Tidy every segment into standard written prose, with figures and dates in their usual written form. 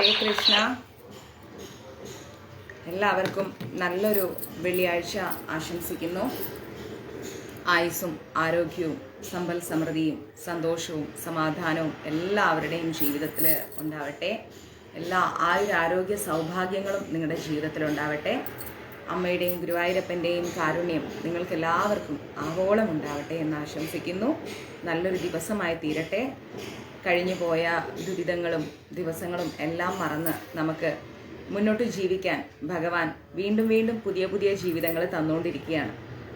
ഹരേ കൃഷ്ണ. എല്ലാവർക്കും നല്ലൊരു വെള്ളിയാഴ്ച ആശംസിക്കുന്നു. ആയുസ്സും ആരോഗ്യവും സമ്പൽ സമൃദ്ധിയും സന്തോഷവും സമാധാനവും എല്ലാവരുടെയും ജീവിതത്തിൽ ഉണ്ടാവട്ടെ. എല്ലാ ആയുരാരോഗ്യ സൗഭാഗ്യങ്ങളും നിങ്ങളുടെ ജീവിതത്തിൽ ഉണ്ടാവട്ടെ. അമ്മയുടെയും ഗുരുവായൂരപ്പൻ്റെയും കാരുണ്യം നിങ്ങൾക്ക് എല്ലാവർക്കും ആവോളം ഉണ്ടാവട്ടെ എന്ന് ആശംസിക്കുന്നു. നല്ലൊരു ദിവസമായി തീരട്ടെ. കഴിഞ്ഞു പോയ ദുരിതങ്ങളും ദിവസങ്ങളും എല്ലാം മറന്ന് നമുക്ക് മുന്നോട്ട് ജീവിക്കാൻ ഭഗവാൻ വീണ്ടും വീണ്ടും പുതിയ പുതിയ ജീവിതങ്ങൾ തന്നുകൊണ്ടിരിക്കുകയാണ്.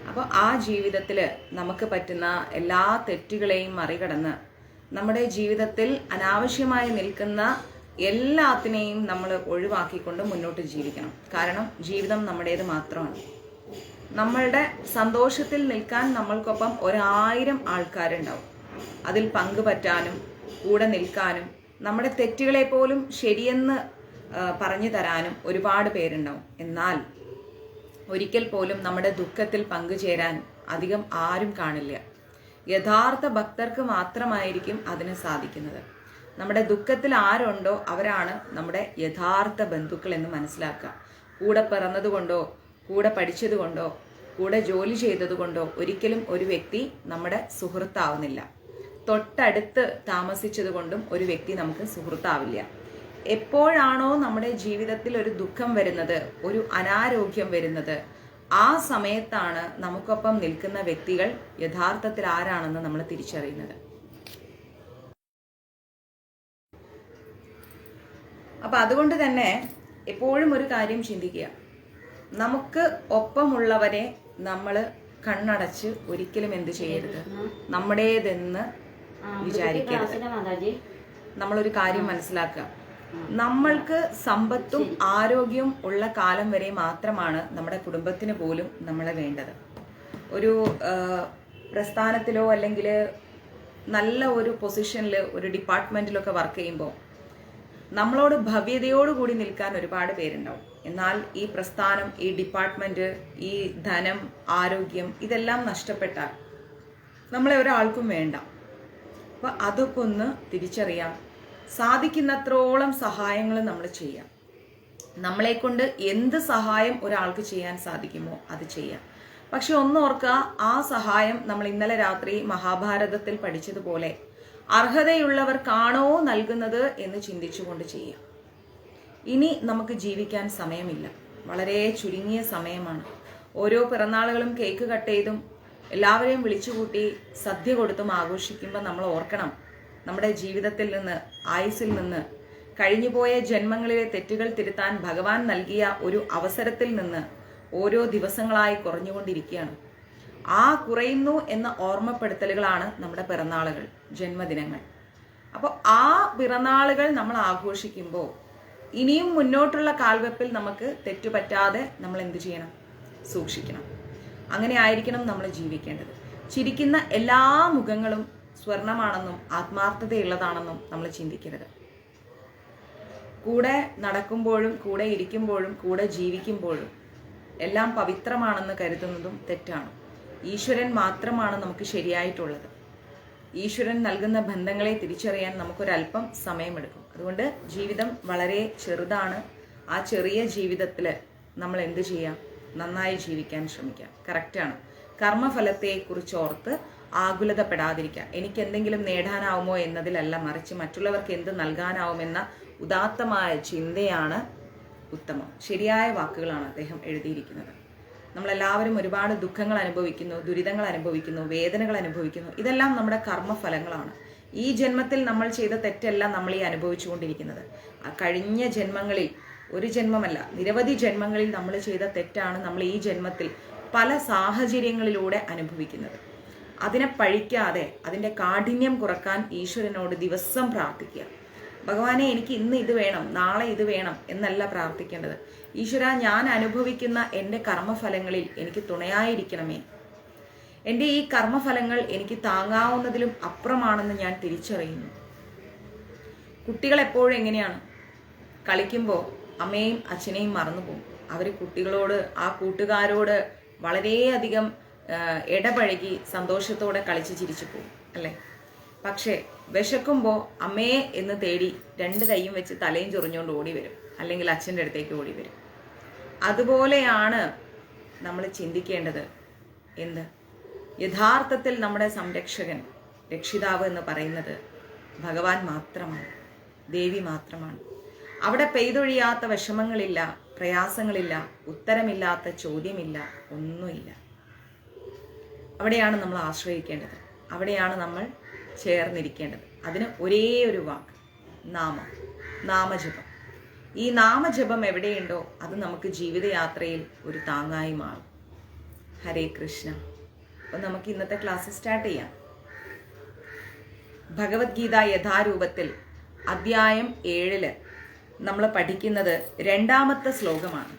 അപ്പോൾ ആ ജീവിതത്തിൽ നമുക്ക് പറ്റുന്ന എല്ലാ തെറ്റുകളെയും മറികടന്ന് നമ്മുടെ ജീവിതത്തിൽ അനാവശ്യമായി നിൽക്കുന്ന എല്ലാത്തിനെയും നമ്മൾ ഒഴിവാക്കിക്കൊണ്ട് മുന്നോട്ട് ജീവിക്കണം. കാരണം ജീവിതം നമ്മുടേത് മാത്രമാണ്. നമ്മളുടെ സന്തോഷത്തിൽ നിൽക്കാൻ നമ്മൾക്കൊപ്പം 1000 ആൾക്കാരുണ്ടാവും. അതിൽ പങ്കുപറ്റാനും കൂടെ നിൽക്കാനും നമ്മുടെ തെറ്റുകളെ പോലും ശരിയെന്ന് പറഞ്ഞു തരാനും ഒരുപാട് പേരുണ്ടാവും. എന്നാൽ ഒരിക്കൽ പോലും നമ്മുടെ ദുഃഖത്തിൽ പങ്കുചേരാൻ അധികം ആരും കാണില്ല. യഥാർത്ഥ ഭക്തർക്ക് മാത്രമായിരിക്കും അതിന് സാധിക്കുന്നത്. നമ്മുടെ ദുഃഖത്തിൽ ആരുണ്ടോ അവരാണ് നമ്മുടെ യഥാർത്ഥ ബന്ധുക്കൾ എന്ന് മനസ്സിലാക്കുക. കൂടെ പിറന്നതുകൊണ്ടോ കൂടെ പഠിച്ചതുകൊണ്ടോ കൂടെ ജോലി ചെയ്തതുകൊണ്ടോ ഒരിക്കലും ഒരു വ്യക്തി നമ്മുടെ സുഹൃത്താവുന്നില്ല. തൊട്ടടുത്ത് താമസിച്ചത് കൊണ്ടും ഒരു വ്യക്തി നമുക്ക് സുഹൃത്താവില്ല. എപ്പോഴാണോ നമ്മുടെ ജീവിതത്തിൽ ഒരു ദുഃഖം വരുന്നത്, ഒരു അനാരോഗ്യം വരുന്നത്, ആ സമയത്താണ് നമുക്കൊപ്പം നിൽക്കുന്ന വ്യക്തികൾ യഥാർത്ഥത്തിൽ ആരാണെന്ന് നമ്മൾ തിരിച്ചറിയുന്നത്. അപ്പം അതുകൊണ്ട് തന്നെ എപ്പോഴും ഒരു കാര്യം ചിന്തിക്കുക, നമുക്ക് ഒപ്പമുള്ളവരെ നമ്മൾ കണ്ണടച്ച് ഒരിക്കലും എന്ത് ചെയ്യരുത്, നമ്മുടേതെന്ന് വിചാരിക്കരുത്. നമ്മളൊരു കാര്യം മനസ്സിലാക്കുക, നമ്മൾക്ക് സമ്പത്തും ആരോഗ്യവും ഉള്ള കാലം വരെ മാത്രമാണ് നമ്മുടെ കുടുംബത്തിന് പോലും നമ്മളെ വേണ്ടത്. ഒരു പ്രസ്ഥാനത്തിലോ അല്ലെങ്കിൽ നല്ല ഒരു പൊസിഷനിൽ ഒരു ഡിപ്പാർട്ട്മെന്റിലൊക്കെ വർക്ക് ചെയ്യുമ്പോൾ നമ്മളോട് ഭവ്യതയോടുകൂടി നിൽക്കാൻ ഒരുപാട് പേരുണ്ടാവും. എന്നാൽ ഈ പ്രസ്ഥാനം, ഈ ഡിപ്പാർട്ട്മെന്റ്, ഈ ധനം, ആരോഗ്യം ഇതെല്ലാം നഷ്ടപ്പെട്ടാൽ നമ്മളെ ഒരാൾക്കും വേണ്ട. അപ്പൊ അതൊക്കെ ഒന്ന് തിരിച്ചറിയാം. സാധിക്കുന്നത്രോളം സഹായങ്ങൾ നമ്മൾ ചെയ്യാം. നമ്മളെ കൊണ്ട് എന്ത് സഹായം ഒരാൾക്ക് ചെയ്യാൻ സാധിക്കുമോ അത് ചെയ്യാം. പക്ഷെ ഒന്നോർക്കുക, ആ സഹായം നമ്മൾ ഇന്നലെ രാത്രി മഹാഭാരതത്തിൽ പഠിച്ചതുപോലെ അർഹതയുള്ളവർക്കാണോ നൽകുന്നത് എന്ന് ചിന്തിച്ചുകൊണ്ട് ചെയ്യാം. ഇനി നമുക്ക് ജീവിക്കാൻ സമയമില്ല, വളരെ ചുരുങ്ങിയ സമയമാണ്. ഓരോ പിറന്നാളുകളും കേക്ക് കട്ട് ചെയ്തും എല്ലാവരെയും വിളിച്ചുകൂട്ടി സദ്യ കൊടുത്തും ആഘോഷിക്കുമ്പോൾ നമ്മൾ ഓർക്കണം, നമ്മുടെ ജീവിതത്തിൽ നിന്ന്, ആയുസ്സിൽ നിന്ന്, കഴിഞ്ഞുപോയ ജന്മങ്ങളിലെ തെറ്റുകൾ തിരുത്താൻ ഭഗവാൻ നൽകിയ ഒരു അവസരത്തിൽ നിന്ന് ഓരോ ദിവസങ്ങളായി കുറഞ്ഞുകൊണ്ടിരിക്കുകയാണ്. ആ കുറയുന്നു എന്ന ഓർമ്മപ്പെടുത്തലുകളാണ് നമ്മുടെ പിറന്നാളുകൾ, ജന്മദിനങ്ങൾ. അപ്പോൾ ആ പിറന്നാളുകൾ നമ്മൾ ആഘോഷിക്കുമ്പോൾ ഇനിയും മുന്നോട്ടുള്ള കാൽവെപ്പിൽ നമുക്ക് തെറ്റുപറ്റാതെ നമ്മൾ എന്ത് ചെയ്യണം? സൂക്ഷിക്കണം. അങ്ങനെ ആയിരിക്കണം നമ്മൾ ജീവിക്കേണ്ടത്. ചിരിക്കുന്ന എല്ലാ മുഖങ്ങളും സ്വർണമാണെന്നും ആത്മാർത്ഥതയുള്ളതാണെന്നും നമ്മൾ ചിന്തിക്കരുത്. കൂടെ നടക്കുമ്പോഴും കൂടെ ഇരിക്കുമ്പോഴും കൂടെ ജീവിക്കുമ്പോഴും എല്ലാം പവിത്രമാണെന്ന് കരുതുന്നതും തെറ്റാണ്. ഈശ്വരൻ മാത്രമാണ് നമുക്ക് ശരിയായിട്ടുള്ളത്. ഈശ്വരൻ നൽകുന്ന ബന്ധങ്ങളെ തിരിച്ചറിയാൻ നമുക്കൊരല്പം സമയമെടുക്കും. അതുകൊണ്ട് ജീവിതം വളരെ ചെറുതാണ്. ആ ചെറിയ ജീവിതത്തിൽ നമ്മൾ എന്ത് ചെയ്യാം? നന്നായി ജീവിക്കാൻ ശ്രമിക്കാം. കറക്റ്റാണ്. കർമ്മഫലത്തെക്കുറിച്ച് ഓർത്ത് ആകുലതപ്പെടാതിരിക്കുക. എനിക്ക് എന്തെങ്കിലും നേടാനാവുമോ എന്നതിലല്ല, മറിച്ച് മറ്റുള്ളവർക്ക് എന്ത് നൽകാനാവുമെന്ന ഉദാത്തമായ ചിന്തയാണ് ഉത്തമം. ശരിയായ വാക്കുകളാണ് അദ്ദേഹം എഴുതിയിരിക്കുന്നത്. നമ്മളെല്ലാവരും ഒരുപാട് ദുഃഖങ്ങൾ അനുഭവിക്കുന്നു, ദുരിതങ്ങൾ അനുഭവിക്കുന്നു, വേദനകൾ അനുഭവിക്കുന്നു. ഇതെല്ലാം നമ്മുടെ കർമ്മഫലങ്ങളാണ്. ഈ ജന്മത്തിൽ നമ്മൾ ചെയ്ത തെറ്റല്ല നമ്മൾ ഈ അനുഭവിച്ചുകൊണ്ടിരിക്കുന്നത്. കഴിഞ്ഞ ജന്മങ്ങളിൽ, ഒരു ജന്മമല്ല നിരവധി ജന്മങ്ങളിൽ നമ്മൾ ചെയ്ത തെറ്റാണ് നമ്മൾ ഈ ജന്മത്തിൽ പല സാഹചര്യങ്ങളിലൂടെ അനുഭവിക്കുന്നത്. അതിനെ പഴിക്കാതെ അതിൻ്റെ കാഠിന്യം കുറക്കാൻ ഈശ്വരനോട് ദിവസം പ്രാർത്ഥിക്കുക. ഭഗവാനെ, എനിക്ക് ഇന്ന് ഇത് വേണം, നാളെ ഇത് വേണം എന്നല്ല പ്രാർത്ഥിക്കേണ്ടത്. ഈശ്വര, ഞാൻ അനുഭവിക്കുന്ന എൻ്റെ കർമ്മഫലങ്ങളിൽ എനിക്ക് തുണയായിരിക്കണമേ. എൻ്റെ ഈ കർമ്മഫലങ്ങൾ എനിക്ക് താങ്ങാവുന്നതിലും അപ്പുറമാണെന്ന് ഞാൻ തിരിച്ചറിയുന്നു. കുട്ടികൾ എപ്പോഴും എങ്ങനെയാണ്? കളിക്കുമ്പോൾ അമ്മയും അച്ഛനെയും മറന്നുപോകും. അവർ കുട്ടികളോട്, ആ കൂട്ടുകാരോട് വളരെയധികം ഇടപഴകി സന്തോഷത്തോടെ കളിച്ച് ചിരിച്ചു പോകും, അല്ലേ? പക്ഷേ വിശക്കുമ്പോൾ അമ്മയെ എന്ന് തേടി 2 കൈയും വെച്ച് തലയും ചൊറിഞ്ഞുകൊണ്ട് ഓടി വരും, അല്ലെങ്കിൽ അച്ഛൻ്റെ അടുത്തേക്ക് ഓടി വരും. അതുപോലെയാണ് നമ്മൾ ചിന്തിക്കേണ്ടത്. എന്ത്? യഥാർത്ഥത്തിൽ നമ്മുടെ സംരക്ഷകൻ, രക്ഷിതാവ് എന്ന് പറയുന്നത് ഭഗവാൻ മാത്രമാണ്, ദേവി മാത്രമാണ്. അവിടെ പെയ്തൊഴിയാത്ത വിഷമങ്ങളില്ല, പ്രയാസങ്ങളില്ല, ഉത്തരമില്ലാത്ത ചോദ്യമില്ല, ഒന്നുമില്ല. അവിടെയാണ് നമ്മൾ ആശ്രയിക്കേണ്ടത്, അവിടെയാണ് നമ്മൾ ചേർന്നിരിക്കേണ്ടത്. അതിന് ഒരേ ഒരു വാക്ക്, നാമജപം. ഈ നാമജപം എവിടെയുണ്ടോ അത് നമുക്ക് ജീവിതയാത്രയിൽ ഒരു താങ്ങായി മാറും. ഹരേ കൃഷ്ണ. അപ്പം നമുക്ക് ഇന്നത്തെ ക്ലാസ് സ്റ്റാർട്ട് ചെയ്യാം. ഭഗവത്ഗീത യഥാരൂപത്തിൽ അധ്യായം 7 നമ്മൾ പഠിക്കുന്നത് 2ാമത്തെ ശ്ലോകമാണ്.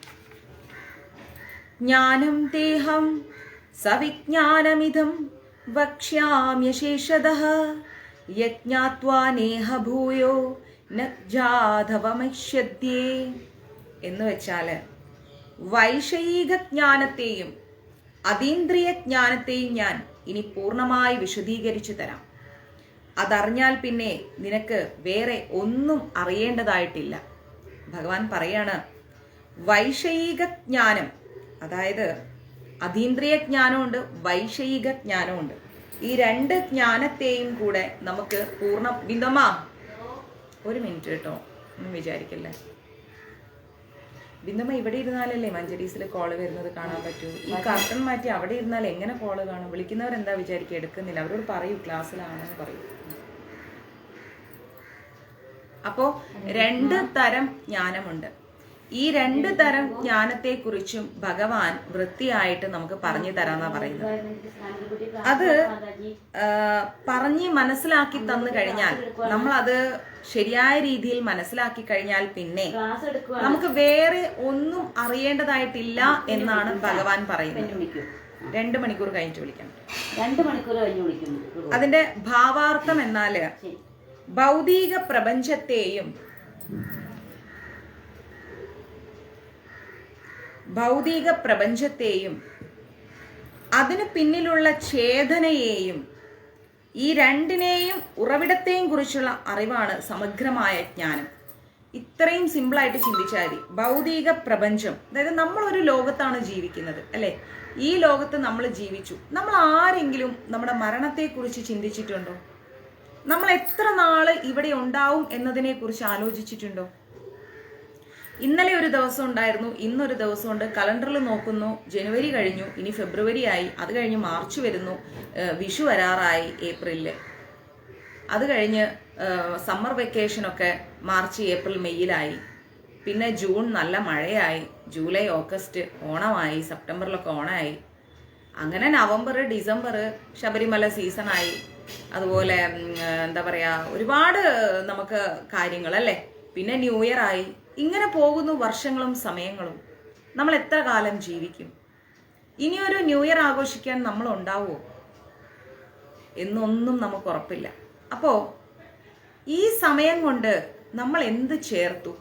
ജ്ഞാനം തേഹം സവിജ്ഞാനമിദം വക്ഷ്യാമ്യശേഷതഃ യജ്ഞാത്വാ നേഹ ഭൂയോ ന ജാതവമശ്യദ്യേ. എന്ന് വെച്ചാൽ വൈഷയിക ജ്ഞാനത്തെയും അതീന്ദ്രിയ ജ്ഞാനത്തെയും ഞാൻ ഇനി പൂർണ്ണമായി വിശദീകരിച്ചു തരാം. അതറിഞ്ഞാൽ പിന്നെ നിനക്ക് വേറെ ഒന്നും അറിയേണ്ടതായിട്ടില്ല. ഭഗവാൻ പറയാണ്, വൈഷയിക ജ്ഞാനം, അതായത് അതീന്ദ്രിയ ജ്ഞാനമുണ്ട്, വൈഷയിക ജ്ഞാനമുണ്ട്. ഈ 2 ജ്ഞാനത്തെയും കൂടെ നമുക്ക് ബിന്ദുമ്മ ഒരു മിനിറ്റ് കേട്ടോ, ഒന്നും വിചാരിക്കല്ലേ. ബിന്ദുമ്മ ഇവിടെ ഇരുന്നാലല്ലേ മഞ്ചരീസിൽ കോള് വരുന്നത് കാണാൻ പറ്റൂ. ഈ കർട്ടൻ മാറ്റി അവിടെ ഇരുന്നാൽ എങ്ങനെ കോള് കാണും? വിളിക്കുന്നവരെന്താ വിചാരിക്കുക? എടുക്കുന്നില്ല. അവരോട് പറയൂ ക്ലാസ്സിലാണെന്ന് പറയൂ. അപ്പോ 2 തരം ജ്ഞാനമുണ്ട്. ഈ 2 തരം ജ്ഞാനത്തെ കുറിച്ചും ഭഗവാൻ വൃത്തിയായിട്ട് നമുക്ക് പറഞ്ഞു തരാന്നാ പറയുന്നത്. അത് പറഞ്ഞ് മനസ്സിലാക്കി തന്നു കഴിഞ്ഞാൽ, നമ്മളത് ശരിയായ രീതിയിൽ മനസ്സിലാക്കി കഴിഞ്ഞാൽ പിന്നെ നമുക്ക് വേറെ ഒന്നും അറിയേണ്ടതായിട്ടില്ല എന്നാണ് ഭഗവാൻ പറയുന്നത്. 2 മണിക്കൂർ കഴിഞ്ഞിട്ട് വിളിക്കണം. 2 മണിക്കൂർ കഴിഞ്ഞ് വിളിക്കുന്നു. അതിന്റെ ഭാവാർത്ഥം എന്നാല് ഭൗതിക പ്രപഞ്ചത്തെയും അതിനു പിന്നിലുള്ള ചേതനയെയും ഈ 2നെയും ഉറവിടത്തെയും കുറിച്ചുള്ള അറിവാണ് സമഗ്രമായ ജ്ഞാനം. ഇത്രയും സിമ്പിളായിട്ട് ചിന്തിച്ചാൽ മതി. ഭൗതിക പ്രപഞ്ചം, അതായത് നമ്മളൊരു ലോകത്താണ് ജീവിക്കുന്നത് അല്ലെ? ഈ ലോകത്ത് നമ്മൾ ജീവിച്ചു. നമ്മൾ ആരെങ്കിലും നമ്മുടെ മരണത്തെക്കുറിച്ച് ചിന്തിച്ചിട്ടുണ്ടോ? നമ്മൾ എത്ര നാള് ഇവിടെ ഉണ്ടാവും എന്നതിനെ കുറിച്ച് ആലോചിച്ചിട്ടുണ്ടോ? ഇന്നലെ ഒരു ദിവസം ഉണ്ടായിരുന്നു, ഇന്നൊരു ദിവസമുണ്ട്. കലണ്ടറിൽ നോക്കുന്നു, ജനുവരി കഴിഞ്ഞു, ഇനി ഫെബ്രുവരി ആയി, അത് കഴിഞ്ഞ് മാർച്ച് വരുന്നു, വിഷു വരാറായി ഏപ്രിലില്, അത് കഴിഞ്ഞ് സമ്മർ വെക്കേഷനൊക്കെ മാർച്ച് ഏപ്രിൽ മെയ്യിലായി, പിന്നെ ജൂൺ നല്ല മഴയായി, ജൂലൈ ഓഗസ്റ്റ് ഓണമായി, സെപ്റ്റംബറിലൊക്കെ ഓണമായി, അങ്ങനെ നവംബർ ഡിസംബർ ശബരിമല സീസണായി, അതുപോലെ എന്താ പറയാ, ഒരുപാട് നമുക്ക് കാര്യങ്ങളല്ലേ, പിന്നെ ന്യൂ ഇയർ ആയി. ഇങ്ങനെ പോകുന്നു വർഷങ്ങളും സമയങ്ങളും. നമ്മൾ എത്ര കാലം ജീവിക്കും? ഇനിയൊരു ന്യൂ ഇയർ ആഘോഷിക്കാൻ നമ്മൾ ഉണ്ടാവുമോ എന്നൊന്നും നമുക്ക് ഉറപ്പില്ല. അപ്പോ ഈ സമയം കൊണ്ട് നമ്മൾ എന്ത് ചേർത്തു,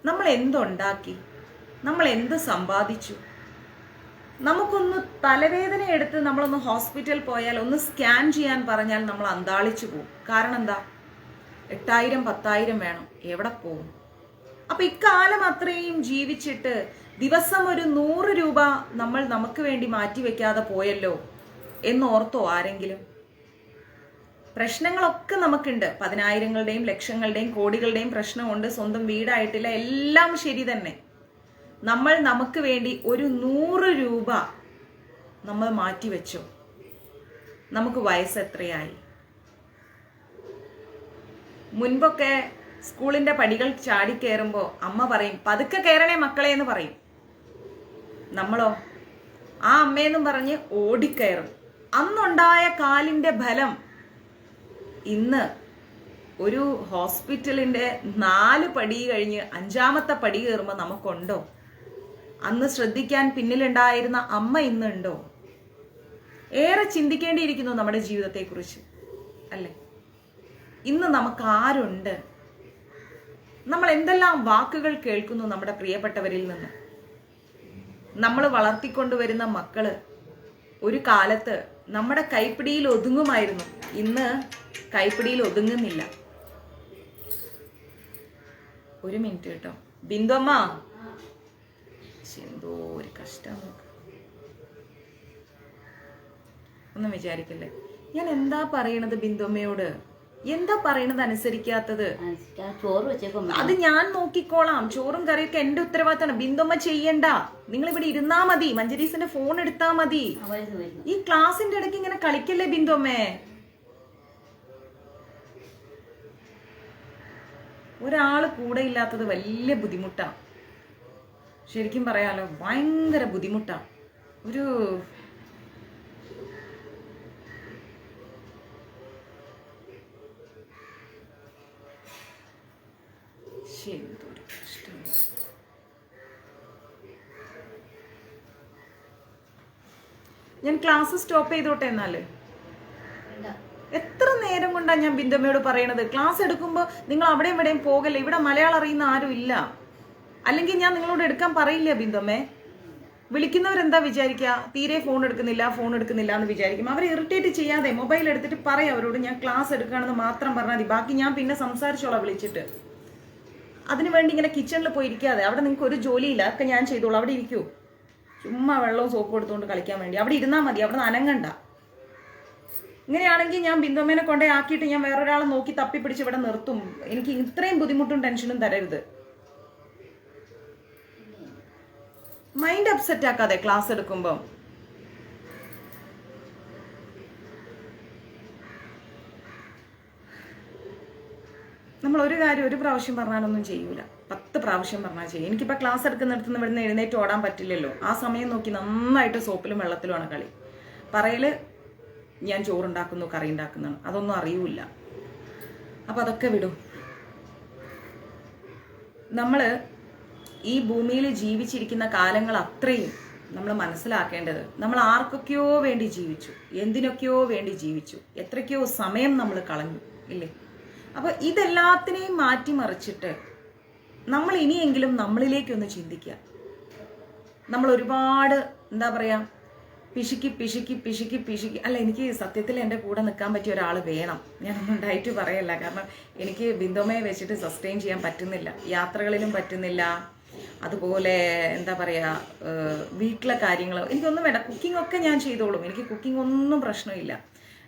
നമ്മൾ എന്തുണ്ടാക്കി, നമ്മൾ എന്ത് സമ്പാദിച്ചു? നമുക്കൊന്ന് തലവേദന എടുത്ത് നമ്മളൊന്ന് ഹോസ്പിറ്റൽ പോയാൽ, ഒന്ന് സ്കാൻ ചെയ്യാൻ പറഞ്ഞാൽ നമ്മൾ അന്താളിച്ചു പോകും. കാരണം എന്താ? 8000 10,000 വേണം. എവിടെ പോകും? അപ്പൊ ഇക്കാലം അത്രയും ജീവിച്ചിട്ട് ദിവസം ഒരു 100 രൂപ നമ്മൾ നമുക്ക് വേണ്ടി മാറ്റി വെക്കാതെ പോയല്ലോ എന്നോർത്തോ ആരെങ്കിലും? പ്രശ്നങ്ങളൊക്കെ നമുക്കുണ്ട്. 10,000ങ്ങളുടെയും ലക്ഷങ്ങളുടെയും കോടികളുടെയും പ്രശ്നമുണ്ട്. സ്വന്തം വീടായിട്ടില്ല, എല്ലാം ശരി തന്നെ. നമ്മൾ നമുക്ക് വേണ്ടി ഒരു 100 രൂപ നമ്മൾ മാറ്റിവെച്ചോ? നമുക്ക് വയസ്സ് എത്രയായി? മുൻപൊക്കെ സ്കൂളിന്റെ പടികൾ ചാടിക്കയറുമ്പോൾ അമ്മ പറയും, പതുക്കെ കയറണേ മക്കളെ എന്ന് പറയും. നമ്മളോ ആ അമ്മയെന്നും പറഞ്ഞ് ഓടിക്കയറും. അന്നുണ്ടായ കാലിന്റെ ഫലം ഇന്ന് ഒരു ഹോസ്പിറ്റലിന്റെ 4 പടി കഴിഞ്ഞ് 5ാമത്തെ പടി കയറുമ്പോൾ നമുക്കുണ്ടോ? അന്ന് ശ്രദ്ധിക്കാൻ പിന്നിലുണ്ടായിരുന്ന അമ്മ ഇന്നുണ്ടോ? ഏറെ ചിന്തിക്കേണ്ടിയിരിക്കുന്നു നമ്മുടെ ജീവിതത്തെക്കുറിച്ച് അല്ലേ? ഇന്ന് നമുക്ക് ആരുണ്ട്? നമ്മൾ എന്തെല്ലാം വാക്കുകൾ കേൾക്കുന്നു നമ്മുടെ പ്രിയപ്പെട്ടവരിൽ നിന്ന്. നമ്മൾ വളർത്തിക്കൊണ്ടുവരുന്ന മക്കള് ഒരു കാലത്ത് നമ്മുടെ കൈപ്പിടിയിൽ ഒതുങ്ങുമായിരുന്നു. ഇന്ന് കൈപ്പിടിയിൽ ഒതുങ്ങുന്നില്ല. ഒരു മിനിറ്റ് കേട്ടോ ബിന്ദു അമ്മ, എന്തോ ഒരു കഷ്ടം നോക്ക്. ഒന്നും വിചാരിക്കല്ലേ. ഞാൻ എന്താ പറയണത് ബിന്ദുമ്മയോട്? എന്താ പറയണത് അനുസരിക്കാത്തത്? ചോറ് വെച്ചേക്കും. അത് ഞാൻ നോക്കിക്കോളാം. ചോറും കറിയൊക്കെ എന്റെ ഉത്തരവാദിത്തമാണ്. ബിന്ദുമ്മ ചെയ്യണ്ട. നിങ്ങൾ ഇവിടെ ഇരുന്നാ മതി. മഞ്ജരീസിന്റെ ഫോൺ എടുത്താ മതി. ഈ ക്ലാസിന്റെ ഇടയ്ക്ക് ഇങ്ങനെ കളിക്കല്ലേ ബിന്ദുമ്മേ. ഒരാള് കൂടെ ഇല്ലാത്തത് വലിയ ബുദ്ധിമുട്ടാ. ശരിക്കും പറയാലോ, ഭയങ്കര ബുദ്ധിമുട്ടാ. ഒരു എന്തൊരു കഷ്ടം. ഞാൻ ക്ലാസ് സ്റ്റോപ്പ് ചെയ്തോട്ടെ എന്നാല്? എത്ര നേരം കൊണ്ടാ ഞാൻ ബിന്ദുമ്മയോട് പറയണത്, ക്ലാസ് എടുക്കുമ്പോ നിങ്ങൾ അവിടെയും ഇവിടെയും പോകല്ലേ, ഇവിടെ മലയാളം അറിയുന്ന ആരും ഇല്ല. അല്ലെങ്കിൽ ഞാൻ നിങ്ങളോട് എടുക്കാൻ പറയില്ല ബിന്ദുമ്മേ. വിളിക്കുന്നവരെന്താ വിചാരിക്കുക? തീരെ ഫോൺ എടുക്കുന്നില്ല എന്ന് വിചാരിക്കും. അവരെ ഇറിറ്റേറ്റ് ചെയ്യാതെ മൊബൈൽ എടുത്തിട്ട് പറയാം അവരോട്, ഞാൻ ക്ലാസ് എടുക്കുകയാണെന്ന് മാത്രം പറഞ്ഞാൽ മതി, ബാക്കി ഞാൻ പിന്നെ സംസാരിച്ചോളാം വിളിച്ചിട്ട്. അതിനുവേണ്ടി ഇങ്ങനെ കിച്ചണിൽ പോയി ഇരിക്കാതെ, അവിടെ നിങ്ങൾക്ക് ഒരു ജോലിയില്ല, അതൊക്കെ ഞാൻ ചെയ്തോളൂ, അവിടെ ഇരിക്കൂ. ചുമ്മാ വെള്ളവും സോപ്പ് എടുത്തുകൊണ്ട് കളിക്കാൻ വേണ്ടി അവിടെ ഇരുന്നാൽ മതി, അവിടെ നിന്ന് അനങ്ങണ്ട. ഇങ്ങനെയാണെങ്കിൽ ഞാൻ ബിന്ദുമ്മേനെ കൊണ്ടേ ആക്കിയിട്ട് ഞാൻ വേറൊരാളെ നോക്കി തപ്പിപ്പിടിച്ച് ഇവിടെ നിർത്തും. എനിക്ക് ഇത്രയും ബുദ്ധിമുട്ടും ടെൻഷനും തരരുത്. മൈൻഡ് അപ്സെറ്റ് ആക്കാതെ ക്ലാസ് എടുക്കുമ്പോ. നമ്മൾ ഒരു കാര്യം ഒരു പ്രാവശ്യം പറഞ്ഞാലൊന്നും ചെയ്യൂല, 10 പ്രാവശ്യം പറഞ്ഞാൽ ചെയ്യും. എനിക്കിപ്പോൾ ക്ലാസ് എടുക്കുന്നിടത്തുനിന്ന് ഇവിടുന്ന് എഴുന്നേറ്റ് ഓടാൻ പറ്റില്ലല്ലോ. ആ സമയം നോക്കി നന്നായിട്ട് സോപ്പിലും വെള്ളത്തിലുമാണ് കളി. പറയല് ഞാൻ ചോറുണ്ടാക്കുന്നു, കറി ഉണ്ടാക്കുന്നതാണ്, അതൊന്നും അറിയൂല. അപ്പം അതൊക്കെ വിടും. നമ്മൾ ഈ ഭൂമിയിൽ ജീവിച്ചിരിക്കുന്ന കാലങ്ങൾ അത്രയും നമ്മൾ മനസ്സിലാക്കേണ്ടത്, നമ്മൾ ആർക്കൊക്കെയോ വേണ്ടി ജീവിച്ചു, എന്തിനൊക്കെയോ വേണ്ടി ജീവിച്ചു, എത്രയ്ക്കോ സമയം നമ്മൾ കളഞ്ഞു ഇല്ലേ? അപ്പോൾ ഇതെല്ലാത്തിനെയും മാറ്റിമറിച്ചിട്ട് നമ്മൾ ഇനിയെങ്കിലും നമ്മളിലേക്കൊന്ന് ചിന്തിക്കുക. നമ്മൾ ഒരുപാട് എന്താ പറയുക, പിശുക്കി അല്ല, എനിക്ക് സത്യത്തിൽ എൻ്റെ കൂടെ നിൽക്കാൻ പറ്റിയ ഒരാൾ വേണം. ഞാനൊന്നും ഉണ്ടായിട്ട് പറയല്ല, കാരണം എനിക്ക് ബിന്ദുമ്മയെ വെച്ചിട്ട് സസ്റ്റെയിൻ ചെയ്യാൻ പറ്റുന്നില്ല. യാത്രകളിലും പറ്റുന്നില്ല. അതുപോലെ എന്താ പറയുക, വീട്ടിലെ കാര്യങ്ങൾ എനിക്കൊന്നും വേണ്ട. കുക്കിംഗ് ഒക്കെ ഞാൻ ചെയ്തോളും. എനിക്ക് കുക്കിംഗ് ഒന്നും പ്രശ്നമില്ല.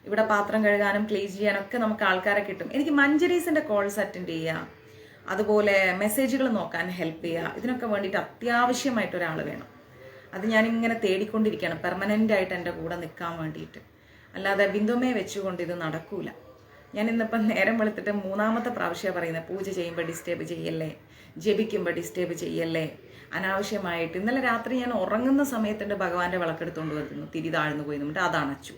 ഇവിടെ പാത്രം കഴുകാനും ക്ലീൻ ചെയ്യാനൊക്കെ നമുക്ക് ആൾക്കാരെ കിട്ടും. എനിക്ക് മഞ്ജരീസിൻ്റെ കോൾസ് അറ്റൻഡ് ചെയ്യുക, അതുപോലെ മെസ്സേജുകൾ നോക്കാൻ ഹെൽപ്പ് ചെയ്യുക, ഇതിനൊക്കെ വേണ്ടിയിട്ട് അത്യാവശ്യമായിട്ട് ഒരാൾ വേണം. അത് ഞാനിങ്ങനെ തേടിക്കൊണ്ടിരിക്കുകയാണ്, പെർമനൻ്റ് ആയിട്ട് എൻ്റെ കൂടെ നിൽക്കാൻ വേണ്ടിയിട്ട്. അല്ലാതെ ബിന്ദുമ്മയെ വെച്ചുകൊണ്ട് ഇത് നടക്കൂല. ഞാൻ ഇന്നിപ്പം നേരം വെളുത്തിട്ട് 3ാമത്തെ പ്രാവശ്യമാണ് പറയുന്നത്, പൂജ ചെയ്യുമ്പോൾ ഡിസ്റ്റർബ് ചെയ്യല്ലേ, ജപിക്കുമ്പോൾ ഡിസ്റ്റർബ് ചെയ്യല്ലേ, അനാവശ്യമായിട്ട്. ഇന്നലെ രാത്രി ഞാൻ ഉറങ്ങുന്ന സമയത്ത് എൻ്റെ ഭഗവാന്റെ വിളക്കെടുത്തുകൊണ്ട് വരുന്നു, തിരി താഴ്ന്നു പോയി എന്നിട്ട് അത് അണച്ചു.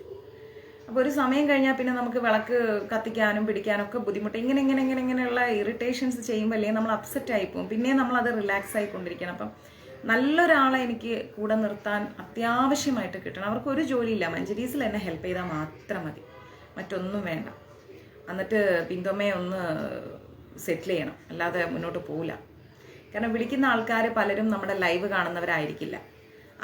അപ്പോൾ ഒരു സമയം കഴിഞ്ഞാൽ പിന്നെ നമുക്ക് വിളക്ക് കത്തിക്കാനും പിടിക്കാനും ഒക്കെ ബുദ്ധിമുട്ട്. ഇങ്ങനെയുള്ള ഇറിറ്റേഷൻസ് ചെയ്യുമ്പോൾ അല്ലെങ്കിൽ നമ്മൾ അപ്സെറ്റ് ആയിപ്പോവും. പിന്നെ നമ്മളത് റിലാക്സ് ആയിക്കൊണ്ടിരിക്കണം. അപ്പം നല്ലൊരാളെ എനിക്ക് കൂടെ നിർത്താൻ അത്യാവശ്യമായിട്ട് കിട്ടണം. അവർക്കൊരു ജോലിയില്ല, മഞ്ജരീസിൽ എന്നെ ഹെൽപ്പ് ചെയ്താൽ മാത്രം മതി, മറ്റൊന്നും വേണ്ട. എന്നിട്ട് ബിന്ദുമ്മയെ ഒന്ന് സെറ്റിൽ ചെയ്യണം, അല്ലാതെ മുന്നോട്ട് പോവില്ല. കാരണം വിളിക്കുന്ന ആൾക്കാർ പലരും നമ്മുടെ ലൈവ് കാണുന്നവരായിരിക്കില്ല.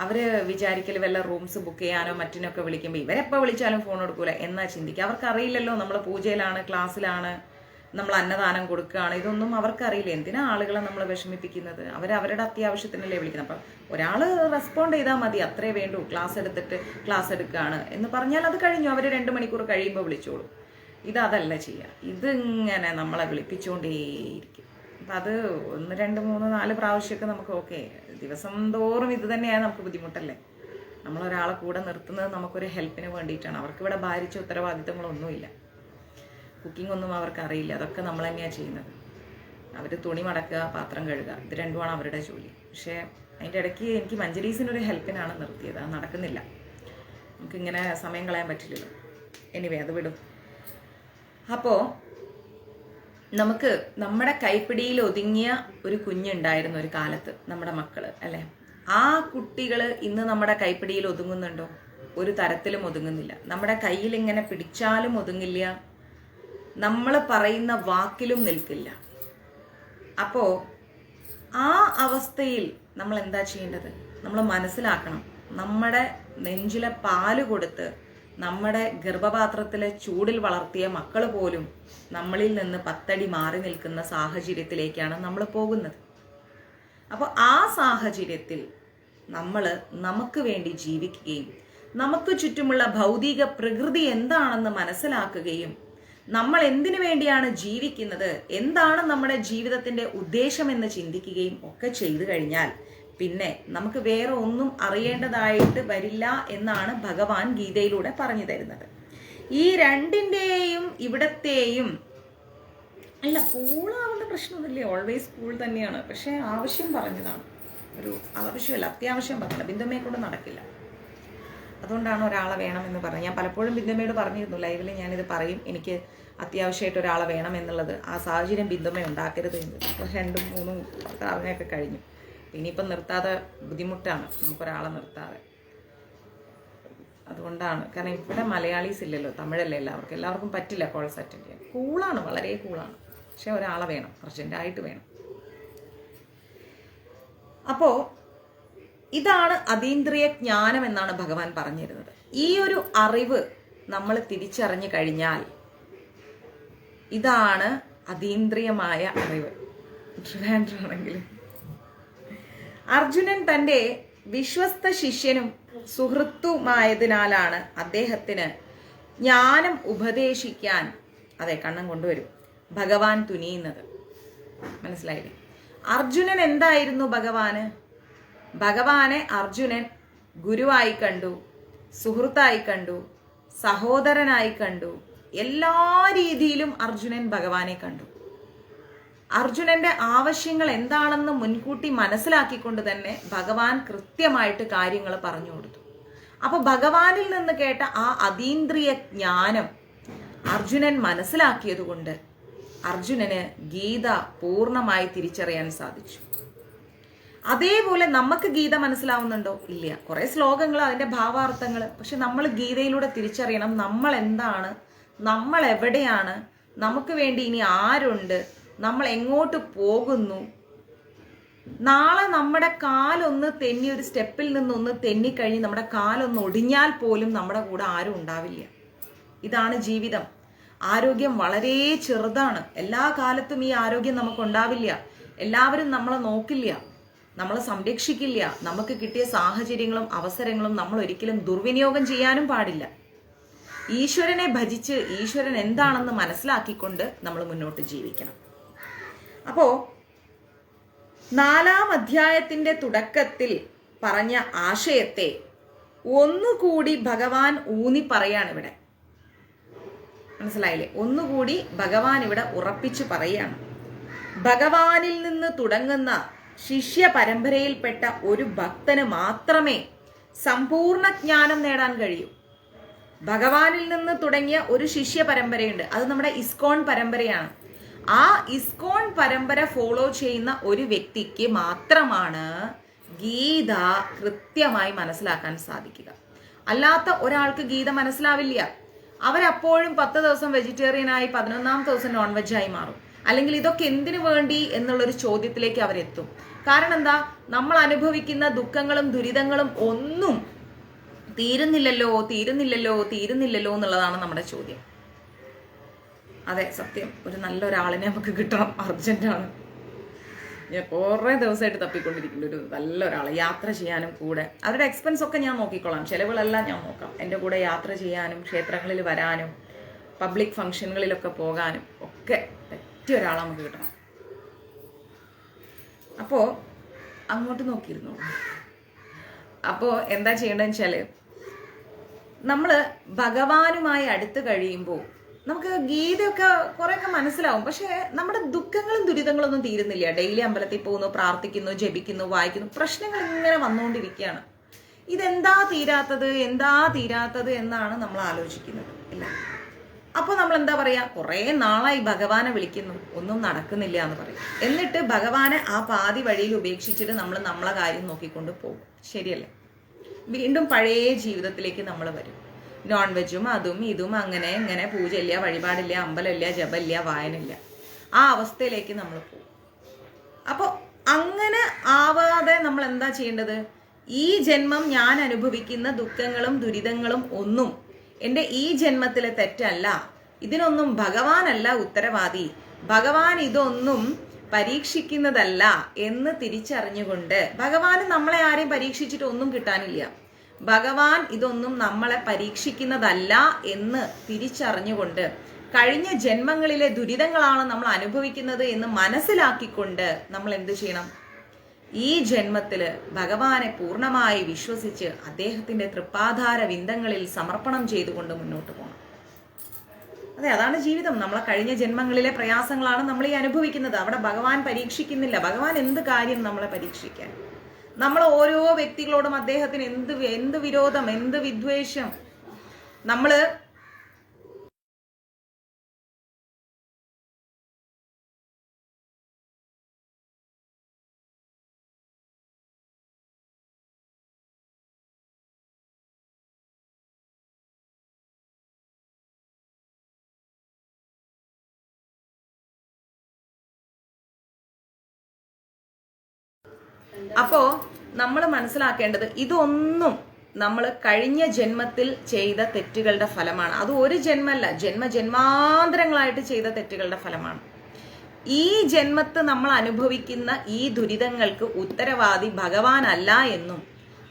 അവർ വിചാരിക്കൽ വല്ല റൂംസ് ബുക്ക് ചെയ്യാനോ മറ്റിനൊക്കെ വിളിക്കുമ്പോൾ ഇവരെപ്പോൾ വിളിച്ചാലും ഫോൺ എടുക്കൂല എന്നാ ചിന്തിക്കുക. അവർക്കറിയില്ലല്ലോ നമ്മൾ പൂജയിലാണ്, ക്ലാസ്സിലാണ്, നമ്മൾ അന്നദാനം കൊടുക്കുകയാണ്. ഇതൊന്നും അവർക്കറിയില്ല. എന്തിനാ ആളുകളെ നമ്മൾ വിഷമിപ്പിക്കുന്നത്? അവരവരുടെ അത്യാവശ്യത്തിനല്ലേ വിളിക്കുന്നത്. അപ്പം ഒരാൾ റെസ്പോണ്ട് ചെയ്താൽ മതി, അത്രേ വേണ്ടൂ. ക്ലാസ് എടുത്തിട്ട് ക്ലാസ് എടുക്കുകയാണ് എന്ന് പറഞ്ഞാൽ അത് കഴിഞ്ഞു. അവർ 2 മണിക്കൂർ കഴിയുമ്പോൾ വിളിച്ചോളൂ. ഇതല്ല ചെയ്യുക. ഇതിങ്ങനെ നമ്മളെ വിളിപ്പിച്ചുകൊണ്ടേയിരിക്കും. അപ്പം അത് 1, 2, 3, 4 പ്രാവശ്യമൊക്കെ നമുക്ക് ഓക്കെ. ദിവസം തോറും ഇത് തന്നെയാണ് നമുക്ക് ബുദ്ധിമുട്ടല്ലേ. നമ്മളൊരാളെ കൂടെ നിർത്തുന്നത് നമുക്കൊരു ഹെൽപ്പിന് വേണ്ടിയിട്ടാണ്. അവർക്കിവിടെ ഭാരിച്ച ഉത്തരവാദിത്തങ്ങളൊന്നുമില്ല. കുക്കിംഗ് ഒന്നും അവർക്ക് അറിയില്ല. അതൊക്കെ നമ്മൾ തന്നെയാണ് ചെയ്യുന്നത്. അവർ തുണി മടക്കുക, പാത്രം കഴുകുക, ഇത് രണ്ടുമാണ് അവരുടെ ജോലി. പക്ഷേ അതിൻ്റെ ഇടയ്ക്ക് എനിക്ക് മഞ്ജരീസിനൊരു ഹെൽപ്പിനാണ് നിർത്തിയത്. അത് നടക്കുന്നില്ല. നമുക്കിങ്ങനെ സമയം കളയാൻ പറ്റില്ലല്ലോ. എനിവേ അത് വിടും. അപ്പോൾ നമുക്ക് നമ്മുടെ കൈപ്പിടിയിൽ ഒതുങ്ങിയ ഒരു കുഞ്ഞുണ്ടായിരുന്നു ഒരു കാലത്ത്, നമ്മുടെ മക്കള് അല്ലേ. ആ കുട്ടികൾ ഇന്ന് നമ്മുടെ കൈപ്പിടിയിൽ ഒതുങ്ങുന്നുണ്ടോ? ഒരു തരത്തിലും ഒതുങ്ങുന്നില്ല. നമ്മുടെ കയ്യിൽ ഇങ്ങനെ പിടിച്ചാലും ഒതുങ്ങില്ല, നമ്മൾ പറയുന്ന വാക്കിലും നിൽക്കില്ല. അപ്പോൾ ആ അവസ്ഥയിൽ നമ്മൾ എന്താ ചെയ്യേണ്ടത്? നമ്മൾ മനസ്സിലാക്കണം, നമ്മുടെ നെഞ്ചിലെ പാല് കൊടുത്ത് നമ്മുടെ ഗർഭപാത്രത്തിലെ ചൂടിൽ വളർത്തിയ മക്കൾ പോലും നമ്മളിൽ നിന്ന് 10 അടി മാറി നിൽക്കുന്ന സാഹചര്യത്തിലേക്കാണ് നമ്മൾ പോകുന്നത്. അപ്പോൾ ആ സാഹചര്യത്തിൽ നമ്മൾ നമുക്ക് വേണ്ടി ജീവിക്കുകയും നമുക്ക് ചുറ്റുമുള്ള ഭൗതിക പ്രകൃതി എന്താണെന്ന് മനസ്സിലാക്കുകയും നമ്മൾ എന്തിനു വേണ്ടിയാണ് ജീവിക്കുന്നത്, എന്താണ് നമ്മുടെ ജീവിതത്തിന്റെ ഉദ്ദേശമെന്ന് ചിന്തിക്കുകയും ഒക്കെ ചെയ്തു കഴിഞ്ഞാൽ പിന്നെ നമുക്ക് വേറെ ഒന്നും അറിയേണ്ടതായിട്ട് വരില്ല എന്നാണ് ഭഗവാൻ ഗീതയിലൂടെ പറഞ്ഞു തരുന്നത്. ഈ രണ്ടിൻ്റെയും ഇവിടത്തെയും അല്ല, കൂളാവുന്ന പ്രശ്നമൊന്നുമില്ല, ഓൾവേസ് കൂൾ തന്നെയാണ്. പക്ഷെ ആവശ്യം പറഞ്ഞതാണ്, ഒരു ആവശ്യമല്ല, അത്യാവശ്യം പറഞ്ഞില്ല. ബിന്ദുമ്മയെ കൊണ്ട് നടക്കില്ല, അതുകൊണ്ടാണ് ഒരാളെ വേണമെന്ന് പറഞ്ഞത്. ഞാൻ പലപ്പോഴും ബിന്ദുമ്മയോട് പറഞ്ഞിരുന്നു, ലൈവിൽ ഞാനിത് പറയും, എനിക്ക് അത്യാവശ്യമായിട്ട് ഒരാളെ വേണം എന്നുള്ളത്. ആ സാഹചര്യം ബിന്ദുമ്മ ഉണ്ടാക്കരുത് എന്ന്. 2, 3 കറങ്ങയൊക്കെ കഴിഞ്ഞു. ഇനിയിപ്പം നിർത്താതെ ബുദ്ധിമുട്ടാണ് നമുക്കൊരാളെ നിർത്താതെ. അതുകൊണ്ടാണ്, കാരണം ഇവിടെ മലയാളീസ് ഇല്ലല്ലോ, തമിഴല്ലേ എല്ലാവർക്കും പറ്റില്ല കോൾസ് അറ്റൻഡ് ചെയ്യാൻ. കൂളാണ്, വളരെ കൂളാണ്. പക്ഷെ ഒരാളെ വേണം, അർജന്റായിട്ട് വേണം. അപ്പോൾ ഇതാണ് അതീന്ദ്രിയ ജ്ഞാനം എന്നാണ് ഭഗവാൻ പറഞ്ഞിരുന്നത്. ഈ ഒരു അറിവ് നമ്മൾ തിരിച്ചറിഞ്ഞു കഴിഞ്ഞാൽ ഇതാണ് അതീന്ദ്രിയമായ അറിവ്. ട്രിവാൻഡ്രാണെങ്കിലും അർജുനൻ തൻ്റെ വിശ്വസ്ത ശിഷ്യനും സുഹൃത്തുമായതിനാലാണ് അദ്ദേഹത്തിന് ജ്ഞാനം ഉപദേശിക്കാൻ, അതെ കണ്ണം കൊണ്ടുവരും, ഭഗവാൻ തുനിയുന്നത്. മനസ്സിലായില്ലേ? അർജുനൻ എന്തായിരുന്നു ഭഗവാനെ അർജുനൻ ഗുരുവായി കണ്ടു, സുഹൃത്തായി കണ്ടു, സഹോദരനായി കണ്ടു. എല്ലാ രീതിയിലും അർജുനൻ ഭഗവാനെ കണ്ടു. അർജുനന്റെ ആവശ്യങ്ങൾ എന്താണെന്ന് മുൻകൂട്ടി മനസ്സിലാക്കിക്കൊണ്ട് തന്നെ ഭഗവാൻ കൃത്യമായിട്ട് കാര്യങ്ങൾ പറഞ്ഞു കൊടുത്തു. അപ്പൊ ഭഗവാനിൽ നിന്ന് കേട്ട ആ അതീന്ദ്രിയ ജ്ഞാനം അർജുനൻ മനസ്സിലാക്കിയത് കൊണ്ട് അർജുനന് ഗീത പൂർണ്ണമായി തിരിച്ചറിയാൻ സാധിച്ചു. അതേപോലെ നമുക്ക് ഗീത മനസ്സിലാവുന്നുണ്ടോ? ഇല്ല. കുറെ ശ്ലോകങ്ങൾ, അതിന്റെ ഭാവാർത്ഥങ്ങൾ. പക്ഷെ നമ്മൾ ഗീതയിലൂടെ തിരിച്ചറിയണം നമ്മൾ എന്താണ്, നമ്മൾ എവിടെയാണ്, നമുക്ക് വേണ്ടി ഇനി ആരുണ്ട്, നമ്മൾ എങ്ങോട്ട് പോകുന്നു. നാളെ നമ്മുടെ കാലൊന്ന് തെന്നി, ഒരു സ്റ്റെപ്പിൽ നിന്നൊന്ന് തെന്നിക്കഴിഞ്ഞ് നമ്മുടെ കാലൊന്ന് ഒടിഞ്ഞാൽ പോലും നമ്മുടെ കൂടെ ആരും ഉണ്ടാവില്ല. ഇതാണ് ജീവിതം. ആരോഗ്യം വളരെ ചെറുതാണ്. എല്ലാ കാലത്തും ഈ ആരോഗ്യം നമുക്കുണ്ടാവില്ല. എല്ലാവരും നമ്മളെ നോക്കില്ല, നമ്മളെ സംരക്ഷിക്കില്ല. നമുക്ക് കിട്ടിയ സാഹചര്യങ്ങളും അവസരങ്ങളും നമ്മൾ ഒരിക്കലും ദുർവിനിയോഗം ചെയ്യാനും പാടില്ല. ഈശ്വരനെ ഭജിച്ച് ഈശ്വരൻ എന്താണെന്ന് മനസ്സിലാക്കിക്കൊണ്ട് നമ്മൾ മുന്നോട്ട് ജീവിക്കണം. അപ്പോ 4-ാം അധ്യായത്തിന്റെ തുടക്കത്തിൽ പറഞ്ഞ ആശയത്തെ ഒന്നുകൂടി ഭഗവാൻ ഊന്നി പറയാണ് ഇവിടെ. മനസ്സിലായില്ലേ? ഒന്നുകൂടി ഭഗവാൻ ഇവിടെ ഉറപ്പിച്ചു പറയാണ്. ഭഗവാനിൽ നിന്ന് തുടങ്ങുന്ന ശിഷ്യ പരമ്പരയിൽപ്പെട്ട ഒരു ഭക്തന് മാത്രമേ സമ്പൂർണ്ണ ജ്ഞാനം നേടാൻ കഴിയൂ. ഭഗവാനിൽ നിന്ന് തുടങ്ങിയ ഒരു ശിഷ്യ പരമ്പരയുണ്ട്, അത് നമ്മുടെ ഇസ്കോൺ പരമ്പരയാണ്. ആ ഇസ്കോൺ പരമ്പര ഫോളോ ചെയ്യുന്ന ഒരു വ്യക്തിക്ക് മാത്രമാണ് ഗീത കൃത്യമായി മനസ്സിലാക്കാൻ സാധിക്കുക. അല്ലാത്ത ഒരാൾക്ക് ഗീത മനസ്സിലാവില്ല. അവരപ്പോഴും 10 ദിവസം വെജിറ്റേറിയനായി 11ാമത്തെ ദിവസം നോൺ വെജായി മാറും. അല്ലെങ്കിൽ ഇതൊക്കെ എന്തിനു വേണ്ടി എന്നുള്ളൊരു ചോദ്യത്തിലേക്ക് അവരെത്തും. കാരണം എന്താ? നമ്മൾ അനുഭവിക്കുന്ന ദുഃഖങ്ങളും ദുരിതങ്ങളും ഒന്നും തീരുന്നില്ലല്ലോ എന്നുള്ളതാണ് നമ്മുടെ ചോദ്യം. അതെ, സത്യം. ഒരു നല്ലൊരാളിനെ നമുക്ക് കിട്ടണം, അർജന്റാണ്. ഞാൻ കുറേ ദിവസമായിട്ട് തപ്പിക്കൊണ്ടിരിക്കുന്ന ഒരു നല്ലൊരാളെ, യാത്ര ചെയ്യാനും കൂടെ. അവരുടെ എക്സ്പെൻസ് ഒക്കെ ഞാൻ നോക്കിക്കോളാം, ചിലവുകളെല്ലാം ഞാൻ നോക്കാം. എൻ്റെ കൂടെ യാത്ര ചെയ്യാനും ക്ഷേത്രങ്ങളിൽ വരാനും പബ്ലിക് ഫംഗ്ഷനുകളിലൊക്കെ പോകാനും ഒക്കെ പറ്റിയ ഒരാളെ നമുക്ക് കിട്ടണം. അപ്പോൾ അങ്ങോട്ട് നോക്കിയിരുന്നു. അപ്പോൾ എന്താ ചെയ്യേണ്ടതെന്ന് വെച്ചാൽ, നമ്മൾ ഭഗവാനുമായി അടുത്ത് കഴിയുമ്പോൾ നമുക്ക് ഗീതയൊക്കെ കുറേയൊക്കെ മനസ്സിലാവും. പക്ഷെ നമ്മുടെ ദുഃഖങ്ങളും ദുരിതങ്ങളും ഒന്നും തീരുന്നില്ല. ഡെയിലി അമ്പലത്തിൽ പോകുന്നു, പ്രാർത്ഥിക്കുന്നു, ജപിക്കുന്നു, വായിക്കുന്നു, പ്രശ്നങ്ങൾ ഇങ്ങനെ വന്നുകൊണ്ടിരിക്കുകയാണ്. ഇതെന്താ തീരാത്തത് എന്നാണ് നമ്മൾ ആലോചിക്കുന്നത്. ഇല്ല, അപ്പോൾ നമ്മൾ എന്താ പറയാ, കുറേ നാളായി ഭഗവാനെ വിളിക്കുന്നു, ഒന്നും നടക്കുന്നില്ല എന്ന് പറയും. എന്നിട്ട് ഭഗവാനെ ആ പാതി വഴിയിൽ ഉപേക്ഷിച്ചിട്ട് നമ്മൾ നമ്മളെ കാര്യം നോക്കിക്കൊണ്ട് പോകും. ശരിയല്ലേ? വീണ്ടും പഴയ ജീവിതത്തിലേക്ക് നമ്മൾ വരും. നോൺ വെജും അതും ഇതും അങ്ങനെ ഇങ്ങനെ, പൂജയില്ല, വഴിപാടില്ല, അമ്പലമില്ല, ജപമില്ല, വായനയില്ല. ആ അവസ്ഥയിലേക്ക് നമ്മൾ പോകും. അപ്പോൾ അങ്ങനെ ആവാതെ നമ്മൾ എന്താ ചെയ്യേണ്ടത്? ഈ ജന്മം ഞാൻ അനുഭവിക്കുന്ന ദുഃഖങ്ങളും ദുരിതങ്ങളും ഒന്നും എൻ്റെ ഈ ജന്മത്തിലെ തെറ്റല്ല, ഇതിനൊന്നും ഭഗവാനല്ല ഉത്തരവാദി, ഭഗവാൻ ഇതൊന്നും പരീക്ഷിക്കുന്നതല്ല എന്ന് തിരിച്ചറിഞ്ഞുകൊണ്ട്, ഭഗവാന് നമ്മളെ ആരെയും പരീക്ഷിച്ചിട്ട് ഒന്നും കിട്ടാനില്ല, ഭഗവാൻ ഇതൊന്നും നമ്മളെ പരീക്ഷിക്കുന്നതല്ല എന്ന് തിരിച്ചറിഞ്ഞുകൊണ്ട്, കഴിഞ്ഞ ജന്മങ്ങളിലെ ദുരിതങ്ങളാണ് നമ്മൾ അനുഭവിക്കുന്നത് എന്ന് മനസ്സിലാക്കിക്കൊണ്ട് നമ്മൾ എന്ത് ചെയ്യണം? ഈ ജന്മത്തില് ഭഗവാനെ പൂർണ്ണമായി വിശ്വസിച്ച് അദ്ദേഹത്തിന്റെ തൃപ്പാധാര വിന്ദങ്ങളിൽ സമർപ്പണം ചെയ്തുകൊണ്ട് മുന്നോട്ട് പോകണം. അതെ, അതാണ് ജീവിതം. നമ്മളെ കഴിഞ്ഞ ജന്മങ്ങളിലെ പ്രയാസങ്ങളാണ് നമ്മൾ ഈ അനുഭവിക്കുന്നത്. അവിടെ ഭഗവാൻ പരീക്ഷിക്കുന്നില്ല. ഭഗവാൻ എന്ത് കാര്യം നമ്മളെ പരീക്ഷിക്കാൻ? നമ്മൾ ഓരോ വ്യക്തികളോടും അദ്ദേഹത്തിന് എന്ത് വിരോധം, എന്ത് വിദ്വേഷം? നമ്മള് അപ്പോ നമ്മൾ മനസ്സിലാക്കേണ്ടത്, ഇതൊന്നും നമ്മൾ കഴിഞ്ഞ ജന്മത്തിൽ ചെയ്ത തെറ്റുകളുടെ ഫലമാണ്. അത് ഒരു ജന്മല്ല, ജന്മാന്തരങ്ങളായിട്ട് ചെയ്ത തെറ്റുകളുടെ ഫലമാണ്. ഈ ജന്മത്ത് നമ്മൾ അനുഭവിക്കുന്ന ഈ ദുരിതങ്ങൾക്ക് ഉത്തരവാദി ഭഗവാനല്ല എന്നും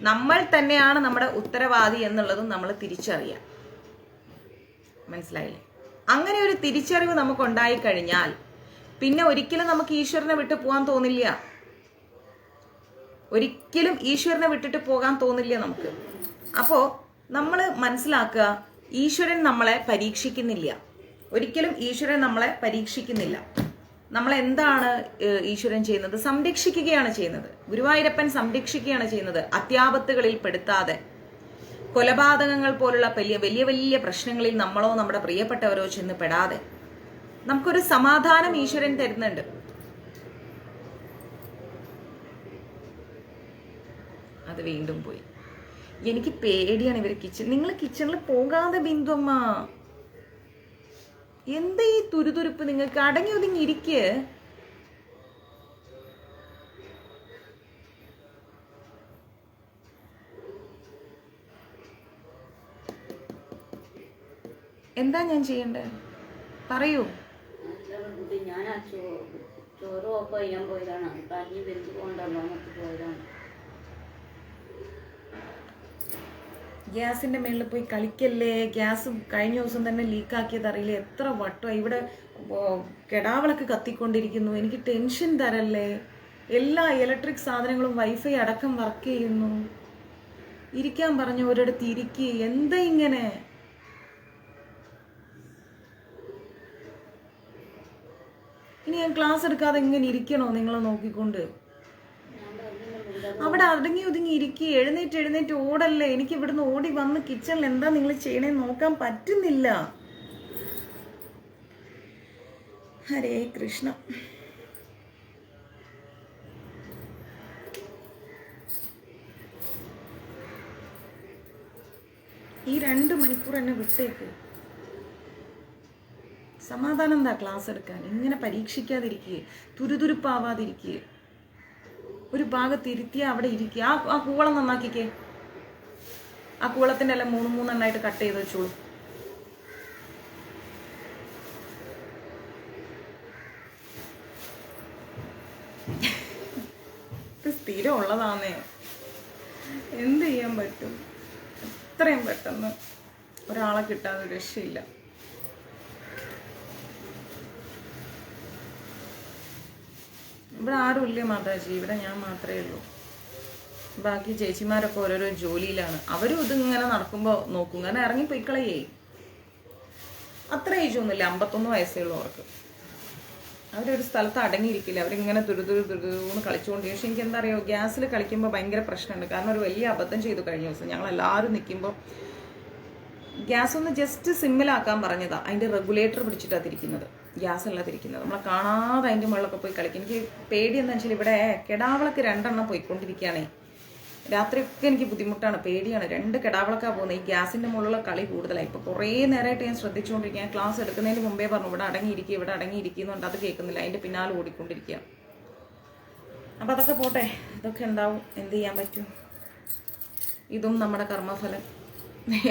നമ്മൾ തന്നെയാണ് നമ്മുടെ ഉത്തരവാദി എന്നുള്ളതും നമ്മൾ തിരിച്ചറിയാം. മനസ്സിലായില്ലേ? അങ്ങനെ ഒരു തിരിച്ചറിവ് നമുക്ക് ഉണ്ടായി കഴിഞ്ഞാൽ പിന്നെ ഒരിക്കലും നമുക്ക് ഈശ്വരനെ വിട്ടു പോകാൻ തോന്നില്ല. ഒരിക്കലും ഈശ്വരനെ വിട്ടിട്ട് പോകാൻ തോന്നില്ല നമുക്ക്. അപ്പോ നമ്മൾ മനസ്സിലാക്കുക, ഈശ്വരൻ നമ്മളെ പരീക്ഷിക്കുന്നില്ല. ഒരിക്കലും ഈശ്വരൻ നമ്മളെ പരീക്ഷിക്കുന്നില്ല. നമ്മളെന്താണ് ഈശ്വരൻ ചെയ്യുന്നത്? സംരക്ഷിക്കുകയാണ് ചെയ്യുന്നത്. ഗുരുവായൂരപ്പൻ സംരക്ഷിക്കുകയാണ് ചെയ്യുന്നത്. അത്യാപത്തുകളിൽ പെടുത്താതെ, കൊലപാതകങ്ങൾ പോലുള്ള വലിയ വലിയ പ്രശ്നങ്ങളിൽ നമ്മളോ നമ്മുടെ പ്രിയപ്പെട്ടവരോ ചെന്ന് പെടാതെ നമുക്കൊരു സമാധാനം ഈശ്വരൻ തരുന്നുണ്ട്. അത് വീണ്ടും പോയി. എനിക്ക് പേടിയാണ് ഇവര് നിങ്ങൾ കിച്ചണിൽ പോകാതെ ബിന്ദു അമ്മ. എന്താ ഈ തുരുതുരുപ്പ്? നിങ്ങൾക്ക് അടങ്ങി ഒതുങ്ങി ഇരിക്ക്. എന്താ ഞാൻ ചെയ്യണ്ടേ? പറയൂ. ഞാൻ ചോറ് ഓഫ് ചെയ്യാൻ പോയതാണ്. കഞ്ഞി വെന്ത് കൊണ്ടല്ലോ പോയതാണ്. ഗ്യാസിന്റെ മേളിൽ പോയി കളിക്കല്ലേ. ഗ്യാസ് കഴിഞ്ഞ ദിവസം തന്നെ ലീക്കാക്കിയത് അറിയില്ല. എത്ര വട്ടം ഇവിടെ കെടാവിളക്ക് കത്തിക്കൊണ്ടിരിക്കുന്നു. എനിക്ക് ടെൻഷൻ തരല്ലേ. എല്ലാ ഇലക്ട്രിക് സാധനങ്ങളും വൈഫൈ അടക്കം വർക്ക് ചെയ്യുന്നു. ഇരിക്കാൻ പറഞ്ഞ ഒരിടത്ത് ഇരിക്കുക. എന്താ ഇങ്ങനെ? ഇനി ഞാൻ ക്ലാസ് എടുക്കാതെ ഇങ്ങനെ ഇരിക്കണോ നിങ്ങളെ നോക്കിക്കൊണ്ട്? അവിടെ അടങ്ങി ഒതുങ്ങി ഇരിക്കുക. എഴുന്നേറ്റ് ഓടല്ലേ. എനിക്ക് ഇവിടുന്ന് ഓടി വന്ന് കിച്ചണിൽ എന്താ നിങ്ങൾ ചെയ്യണേ നോക്കാൻ പറ്റുന്നില്ല. ഹരേ കൃഷ്ണ. ഈ 2 മണിക്കൂർ എന്നെ വിട്ടേക്ക്. സമാധാനം എന്താ ക്ലാസ് എടുക്കാൻ? ഇങ്ങനെ പരീക്ഷിക്കാതിരിക്കുക, തുരുതുരുപ്പാവാതിരിക്കുക. ഒരു ഭാഗത്ത് ഇരുത്തിയ അവിടെ ഇരിക്കുക. ആ കൂവളം നന്നാക്കിക്കേ. ആ കൂവളത്തിന്റെ എല്ലാം 3 കട്ട് ചെയ്ത് വെച്ചോളൂ. ഇത് സ്ഥിരം ഉള്ളതാന്നേ. എന്ത് ചെയ്യാൻ പറ്റും? എത്രയും പെട്ടെന്ന് ഒരാളെ കിട്ടാതെ രക്ഷയില്ല. ഇവിടെ ആരുമില്ല മാതാജി. ഇവിടെ ഞാൻ മാത്രമേ ഉള്ളൂ. ബാക്കി ചേച്ചിമാരൊക്കെ ഓരോരോ ജോലിയിലാണ്. അവരും ഇതിങ്ങനെ നടക്കുമ്പോൾ നോക്കും. കാരണം ഇറങ്ങിപ്പോയിക്കളയേ. അത്ര ഏജൊന്നുമില്ല, 51 വയസ്സേ ഉള്ളൂ അവർക്ക്. അവരൊരു സ്ഥലത്ത് അടങ്ങിയിരിക്കില്ല. അവരിങ്ങനെ തുരുതുരുന്ന് കളിച്ചുകൊണ്ടിരിക്കും. പക്ഷെ എനിക്ക് എന്താ അറിയോ, ഗ്യാസിൽ കളിക്കുമ്പോൾ ഭയങ്കര പ്രശ്നമുണ്ട്. കാരണം ഒരു വലിയ അബദ്ധം ചെയ്തു കഴിഞ്ഞ ദിവസം. ഞങ്ങളെല്ലാവരും നിൽക്കുമ്പോൾ ഗ്യാസ് ഒന്ന് ജസ്റ്റ് സിമ്മിലാക്കാൻ പറഞ്ഞതാ. അതിൻ്റെ റെഗുലേറ്റർ പിടിച്ചിട്ടാണ് തിരിക്കുന്നത്, ഗ്യാസ് അല്ല തിരിക്കുന്നത്. നമ്മളെ കാണാതെ അതിൻ്റെ മുകളിലൊക്കെ പോയി കളിക്കും. എനിക്ക് പേടി എന്താ വെച്ചാൽ ഇവിടെ കെടാവിളക്ക് 2 പോയിക്കൊണ്ടിരിക്കുകയാണേ. രാത്രിയൊക്കെ എനിക്ക് ബുദ്ധിമുട്ടാണ്, പേടിയാണ്. 2 കെടാവിളക്കാണ് പോകുന്നത്. ഈ ഗ്യാസിൻ്റെ മുകളിലുള്ള കളി കൂടുതലായി. ഇപ്പോൾ കുറേ നേരമായിട്ട് ഞാൻ ശ്രദ്ധിച്ചുകൊണ്ടിരിക്കുക. ഞാൻ ക്ലാസ് എടുക്കുന്നതിന് മുമ്പേ പറഞ്ഞു ഇവിടെ അടങ്ങിയിരിക്കുന്നുണ്ട്. അത് കേൾക്കുന്നില്ല. അതിൻ്റെ പിന്നാലെ ഓടിക്കൊണ്ടിരിക്കുക. അപ്പം അതൊക്കെ പോട്ടെ, ഇതൊക്കെ ഉണ്ടാവും. എന്ത് ചെയ്യാൻ പറ്റും? ഇതും നമ്മുടെ കർമ്മഫലം.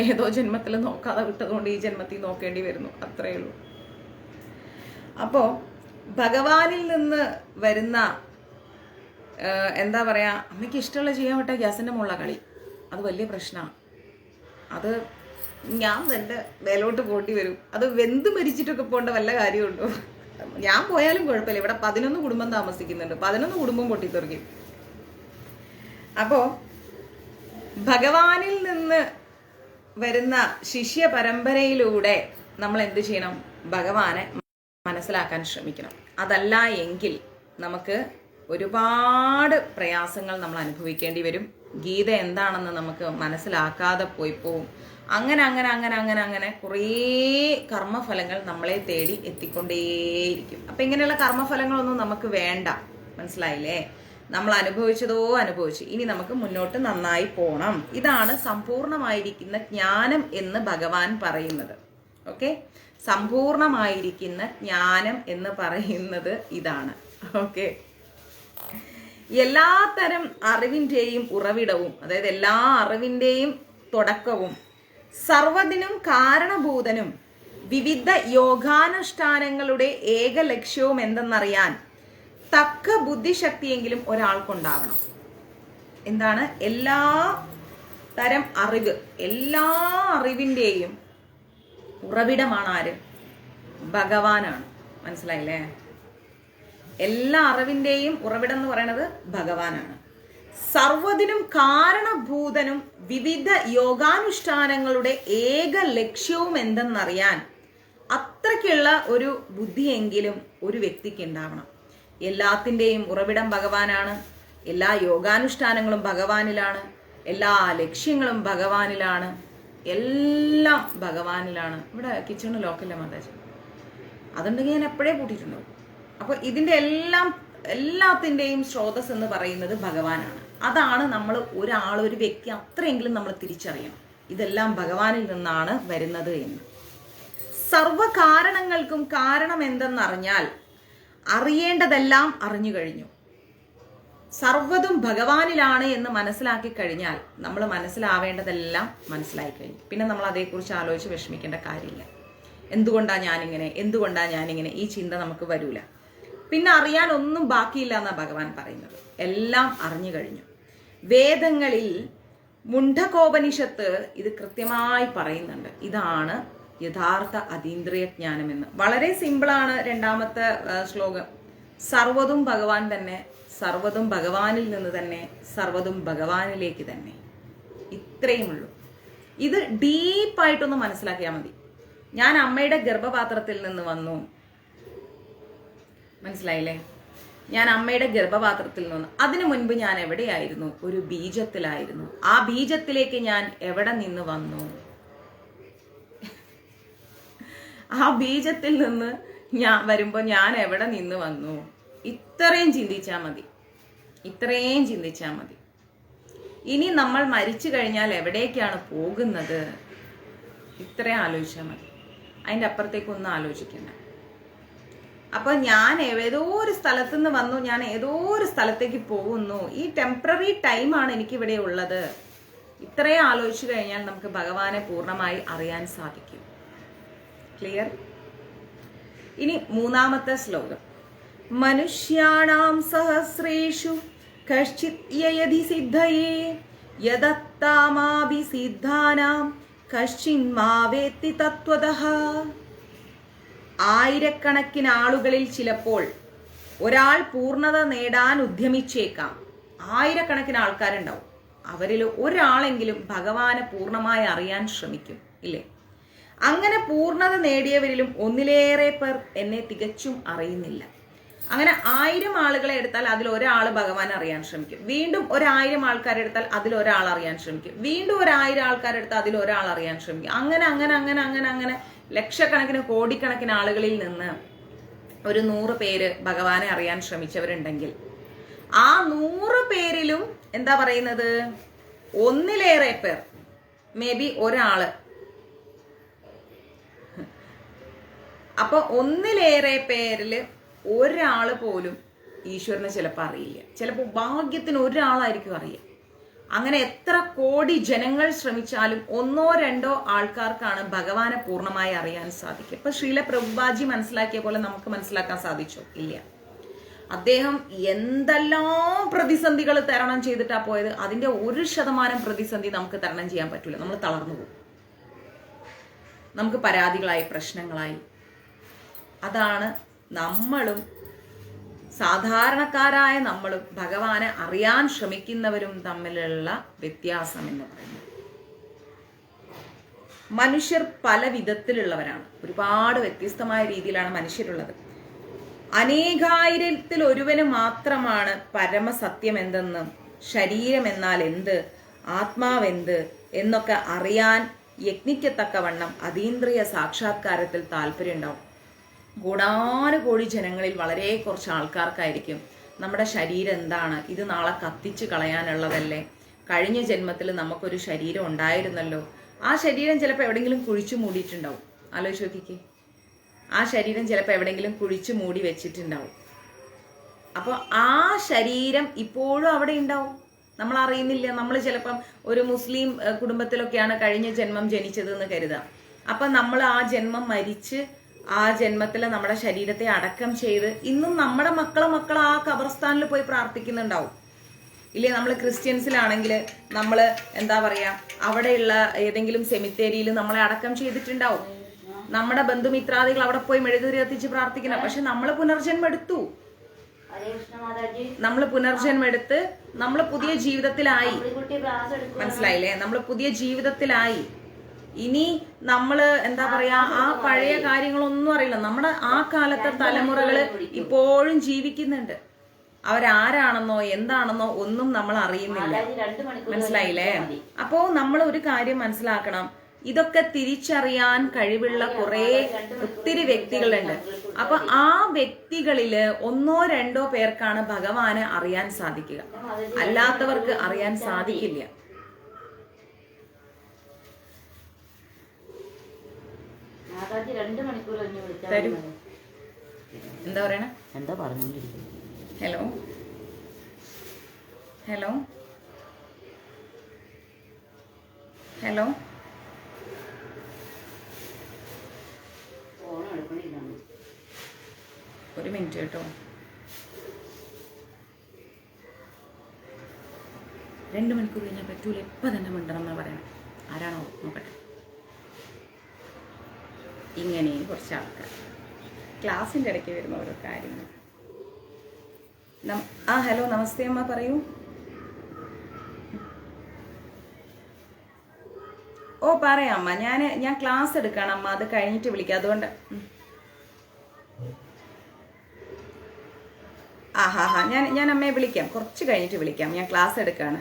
ഏതോ ജന്മത്തിൽ നോക്കാതെ വിട്ടതുകൊണ്ട് ഈ ജന്മത്തിൽ നോക്കേണ്ടി വരുന്നു, അത്രയേ ഉള്ളൂ. അപ്പോൾ ഭഗവാനിൽ നിന്ന് വരുന്ന എന്താ പറയുക, അമ്മയ്ക്ക് ഇഷ്ടമുള്ള ചെയ്യാൻ വിട്ട ഗ്യാസിൻ്റെ മുകളിലെ കളി, അത് വലിയ പ്രശ്നമാണ്. അത് ഞാൻ എൻ്റെ മേലോട്ട് പോട്ടി വരും. അത് വെന്ത് മരിച്ചിട്ടൊക്കെ പോകേണ്ട വല്ല കാര്യമുണ്ടോ? ഞാൻ പോയാലും കുഴപ്പമില്ല. ഇവിടെ 11 കുടുംബം താമസിക്കുന്നുണ്ട്, 11 കുടുംബം പൊട്ടിത്തെറിക്കും. അപ്പോൾ ഭഗവാനിൽ നിന്ന് വരുന്ന ശിഷ്യ പരമ്പരയിലൂടെ നമ്മൾ എന്ത് ചെയ്യണം? ഭഗവാനെ മനസ്സിലാക്കാൻ ശ്രമിക്കണം. അതല്ല എങ്കിൽ നമുക്ക് ഒരുപാട് പ്രയാസങ്ങൾ നമ്മൾ അനുഭവിക്കേണ്ടി വരും. ഗീത എന്താണെന്ന് നമുക്ക് മനസ്സിലാക്കാതെ പോയി പോവും. അങ്ങനെ അങ്ങനെ അങ്ങനെ അങ്ങനെ അങ്ങനെ കുറേ കർമ്മഫലങ്ങൾ നമ്മളെ തേടി എത്തിക്കൊണ്ടേയിരിക്കും. അപ്പം ഇങ്ങനെയുള്ള കർമ്മഫലങ്ങളൊന്നും നമുക്ക് വേണ്ട, മനസ്സിലായില്ലേ? നമ്മൾ അനുഭവിച്ചതോ അനുഭവിച്ചു, ഇനി നമുക്ക് മുന്നോട്ട് നന്നായി പോകണം. ഇതാണ് സമ്പൂർണമായിരിക്കുന്ന ജ്ഞാനം എന്ന് ഭഗവാൻ പറയുന്നത്. ഓക്കെ, സമ്പൂർണമായിരിക്കുന്ന ജ്ഞാനം എന്ന് പറയുന്നത് ഇതാണ്. ഓക്കെ, എല്ലാത്തരം അറിവിൻ്റെയും ഉറവിടവും, അതായത് എല്ലാ അറിവിൻ്റെയും തുടക്കവും, സർവ്വതിനും കാരണഭൂതനും വിവിധ യോഗാനുഷ്ഠാനങ്ങളുടെ ഏക ലക്ഷ്യവും എന്തെന്നറിയാൻ തക്ക ബുദ്ധിശക്തിയെങ്കിലും ഒരാൾക്കുണ്ടാകണം. എന്താണ്? എല്ലാ തരം അറിവ്, എല്ലാ അറിവിൻ്റെയും ഉറവിടമാണ് ആര്? ഭഗവാനാണ്. മനസ്സിലായില്ലേ? എല്ലാ അറിവിൻ്റെയും ഉറവിടം എന്ന് പറയുന്നത് ഭഗവാനാണ്. സർവ്വതിനും കാരണഭൂതനും വിവിധ യോഗാനുഷ്ഠാനങ്ങളുടെ ഏക ലക്ഷ്യവും എന്തെന്നറിയാൻ അത്രയ്ക്കുള്ള ഒരു ബുദ്ധിയെങ്കിലും ഒരു വ്യക്തിക്ക് ഉണ്ടാവണം. എല്ലാത്തിൻ്റെയും ഉറവിടം ഭഗവാനാണ്. എല്ലാ യോഗാനുഷ്ഠാനങ്ങളും ഭഗവാനിലാണ്. എല്ലാ ലക്ഷ്യങ്ങളും ഭഗവാനിലാണ്. എല്ലാം ഭഗവാനിലാണ്. ഇവിടെ കിച്ചണ് ലോക്കല്ല മാതാജി, അതുണ്ടെങ്കിൽ ഞാൻ എപ്പോഴേ കൂട്ടിയിട്ടുണ്ടാവും. അപ്പോൾ ഇതിൻ്റെ എല്ലാത്തിൻ്റെയും സ്രോതസ് എന്ന് പറയുന്നത് ഭഗവാനാണ്. അതാണ് നമ്മൾ ഒരു വ്യക്തി അത്രയെങ്കിലും നമ്മൾ തിരിച്ചറിയണം, ഇതെല്ലാം ഭഗവാനിൽ നിന്നാണ് വരുന്നത് എന്ന്. സർവകാരണങ്ങൾക്കും കാരണം എന്തെന്നറിഞ്ഞാൽ അറിയേണ്ടതെല്ലാം അറിഞ്ഞു കഴിഞ്ഞു. സർവ്വതും ഭഗവാനിലാണ് എന്ന് മനസ്സിലാക്കി കഴിഞ്ഞാൽ നമ്മൾ മനസ്സിലാവേണ്ടതെല്ലാം മനസ്സിലായി കഴിഞ്ഞു. പിന്നെ നമ്മൾ അതേക്കുറിച്ച് ആലോചിച്ച് വിഷമിക്കേണ്ട കാര്യമില്ല. എന്തുകൊണ്ടാണ് ഞാനിങ്ങനെ ഈ ചിന്ത നമുക്ക് വരൂല. പിന്നെ അറിയാൻ ഒന്നും ബാക്കിയില്ല എന്നാണ് ഭഗവാൻ പറയുന്നത്. എല്ലാം അറിഞ്ഞു കഴിഞ്ഞു. വേദങ്ങളിൽ മുണ്ഡകോപനിഷത്ത് ഇത് കൃത്യമായി പറയുന്നുണ്ട്. ഇതാണ് യഥാർത്ഥ അതീന്ദ്രിയ ജ്ഞാനം എന്ന്. വളരെ സിമ്പിളാണ്. 2ാമത്തെ ശ്ലോകം, സർവ്വതും ഭഗവാൻ തന്നെ, സർവ്വതും ഭഗവാനിൽ നിന്ന് തന്നെ, സർവ്വതും ഭഗവാനിലേക്ക് തന്നെ. ഇത്രയും ഉള്ളൂ. ഇത് ഡീപ്പായിട്ടൊന്ന് മനസ്സിലാക്കിയാൽ മതി. ഞാൻ അമ്മയുടെ ഗർഭപാത്രത്തിൽ നിന്ന് വന്നു, മനസ്സിലായില്ലേ? ഞാൻ അമ്മയുടെ ഗർഭപാത്രത്തിൽ നിന്ന്, അതിനു മുൻപ് ഞാൻ എവിടെയായിരുന്നു? ഒരു ബീജത്തിലായിരുന്നു. ആ ബീജത്തിലേക്ക് ഞാൻ എവിടെ നിന്ന് വന്നു? ആ ബീജത്തിൽ നിന്ന് ഞാൻ വരുമ്പോൾ ഞാൻ എവിടെ നിന്ന് വന്നു? ഇത്രയും ചിന്തിച്ചാൽ മതി. ഇനി നമ്മൾ മരിച്ചു കഴിഞ്ഞാൽ എവിടേക്കാണ് പോകുന്നത്? ഇത്രയും ആലോചിച്ചാൽ മതി. അതിൻ്റെ അപ്പുറത്തേക്കൊന്നും ആലോചിക്കണ്ട. അപ്പൊ ഞാൻ ഏതോ ഒരു സ്ഥലത്ത് നിന്ന് വന്നു, ഞാൻ ഏതോ ഒരു സ്ഥലത്തേക്ക് പോകുന്നു. ഈ ടെമ്പററി ടൈമാണ് എനിക്കിവിടെ ഉള്ളത്. ഇത്രയും ആലോചിച്ചു കഴിഞ്ഞാൽ നമുക്ക് ഭഗവാനെ പൂർണ്ണമായി അറിയാൻ സാധിക്കും. ക്ലിയർ? ഇനി 3ാമത്തെ ശ്ലോകം, മനുഷ്യാണാം സഹസ്രേഷു കശ്ചിത് യയതി സിദ്ധയേ യദത്താമാഭി സിദ്ധാനാം കശ്ചിന്മാവേത്തി തത്വതഃ. ആയിരക്കണക്കിന് ആളുകളിൽ ചിലപ്പോൾ ഒരാൾ പൂർണ്ണത നേടാൻ ഉദ്യമിച്ചേക്കാം. ആയിരക്കണക്കിന് ആൾക്കാരുണ്ടാവും, അവരിൽ ഒരാളെങ്കിലും ഭഗവാനെ പൂർണ്ണമായി അറിയാൻ ശ്രമിക്കും, ഇല്ലേ? അങ്ങനെ പൂർണ്ണത നേടിയവരിലും ഒന്നിലേറെ പേർ എന്നെ തികച്ചും അറിയുന്നില്ല. അങ്ങനെ 1000 ആളുകളെ എടുത്താൽ അതിൽ ഒരാൾ ഭഗവാൻ അറിയാൻ ശ്രമിക്കും. വീണ്ടും 1000 ആൾക്കാരെടുത്താൽ അതിൽ ഒരാൾ അറിയാൻ ശ്രമിക്കും. വീണ്ടും 1000 ആൾക്കാരെടുത്താൽ അതിൽ ഒരാൾ അറിയാൻ ശ്രമിക്കും. അങ്ങനെ അങ്ങനെ അങ്ങനെ അങ്ങനെ അങ്ങനെ ലക്ഷക്കണക്കിന് കോടിക്കണക്കിന് ആളുകളിൽ നിന്ന് ഒരു 100 പേര് ഭഗവാനെ അറിയാൻ ശ്രമിച്ചവരുണ്ടെങ്കിൽ ആ 100 പേരിലും എന്താ പറയുന്നത്? ഒന്നിലേറെ പേർ, മേ ബി ഒരാള്. അപ്പൊ ഒന്നിലേറെ പേരില് ഒരാള് പോലും ഈശ്വരനെ ചിലപ്പോൾ അറിയില്ല. ചിലപ്പോൾ ഭാഗ്യത്തിന് ഒരാളായിരിക്കും അറിയുക. അങ്ങനെ എത്ര കോടി ജനങ്ങൾ ശ്രമിച്ചാലും ഒന്നോ രണ്ടോ ആൾക്കാർക്കാണ് ഭഗവാനെ പൂർണ്ണമായി അറിയാൻ സാധിക്കുക. ഇപ്പൊ ശ്രീല പ്രഭുപാജി മനസ്സിലാക്കിയ പോലെ നമുക്ക് മനസ്സിലാക്കാൻ സാധിച്ചോ? ഇല്ല. അദ്ദേഹം എന്തെല്ലാം പ്രതിസന്ധികൾ തരണം ചെയ്തിട്ടാ പോയത്. അതിന്റെ 1% പ്രതിസന്ധി നമുക്ക് തരണം ചെയ്യാൻ പറ്റൂല. നമ്മൾ തളർന്നു പോകും. നമുക്ക് പരാതികളായി, പ്രശ്നങ്ങളായി. അതാണ് നമ്മളും സാധാരണക്കാരായ നമ്മളും ഭഗവാനെ അറിയാൻ ശ്രമിക്കുന്നവരും തമ്മിലുള്ള വ്യത്യാസം എന്ന് പറയുന്നത്. മനുഷ്യർ പല വിധത്തിലുള്ളവരാണ്. ഒരുപാട് വ്യത്യസ്തമായ രീതിയിലാണ് മനുഷ്യരുള്ളത്. അനേകായിരത്തിൽ ഒരുവന് മാത്രമാണ് പരമസത്യം എന്തെന്നും ശരീരം എന്നാൽ എന്ത്, ആത്മാവെന്ത് എന്നൊക്കെ അറിയാൻ യജ്ഞിക്കത്തക്കവണ്ണം അതീന്ദ്രിയ സാക്ഷാത്കാരത്തിൽ താല്പര്യം ഉണ്ടാവും. കോടാനുകോടി ജനങ്ങളിൽ വളരെ കുറച്ച് ആൾക്കാർക്കായിരിക്കും നമ്മുടെ ശരീരം എന്താണ്, ഇത് നാളെ കത്തിച്ച് കളയാനുള്ളതല്ലേ, കഴിഞ്ഞ ജന്മത്തിൽ നമുക്കൊരു ശരീരം ഉണ്ടായിരുന്നല്ലോ, ആ ശരീരം ചിലപ്പോൾ എവിടെയെങ്കിലും കുഴിച്ചു മൂടിയിട്ടുണ്ടാവും. ആലോചിച്ച് നോക്കിക്കേ, ആ ശരീരം ചിലപ്പോൾ എവിടെയെങ്കിലും കുഴിച്ചു മൂടി വെച്ചിട്ടുണ്ടാവും. അപ്പോൾ ആ ശരീരം ഇപ്പോഴും അവിടെ ഉണ്ടാവും, നമ്മൾ അറിയുന്നില്ല. നമ്മൾ ചിലപ്പം ഒരു മുസ്ലിം കുടുംബത്തിലൊക്കെയാണ് കഴിഞ്ഞ ജന്മം ജനിച്ചത് എന്ന് കരുതാം. അപ്പം നമ്മൾ ആ ജന്മം മരിച്ച് ആ ജന്മത്തിൽ നമ്മുടെ ശരീരത്തെ അടക്കം ചെയ്ത് ഇന്നും നമ്മുടെ മക്കൾ ആ ഖബർസ്ഥാനിൽ പോയി പ്രാർത്ഥിക്കുന്നുണ്ടാവും. ഇല്ലേ, നമ്മൾ ക്രിസ്ത്യൻസിലാണെങ്കിൽ നമ്മൾ എന്താ പറയാ, അവിടെയുള്ള ഏതെങ്കിലും സെമിത്തേരിയിൽ നമ്മളെ അടക്കം ചെയ്തിട്ടുണ്ടാവും. നമ്മുടെ ബന്ധുമിത്രാദികൾ അവിടെ പോയി മെഴുകുതിരി കത്തിച്ച് പ്രാർത്ഥിക്കണം. പക്ഷെ നമ്മൾ പുനർജന്മം എടുത്തു. നമ്മൾ പുനർജന്മം എടുത്ത് നമ്മൾ പുതിയ ജീവിതത്തിലായി. മനസ്സിലായില്ലേ? നമ്മൾ പുതിയ ജീവിതത്തിലായി. ഇനി നമ്മള് എന്താ പറയാ, ആ പഴയ കാര്യങ്ങളൊന്നും അറിയില്ല. നമ്മുടെ ആ കാലത്തെ തലമുറകള് ഇപ്പോഴും ജീവിക്കുന്നുണ്ട്. അവരാരാണെന്നോ എന്താണെന്നോ ഒന്നും നമ്മൾ അറിയുന്നില്ല. മനസ്സിലായില്ലേ? അപ്പോ നമ്മൾ ഒരു കാര്യം മനസ്സിലാക്കണം, ഇതൊക്കെ തിരിച്ചറിയാൻ കഴിവുള്ള ഒത്തിരി വ്യക്തികളുണ്ട്. അപ്പൊ ആ വ്യക്തികളില് 1-2 പേർക്കാണ് ഭഗവാനെ അറിയാൻ സാധിക്കുക. അല്ലാത്തവർക്ക് അറിയാൻ സാധിക്കില്ല. എന്താ പറയണ? എന്താ പറഞ്ഞോണ്ടിരിക്കുന്നത്? ഹലോ ഹലോ ഹലോ, ഒരു മിനിറ്റ് കേട്ടോ. 2 മണിക്കൂർ കഴിഞ്ഞാൽ പറ്റൂല, ഇപ്പം തന്നെ മിണ്ടണം എന്നാ പറയണം. ആരാണോ നോക്കട്ടെ. ഇങ്ങനെ കുറച്ച് ആൾക്കാർ ക്ലാസ്സിൻ്റെ ഇടയ്ക്ക് വരുന്ന ഓരോ കാര്യങ്ങൾ. ഹലോ, നമസ്തേ അമ്മ, പറയൂ. ഓ പറയാം അമ്മ, ഞാൻ ക്ലാസ് എടുക്കണം അമ്മ, അത് കഴിഞ്ഞിട്ട് വിളിക്കാം. അതുകൊണ്ട് ഞാൻ അമ്മയെ വിളിക്കാം, കുറച്ച് കഴിഞ്ഞിട്ട് വിളിക്കാം. ഞാൻ ക്ലാസ് എടുക്കാണ്.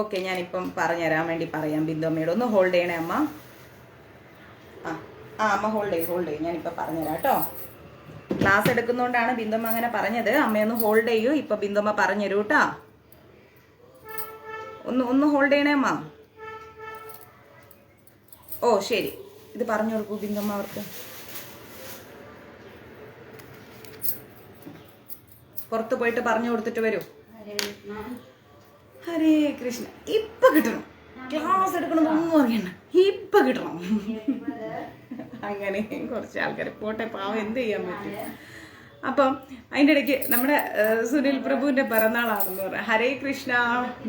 ഓക്കെ ഞാനിപ്പം പറഞ്ഞുതരാൻ വേണ്ടി പറയാം. ബിന്ദു അമ്മയോട് ഒന്ന് ഹോൾഡ് ചെയ്യണേ അമ്മ. അമ്മ ഹോൾഡ് ചെയ്യും, ഞാനിപ്പോൾ പറഞ്ഞുതരാം കേട്ടോ. ക്ലാസ് എടുക്കുന്നതുകൊണ്ടാണ് ബിന്ദുമ്മ അങ്ങനെ പറഞ്ഞത്. അമ്മയൊന്ന് ഹോൾഡ് ചെയ്യൂ, ഇപ്പൊ ബിന്ദുമ്മ പറഞ്ഞുതരൂ കേട്ടോ. ഒന്ന് ഹോൾഡ് ചെയ്യണേ അമ്മ. ഓ ശരി, ഇത് പറഞ്ഞു കൊടുക്കൂ ബിന്ദുമ്മ അവർക്ക്. പുറത്ത് പോയിട്ട് പറഞ്ഞു കൊടുത്തിട്ട് വരൂ. ഹരേ കൃഷ്ണ. ഇപ്പൊ കിട്ടണം, ക്ലാസ് എടുക്കണമെന്നൊന്നും അറിയണ്ട, ഇപ്പൊ കിട്ടണം. അങ്ങനെ കുറച്ച് ആൾക്കാർ പോട്ടെ, പാവം എന്ത് ചെയ്യാൻ പറ്റും. അപ്പം അതിൻ്റെ ഇടയ്ക്ക് നമ്മുടെ സുനിൽ പ്രഭുവിന്റെ പിറന്നാളാണെന്ന് പറയാം. ഹരേ കൃഷ്ണ.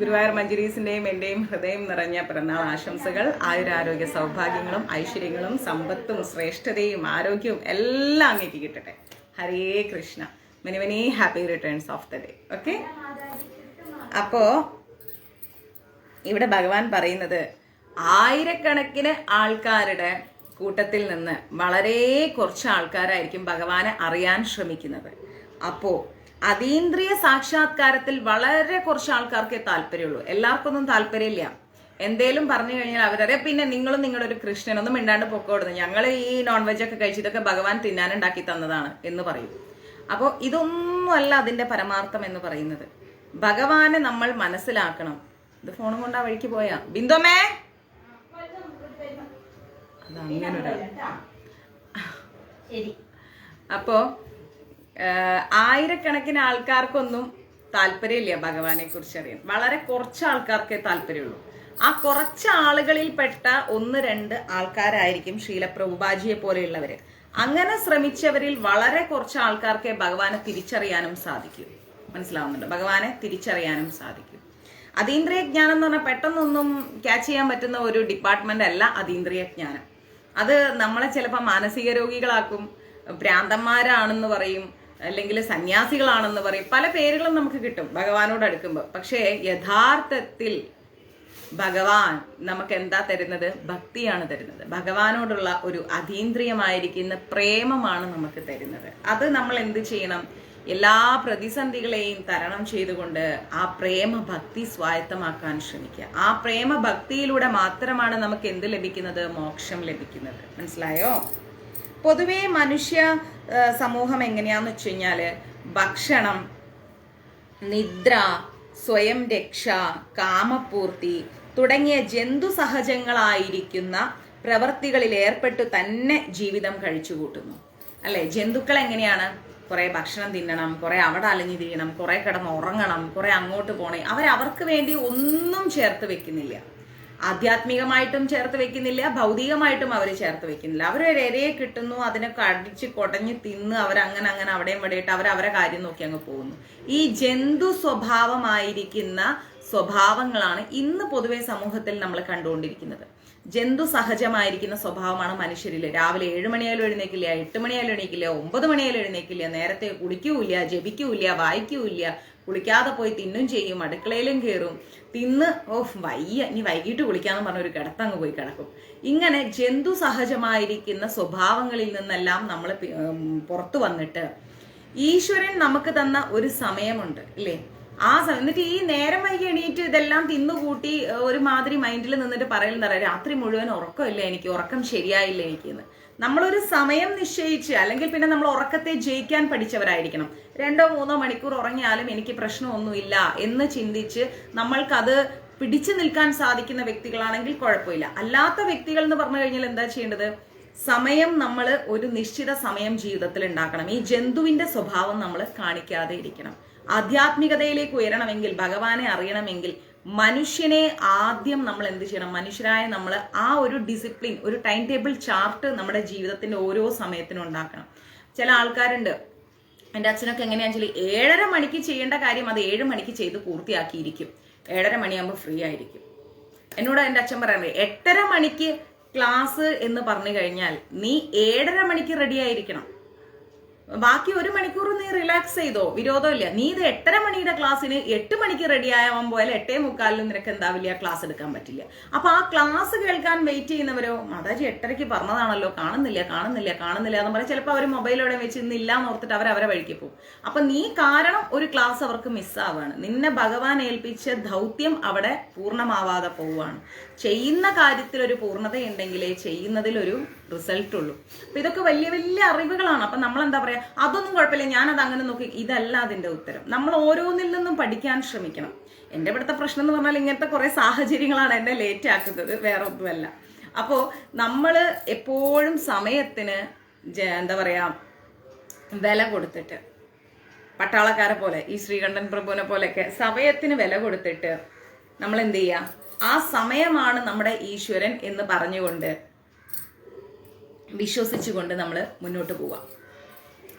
ഗുരുവായൂർ മഞ്ജരീസിന്റെയും എന്റെയും ഹൃദയം നിറഞ്ഞ പിറന്നാൾ ആശംസകൾ. ആയുരാരോഗ്യ സൗഭാഗ്യങ്ങളും ഐശ്വര്യങ്ങളും സമ്പത്തും ശ്രേഷ്ഠതയും ആരോഗ്യവും എല്ലാം അങ്ങേക്ക് കിട്ടട്ടെ. Hare Krishna. Many many happy returns of the day. Okay. അപ്പോ ഇവിടെ ഭഗവാൻ പറയുന്നത്, ആയിരക്കണക്കിന് ആൾക്കാരുടെ കൂട്ടത്തിൽ നിന്ന് വളരെ കുറച്ച് ആൾക്കാരായിരിക്കും ഭഗവാനെ അറിയാൻ ശ്രമിക്കുന്നത്. അപ്പോ അതീന്ദ്രിയ സാക്ഷാത്കാരത്തിൽ വളരെ കുറച്ച് ആൾക്കാർക്കേ താല്പര്യമുള്ളൂ. എല്ലാവർക്കൊന്നും താല്പര്യമില്ല. എന്തേലും പറഞ്ഞു കഴിഞ്ഞാൽ അവരറിയ പിന്നെ നിങ്ങളും നിങ്ങളുടെ ഒരു കൃഷ്ണനൊന്നും മിണ്ടാണ്ട് പൊക്കോടുന്നു, ഞങ്ങൾ ഈ നോൺ വെജ് ഒക്കെ കഴിച്ച് ഇതൊക്കെ ഭഗവാൻ തിന്നാനുണ്ടാക്കി തന്നതാണ് എന്ന് പറയും. അപ്പോൾ ഇതൊന്നുമല്ല അതിന്റെ പരമാർത്ഥം എന്ന് പറയുന്നത്. ഭഗവാനെ നമ്മൾ മനസ്സിലാക്കണം. ഇത് ഫോണും കൊണ്ട് ആ വഴിക്ക് പോയാ ബിന്ദുമേ, അതങ്ങനെ ഒരാൾ. അപ്പോ ആയിരക്കണക്കിന് ആൾക്കാർക്കൊന്നും താല്പര്യമില്ല ഭഗവാനെ കുറിച്ച് അറിയാൻ. വളരെ കുറച്ച് ആൾക്കാർക്കേ താല്പര്യമുള്ളൂ. ആ കുറച്ച് ആളുകളിൽപ്പെട്ട 1-2 ആൾക്കാരായിരിക്കും ശീല പ്രഭുപാജിയെ പോലെയുള്ളവര്. അങ്ങനെ ശ്രമിച്ചവരിൽ വളരെ കുറച്ച് ആൾക്കാർക്കേ ഭഗവാനെ തിരിച്ചറിയാനും സാധിക്കും. മനസ്സിലാവുന്നുണ്ട്? ഭഗവാനെ തിരിച്ചറിയാനും സാധിക്കും. അതീന്ദ്രിയ ജ്ഞാനം എന്ന് പറഞ്ഞാൽ പെട്ടെന്നൊന്നും ക്യാച്ച് ചെയ്യാൻ പറ്റുന്ന ഒരു ഡിപ്പാർട്ട്മെന്റ് അല്ല അതീന്ദ്രിയ ജ്ഞാനം. അത് നമ്മളെ ചിലപ്പോൾ മാനസിക രോഗികളാക്കും, ഭ്രാന്തന്മാരാണെന്ന് പറയും, അല്ലെങ്കിൽ സന്യാസികളാണെന്ന് പറയും. പല പേരുകളും നമുക്ക് കിട്ടും ഭഗവാനോട് അടുക്കുമ്പോൾ. പക്ഷേ യഥാർത്ഥത്തിൽ ഭഗവാൻ നമുക്ക് എന്താ തരുന്നത്? ഭക്തിയാണ് തരുന്നത്. ഭഗവാനോടുള്ള ഒരു അതീന്ദ്രിയമായിരിക്കുന്ന പ്രേമമാണ് നമുക്ക് തരുന്നത്. അത് നമ്മൾ എന്ത് ചെയ്യണം? എല്ലാ പ്രതിസന്ധികളെയും തരണം ചെയ്തുകൊണ്ട് ആ പ്രേമ ഭക്തി സ്വായത്തമാക്കാൻ ശ്രമിക്കുക. ആ പ്രേമ ഭക്തിയിലൂടെ മാത്രമാണ് നമുക്ക് എന്ത് ലഭിക്കുന്നത്? മോക്ഷം ലഭിക്കുന്നത്. മനസ്സിലായോ? പൊതുവെ മനുഷ്യ സമൂഹം എങ്ങനെയാന്ന് വെച്ച് കഴിഞ്ഞാല് ഭക്ഷണം, നിദ്ര, സ്വയം രക്ഷ, കാമപൂർത്തി തുടങ്ങിയ ജന്തു സഹജങ്ങളായിരിക്കുന്ന പ്രവൃത്തികളിൽ ഏർപ്പെട്ടു തന്നെ ജീവിതം കഴിച്ചു കൂട്ടുന്നു. അല്ലെ? ജന്തുക്കൾ എങ്ങനെയാണ്? കുറെ ഭക്ഷണം തിന്നണം, കുറെ അവിടെ അലഞ്ഞു തിരിയണം, കുറെ കിടന്ന് ഉറങ്ങണം, കുറെ അങ്ങോട്ട് പോണേ. അവർക്ക് വേണ്ടി ഒന്നും ചേർത്ത് വെക്കുന്നില്ല. ആധ്യാത്മികമായിട്ടും ചേർത്ത് വെക്കുന്നില്ല, ഭൗതികമായിട്ടും അവർ ചേർത്ത് വെക്കുന്നില്ല. അവരൊരു ഇരയെ കിട്ടുന്നു, അതിനെ കടിച്ച് കൊടഞ്ഞ് തിന്ന് അവരങ്ങനെ അവിടെയും ഇവിടെയിട്ട് അവരെ കാര്യം നോക്കി അങ്ങ് പോകുന്നു. ഈ ജന്തു സ്വഭാവമായിരിക്കുന്ന സ്വഭാവങ്ങളാണ് ഇന്ന് പൊതുവെ സമൂഹത്തിൽ നമ്മൾ കണ്ടുകൊണ്ടിരിക്കുന്നത്. ജന്തു സഹജമായിരിക്കുന്ന സ്വഭാവമാണ് മനുഷ്യരിൽ. രാവിലെ 7 മണിയായാലും എഴുന്നേക്കില്ല, 8 മണിയായാലും എഴുന്നേക്കില്ല, 9 മണിയായാലും എഴുന്നേക്കില്ല, നേരത്തെ കുളിക്കൂല്ല, ജപിക്കൂല്ല, വായിക്കൂല്ല, കുളിക്കാതെ പോയി തിന്നും ചെയ്യും, അടുക്കളയിലും കയറും, തിന്ന് വയ്യ ഇനി വൈകിട്ട് കുളിക്കാന്ന് പറഞ്ഞൊരു കിടത്തങ്ങ് പോയി കിടക്കും. ഇങ്ങനെ ജന്തു സഹജമായിരിക്കുന്ന സ്വഭാവങ്ങളിൽ നിന്നെല്ലാം നമ്മൾ പുറത്തു വന്നിട്ട് ഈശ്വരൻ നമുക്ക് തന്ന ഒരു സമയമുണ്ട് അല്ലേ? ആ എന്നിട്ട് ഈ നേരം വൈകി എണീറ്റ് ഇതെല്ലാം തിന്നുകൂട്ടി ഒരുമാതിരി മൈൻഡിൽ നിന്നിട്ട് പറയുന്ന രാത്രി മുഴുവൻ ഉറക്കമില്ല എനിക്ക്, ഉറക്കം ശരിയായില്ല എനിക്കെന്ന്. നമ്മളൊരു സമയം നിശ്ചയിച്ച്, അല്ലെങ്കിൽ പിന്നെ നമ്മൾ ഉറക്കത്തെ ജയിക്കാൻ പഠിച്ചവരായിരിക്കണം. 2-3 മണിക്കൂർ ഉറങ്ങിയാലും എനിക്ക് പ്രശ്നമൊന്നുമില്ല എന്ന് ചിന്തിച്ച് നമ്മൾക്കത് പിടിച്ചു നിൽക്കാൻ സാധിക്കുന്ന വ്യക്തികളാണെങ്കിൽ കുഴപ്പമില്ല. അല്ലാത്ത വ്യക്തികൾ എന്ന് പറഞ്ഞു കഴിഞ്ഞാൽ എന്താ ചെയ്യേണ്ടത്? സമയം നമ്മൾ ഒരു നിശ്ചിത സമയം ജീവിതത്തിൽ ഉണ്ടാക്കണം. ഈ ജന്തുവിന്റെ സ്വഭാവം നമ്മൾ കാണിക്കാതെ ഇരിക്കണം. ആധ്യാത്മികതയിലേക്ക് ഉയരണമെങ്കിൽ, ഭഗവാനെ അറിയണമെങ്കിൽ മനുഷ്യനെ ആദ്യം നമ്മൾ എന്ത് ചെയ്യണം? മനുഷ്യരായ നമ്മൾ ആ ഒരു ഡിസിപ്ലിൻ, ഒരു ടൈം ടേബിൾ ചാർട്ട് നമ്മുടെ ജീവിതത്തിന്റെ ഓരോ സമയത്തിനും ഉണ്ടാക്കണം. ചില ആൾക്കാരുണ്ട്, എൻ്റെ അച്ഛനൊക്കെ എങ്ങനെയാണെന്ന് വെച്ചാൽ 7:30 മണിക്ക് ചെയ്യേണ്ട കാര്യം അത് 7 മണിക്ക് ചെയ്ത് പൂർത്തിയാക്കിയിരിക്കും. 7:30 മണിയാകുമ്പോൾ ഫ്രീ ആയിരിക്കും. എന്നോട് എൻ്റെ അച്ഛൻ പറയാറുണ്ട്, 8:30 മണിക്ക് ക്ലാസ് എന്ന് പറഞ്ഞു കഴിഞ്ഞാൽ നീ 7:30 മണിക്ക് റെഡി ആയിരിക്കണം. ബാക്കി 1 മണിക്കൂർ നീ റിലാക്സ് ചെയ്തോ, വിരോധമില്ല. നീ ഇത് 8:30 മണിയുടെ ക്ലാസ്സിന് 8 മണിക്ക് റെഡി ആയാൽ പോയാൽ 8:45 നിനക്ക് എന്താവില്ല, ക്ലാസ് എടുക്കാൻ പറ്റില്ല. അപ്പൊ ആ ക്ലാസ് കേൾക്കാൻ വെയിറ്റ് ചെയ്യുന്നവരോ, മാതാജി 8:30 പറഞ്ഞതാണല്ലോ, കാണുന്നില്ല എന്ന് പറയാം. ചിലപ്പോൾ അവർ മൊബൈലോടെ വെച്ച് ഇന്നില്ല എന്ന് ഓർത്തിട്ട് അവരെ വഴിക്ക് പോകും. അപ്പൊ നീ കാരണം ഒരു ക്ലാസ് അവർക്ക് മിസ്സാവാണ്. നിന്നെ ഭഗവാൻ ഏൽപ്പിച്ച ദൗത്യം അവിടെ പൂർണ്ണമാവാതെ പോവുകയാണ്. ചെയ്യുന്ന കാര്യത്തിൽ ഒരു പൂർണ്ണതയുണ്ടെങ്കിലേ ചെയ്യുന്നതിൽ ഒരു റിസൾട്ട് ഉള്ളൂ. അപ്പൊ ഇതൊക്കെ വലിയ വലിയ അറിവുകളാണ്. അപ്പൊ നമ്മൾ എന്താ പറയാ, അതൊന്നും കുഴപ്പമില്ല, ഞാനത് അങ്ങനെ നോക്കി. ഇതല്ല അതിന്റെ ഉത്തരം. നമ്മൾ ഓരോന്നിൽ നിന്നും പഠിക്കാൻ ശ്രമിക്കണം. എന്റെ ഇവിടുത്തെ പ്രശ്നം എന്ന് പറഞ്ഞാൽ ഇങ്ങനത്തെ കുറെ സാഹചര്യങ്ങളാണ് എന്നെ ലേറ്റ് ആക്കുന്നത്, വേറെ ഒന്നുമല്ല. അപ്പോ നമ്മള് എപ്പോഴും സമയത്തിന് എന്താ പറയാ വില കൊടുത്തിട്ട്, പട്ടാളക്കാരെ പോലെ ഈ ശ്രീകണ്ഠൻ പ്രഭുവിനെ പോലെയൊക്കെ സമയത്തിന് വില കൊടുത്തിട്ട് നമ്മൾ എന്ത് ചെയ്യാ, ആ സമയമാണ് നമ്മുടെ ഈശ്വരൻ എന്ന് പറഞ്ഞുകൊണ്ട് വിശ്വസിച്ചുകൊണ്ട് നമ്മൾ മുന്നോട്ട് പോവാം.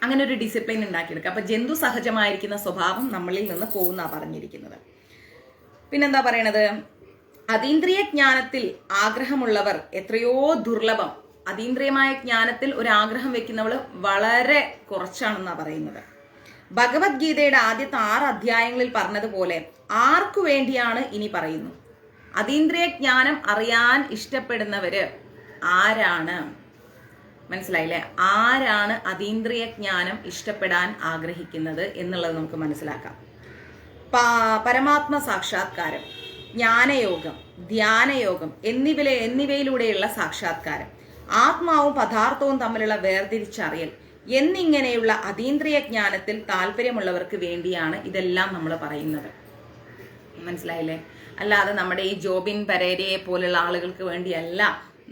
അങ്ങനെ ഒരു ഡിസിപ്ലിൻ ഉണ്ടാക്കിയെടുക്കുക. അപ്പൊ ജന്തു സഹജമായിരിക്കുന്ന സ്വഭാവം നമ്മളിൽ നിന്ന് പോകുന്ന പറഞ്ഞിരിക്കുന്നത്. പിന്നെന്താ പറയണത്? അതീന്ദ്രിയ ജ്ഞാനത്തിൽ ആഗ്രഹമുള്ളവർ എത്രയോ ദുർലഭം. അതീന്ദ്രിയമായ ജ്ഞാനത്തിൽ ഒരു ആഗ്രഹം വെക്കുന്നവള് വളരെ കുറച്ചാണെന്നാ പറയുന്നത്. ഭഗവത്ഗീതയുടെ ആദ്യത്തെ 6 അധ്യായങ്ങളിൽ പറഞ്ഞതുപോലെ ആർക്കു വേണ്ടിയാണ് ഇനി പറയുന്നു. അതീന്ദ്രിയ ജ്ഞാനം അറിയാൻ ഇഷ്ടപ്പെടുന്നവര് ആരാണ്? മനസ്സിലായില്ലേ? ആരാണ് അതീന്ദ്രിയ ജ്ഞാനം ഇഷ്ടപ്പെടാൻ ആഗ്രഹിക്കുന്നത് എന്നുള്ളത് നമുക്ക് മനസ്സിലാക്കാം. പരമാത്മ സാക്ഷാത്കാരം, ജ്ഞാനയോഗം, ധ്യാനയോഗം എന്നിവയിലൂടെയുള്ള സാക്ഷാത്കാരം, ആത്മാവും പദാർത്ഥവും തമ്മിലുള്ള വേർതിരിച്ചറിയൽ എന്നിങ്ങനെയുള്ള അതീന്ദ്രിയ ജ്ഞാനത്തിൽ താല്പര്യമുള്ളവർക്ക് വേണ്ടിയാണ് ഇതെല്ലാം നമ്മൾ പറയുന്നത്. മനസ്സിലായില്ലേ? അല്ലാതെ നമ്മുടെ ഈ ജോബിൻ പരേരയെ പോലുള്ള ആളുകൾക്ക് വേണ്ടിയല്ല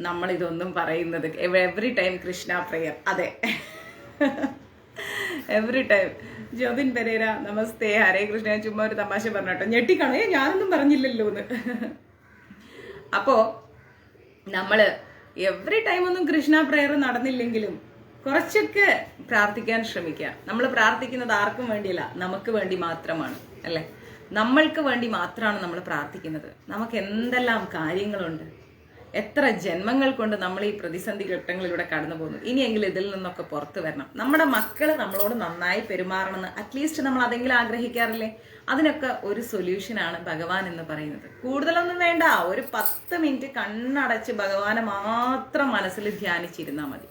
നമ്മൾ ഇതൊന്നും പറയുന്നത്. Every time Krishna prayer. അതെ, എവറി ടൈം. ജോബിൻ പെരേര നമസ്തേ, ഹരേ കൃഷ്ണ. ചുമ്മാ ഒരു തമാശ പറഞ്ഞോട്ടോ, ഞെട്ടിക്കാണോ ഞാനൊന്നും പറഞ്ഞില്ലല്ലോ എന്ന്. അപ്പോ നമ്മള് എവറി ടൈം ഒന്നും കൃഷ്ണ പ്രേയർ നടന്നില്ലെങ്കിലും കുറച്ചൊക്കെ പ്രാർത്ഥിക്കാൻ ശ്രമിക്കുക. നമ്മൾ പ്രാർത്ഥിക്കുന്നത് ആർക്കും വേണ്ടിയല്ല, നമുക്ക് വേണ്ടി മാത്രമാണ്, അല്ലെ? നമ്മൾക്ക് വേണ്ടി മാത്രമാണ് നമ്മൾ പ്രാർത്ഥിക്കുന്നത്. നമുക്ക് എന്തെല്ലാം കാര്യങ്ങളുണ്ട്, എത്ര ജന്മങ്ങൾ കൊണ്ട് നമ്മൾ ഈ പ്രതിസന്ധി ഘട്ടങ്ങളിലൂടെ കടന്നു പോകുന്നു. ഇനിയെങ്കിലും ഇതിൽ നിന്നൊക്കെ പുറത്തു വരണം. നമ്മുടെ മക്കള് നമ്മളോട് നന്നായി പെരുമാറണമെന്ന് അറ്റ്ലീസ്റ്റ് നമ്മൾ അതെങ്കിലും ആഗ്രഹിക്കാറില്ലേ? അതിനൊക്കെ ഒരു സൊല്യൂഷനാണ് ഭഗവാൻ എന്ന് പറയുന്നത്. കൂടുതലൊന്നും വേണ്ട, ഒരു 10 മിനിറ്റ് കണ്ണടച്ച് ഭഗവാനെ മാത്രം മനസ്സിൽ ധ്യാനിച്ചിരുന്നാൽ മതി.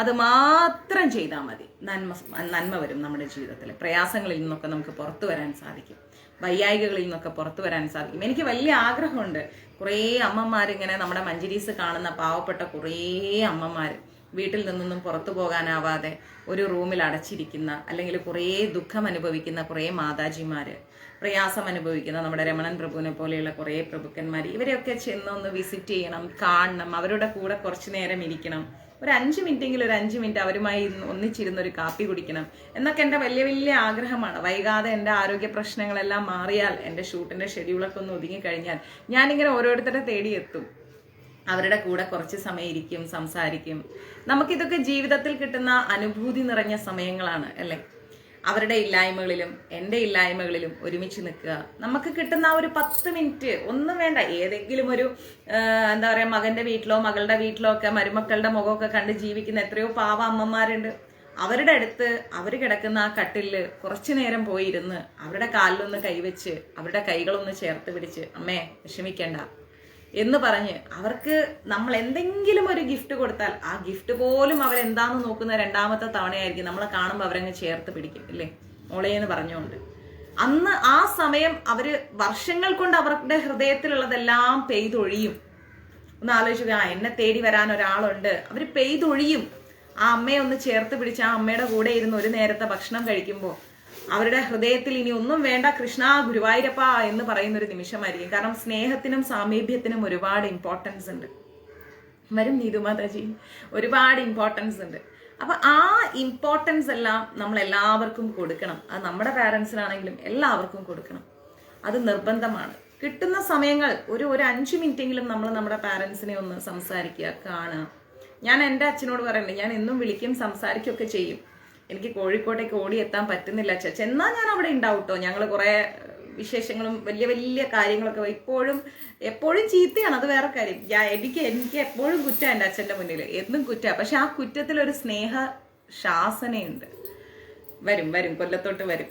അത് മാത്രം ചെയ്താൽ മതി. നന്മ വരും നമ്മുടെ ജീവിതത്തിൽ. പ്രയാസങ്ങളിൽ നിന്നൊക്കെ നമുക്ക് പുറത്തു വരാൻ സാധിക്കും, വൈയായികകളിൽ നിന്നൊക്കെ പുറത്തു വരാൻ സാധിക്കും. എനിക്ക് വലിയ ആഗ്രഹമുണ്ട്. കുറേ അമ്മമാരിങ്ങനെ നമ്മുടെ മഞ്ജരീസ് കാണുന്ന പാവപ്പെട്ട കുറേ അമ്മമാർ വീട്ടിൽ നിന്നൊന്നും പുറത്തു പോകാനാവാതെ ഒരു റൂമിൽ അടച്ചിരിക്കുന്ന, അല്ലെങ്കിൽ കുറേ ദുഃഖം അനുഭവിക്കുന്ന കുറേ മാതാജിമാര്, പ്രയാസം അനുഭവിക്കുന്ന നമ്മുടെ രമണൻ പ്രഭുവിനെ പോലെയുള്ള കുറേ പ്രഭുക്കന്മാർ, ഇവരെയൊക്കെ ചെന്നൊന്ന് വിസിറ്റ് ചെയ്യണം, കാണണം, അവരുടെ കൂടെ കുറച്ചു നേരം ഇരിക്കണം. ഒരു 5 മിനിറ്റെങ്കിലും, ഒരു 5 മിനിറ്റ് അവരുമായി ഒന്നിച്ചിരുന്ന് ഒരു കാപ്പി കുടിക്കണം എന്നൊക്കെ എൻ്റെ വലിയ വലിയ ആഗ്രഹമാണ്. വൈകാതെ എൻ്റെ ആരോഗ്യ പ്രശ്നങ്ങളെല്ലാം മാറിയാൽ, എൻ്റെ ഷൂട്ടിൻ്റെ ഷെഡ്യൂളൊക്കെ ഒന്ന് ഒതുങ്ങിക്കഴിഞ്ഞാൽ ഞാനിങ്ങനെ ഓരോരുത്തരെ തേടിയെത്തും, അവരുടെ കൂടെ കുറച്ച് സമയം ഇരിക്കും, സംസാരിക്കും. നമുക്കിതൊക്കെ ജീവിതത്തിൽ കിട്ടുന്ന അനുഭൂതി നിറഞ്ഞ സമയങ്ങളാണ്, അല്ലേ? അവരുടെ ഇല്ലായ്മകളിലും എൻ്റെ ഇല്ലായ്മകളിലും ഒരുമിച്ച് നിൽക്കുക. നമുക്ക് കിട്ടുന്ന ആ ഒരു 10 മിനിറ്റ് ഒന്നും വേണ്ട. ഏതെങ്കിലും ഒരു എന്താ പറയുക, മകന്റെ വീട്ടിലോ മകളുടെ വീട്ടിലോ ഒക്കെ മരുമക്കളുടെ മുഖമൊക്കെ കണ്ട് ജീവിക്കുന്ന എത്രയോ പാവ അമ്മമാരുണ്ട്. അവരുടെ അടുത്ത് അവർ കിടക്കുന്ന ആ കട്ടിലില് കുറച്ചു നേരം പോയിരുന്ന് അവരുടെ കാലിലൊന്ന് കൈവച്ച് അവരുടെ കൈകളൊന്ന് ചേർത്ത് പിടിച്ച്, അമ്മേ വിഷമിക്കണ്ട എന്ന് പറഞ്ഞ് അവർക്ക് നമ്മൾ എന്തെങ്കിലും ഒരു ഗിഫ്റ്റ് കൊടുത്താൽ ആ ഗിഫ്റ്റ് പോലും അവരെന്താന്ന് നോക്കുന്ന 2ാമത്തെ തവണയായിരിക്കും. നമ്മളെ കാണുമ്പോൾ അവരങ്ങ് ചേർത്ത് പിടിക്കും, ഇല്ലേ മോളേന്ന് പറഞ്ഞുകൊണ്ട്. അന്ന് ആ സമയം അവര് വർഷങ്ങൾ കൊണ്ട് അവരുടെ ഹൃദയത്തിലുള്ളതെല്ലാം പെയ്തൊഴിയും. ഒന്ന് ആലോചിക്കുക, എന്നെ തേടി വരാൻ ഒരാളുണ്ട്, അവര് പെയ്തൊഴിയും. ആ അമ്മയെ ഒന്ന് ചേർത്ത് പിടിച്ച് ആ അമ്മയുടെ കൂടെ ഇരുന്ന് ഒരു നേരത്തെ ഭക്ഷണം കഴിക്കുമ്പോൾ അവരുടെ ഹൃദയത്തിൽ ഇനി ഒന്നും വേണ്ട, കൃഷ്ണ ഗുരുവായൂരപ്പ എന്ന് പറയുന്ന ഒരു നിമിഷമായിരിക്കും. കാരണം സ്നേഹത്തിനും സാമീപ്യത്തിനും ഒരുപാട് ഇമ്പോർട്ടൻസ് ഉണ്ട്. വരും നീതുമാതാജി, ഒരുപാട് ഇമ്പോർട്ടൻസ് ഉണ്ട്. അപ്പൊ ആ ഇമ്പോർട്ടൻസ് എല്ലാം നമ്മൾ എല്ലാവർക്കും കൊടുക്കണം. അത് നമ്മുടെ പാരൻസിനാണെങ്കിലും എല്ലാവർക്കും കൊടുക്കണം. അത് നിർബന്ധമാണ്. കിട്ടുന്ന സമയങ്ങൾ ഒരു 5 മിനിറ്റെങ്കിലും നമ്മൾ നമ്മുടെ പാരൻസിനെ ഒന്ന് സംസാരിക്കുക, കാണുക. ഞാൻ എൻ്റെ അച്ഛനോട് പറയുന്നുണ്ട്, ഞാൻ എന്നും വിളിക്കും, സംസാരിക്കുകയൊക്കെ ചെയ്യും. എനിക്ക് കോഴിക്കോട്ടേക്ക് ഓടിയെത്താൻ പറ്റുന്നില്ല അച്ഛാ, എന്നാൽ ഞാൻ അവിടെ ഉണ്ടാവും കേട്ടോ. ഞങ്ങൾ കുറേ വിശേഷങ്ങളും വലിയ വലിയ കാര്യങ്ങളൊക്കെ എപ്പോഴും ചീത്തയാണ്, അത് വേറെ കാര്യം. എനിക്ക് എപ്പോഴും കുറ്റ എൻ്റെ അച്ഛൻ്റെ മുന്നിൽ, എന്നും കുറ്റ. പക്ഷെ ആ കുറ്റത്തിലൊരു സ്നേഹ ശാസനയുണ്ട്. വരും കൊല്ലത്തോട്ട് വരും,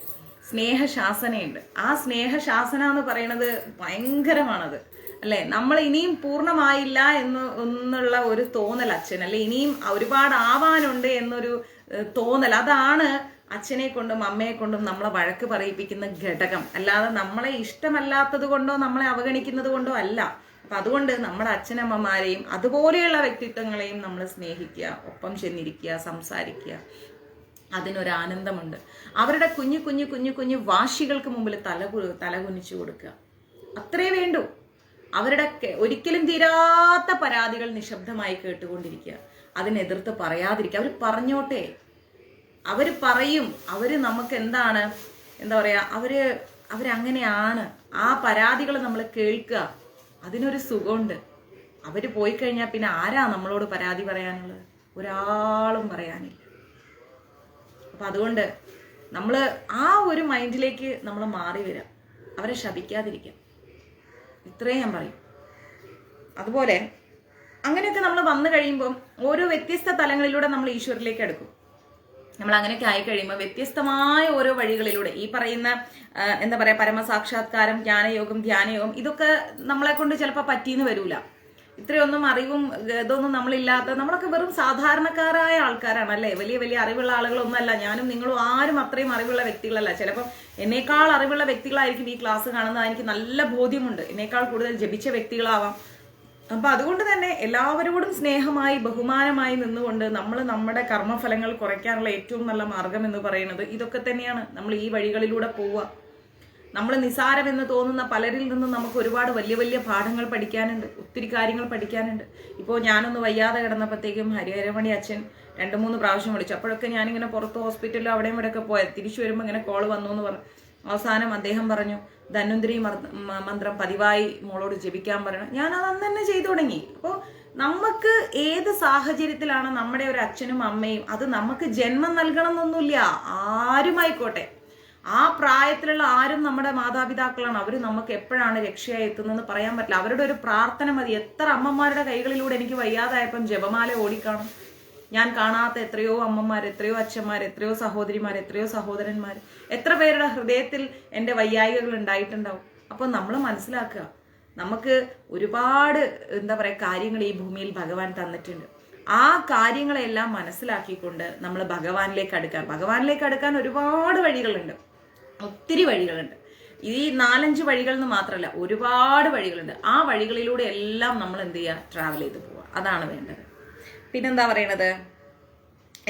സ്നേഹ ശാസനയുണ്ട്. ആ സ്നേഹ ശാസന എന്ന് പറയുന്നത് ഭയങ്കരമാണത്, അല്ലെ? നമ്മൾ ഇനിയും പൂർണ്ണമായില്ല എന്നുള്ള ഒരു തോന്നൽ അച്ഛൻ, അല്ലെ ഇനിയും ഒരുപാട് ആവാനുണ്ട് എന്നൊരു തോന്നൽ, അതാണ് അച്ഛനെ കൊണ്ടും അമ്മയെ കൊണ്ടും നമ്മളെ വഴക്ക് പറയിപ്പിക്കുന്ന ഘടകം. അല്ലാതെ നമ്മളെ ഇഷ്ടമല്ലാത്തത് കൊണ്ടോ നമ്മളെ അവഗണിക്കുന്നത് കൊണ്ടോ അല്ല. അപ്പൊ അതുകൊണ്ട് നമ്മുടെ അച്ഛനമ്മമാരെയും അതുപോലെയുള്ള വ്യക്തിത്വങ്ങളെയും നമ്മൾ സ്നേഹിക്കുക, ഒപ്പം ചെന്നിരിക്കുക, സംസാരിക്കുക. അതിനൊരാനന്ദമുണ്ട്. അവരുടെ കുഞ്ഞു കുഞ്ഞു കുഞ്ഞു കുഞ്ഞു വാശികൾക്ക് മുമ്പിൽ തലകുനിച്ചു കൊടുക്കുക, അത്രേ വേണ്ടൂ. അവരുടെ ഒരിക്കലും തീരാത്ത പരാതികൾ നിശബ്ദമായി കേട്ടുകൊണ്ടിരിക്കുക, അതിനെതിർത്ത് പറയാതിരിക്കുക. അവർ പറഞ്ഞോട്ടെ, അവര് പറയും. അവര് നമുക്ക് എന്താ പറയാ, അവരങ്ങനെയാണ്. ആ പരാതികൾ നമ്മൾ കേൾക്കുക, അതിനൊരു സുഖമുണ്ട്. അവര് പോയി കഴിഞ്ഞാൽ പിന്നെ ആരാ നമ്മളോട് പരാതി പറയാനുള്ളത്? ഒരാളും പറയാനില്ല. അപ്പൊ അതുകൊണ്ട് നമ്മൾ ആ ഒരു മൈൻഡിലേക്ക് നമ്മൾ മാറി വരാം, അവരെ ശപിക്കാതിരിക്കാം. ഇത്രയും ഞാൻ പറയും. അതുപോലെ അങ്ങനെയൊക്കെ നമ്മൾ വന്നു കഴിയുമ്പോൾ ഓരോ വ്യത്യസ്ത തലങ്ങളിലൂടെ നമ്മൾ ഈശ്വരിലേക്ക് അടുക്കും. നമ്മൾ അങ്ങനെയൊക്കെ ആയി കഴിയുമ്പോൾ വ്യത്യസ്തമായ ഓരോ വഴികളിലൂടെ ഈ പറയുന്ന എന്താ പറയാ, പരമസാക്ഷാത്കാരം, ജ്ഞാനയോഗം, ധ്യാനയോഗം, ഇതൊക്കെ നമ്മളെ കൊണ്ട് ചിലപ്പോൾ പറ്റിയെന്ന് വരൂല. ഇത്രയൊന്നും അറിവും ഇതൊന്നും നമ്മളില്ലാത്ത, നമ്മളൊക്കെ വെറും സാധാരണക്കാരായ ആൾക്കാരാണ്, അല്ലേ? വലിയ വലിയ അറിവുള്ള ആളുകളൊന്നുമല്ല. ഞാനും നിങ്ങളും ആരും അത്രയും അറിവുള്ള വ്യക്തികളല്ല. ചിലപ്പോൾ എന്നേക്കാൾ അറിവുള്ള വ്യക്തികളായിരിക്കും ഈ ക്ലാസ് കാണുന്നത്, എനിക്ക് നല്ല ബോധ്യമുണ്ട്. എന്നേക്കാൾ കൂടുതൽ ജപിച്ച വ്യക്തികളാവാം. അപ്പൊ അതുകൊണ്ട് തന്നെ എല്ലാവരോടും സ്നേഹമായി ബഹുമാനമായി നിന്നുകൊണ്ട് നമ്മൾ നമ്മുടെ കർമ്മഫലങ്ങൾ കുറയ്ക്കാനുള്ള ഏറ്റവും നല്ല മാർഗം എന്ന് പറയുന്നത് ഇതൊക്കെ തന്നെയാണ്. നമ്മൾ ഈ വഴികളിലൂടെ പോവുക. നമ്മൾ നിസാരമെന്ന് തോന്നുന്ന പലരിൽ നിന്നും നമുക്ക് ഒരുപാട് വലിയ വലിയ പാഠങ്ങൾ പഠിക്കാനുണ്ട്, ഒത്തിരി കാര്യങ്ങൾ പഠിക്കാനുണ്ട്. ഇപ്പോൾ ഞാനൊന്ന് വയ്യാതെ കിടന്നപ്പോഴത്തേക്കും ഹരിഹരമണി അച്ഛൻ 2-3 പ്രാവശ്യം വിളിച്ചു. അപ്പോഴൊക്കെ ഞാനിങ്ങനെ പുറത്ത് ഹോസ്പിറ്റലിൽ അവിടെയും ഇവിടെയൊക്കെ പോയത്. തിരിച്ചു വരുമ്പോൾ ഇങ്ങനെ കോള് വന്നു എന്ന് പറഞ്ഞു. അവസാനം അദ്ദേഹം പറഞ്ഞു ധന്വന്തരി മന്ത്രം പതിവായി മോളോട് ജപിക്കാൻ പറയണം. ഞാൻ അത് അന്ന് തന്നെ ചെയ്തു തുടങ്ങി. അപ്പോൾ നമുക്ക് ഏത് സാഹചര്യത്തിലാണ് നമ്മുടെ ഒരു അച്ഛനും അമ്മയും, അത് നമുക്ക് ജന്മം നൽകണം എന്നൊന്നുമില്ല, ആരുമായിക്കോട്ടെ, ആ പ്രായത്തിലുള്ള ആരും നമ്മുടെ മാതാപിതാക്കളാണ്. അവർ നമുക്ക് എപ്പോഴാണ് രക്ഷയായി എത്തുന്നതെന്ന് പറയാൻ പറ്റില്ല. അവരുടെ ഒരു പ്രാർത്ഥന മതി. എത്ര അമ്മമാരുടെ കൈകളിലൂടെ എനിക്ക് വയ്യാതായപ്പം ജപമാല ഓടിക്കാണും. ഞാൻ കാണാത്ത എത്രയോ അമ്മമാർ, എത്രയോ അച്ഛന്മാർ, എത്രയോ സഹോദരിമാർ, എത്രയോ സഹോദരന്മാർ, എത്ര പേരുടെ ഹൃദയത്തിൽ എൻ്റെ വയ്യായികകൾ ഉണ്ടായിട്ടുണ്ടാവും. അപ്പോൾ നമ്മൾ മനസ്സിലാക്കുക, നമുക്ക് ഒരുപാട് എന്താ പറയുക കാര്യങ്ങൾ ഈ ഭൂമിയിൽ ഭഗവാൻ തന്നിട്ടുണ്ട്. ആ കാര്യങ്ങളെല്ലാം മനസ്സിലാക്കിക്കൊണ്ട് നമ്മൾ ഭഗവാനിലേക്ക് അടുക്കാൻ ഒരുപാട് വഴികളുണ്ട്, ഒത്തിരി വഴികളുണ്ട്. ഈ 4-5 വഴികൾ എന്ന് മാത്രമല്ല, ഒരുപാട് വഴികളുണ്ട്. ആ വഴികളിലൂടെ എല്ലാം നമ്മൾ എന്ത് ചെയ്യുക, ട്രാവൽ ചെയ്ത് പോവുക. അതാണ് വേണ്ടത്. പിന്നെന്താ പറയണത്,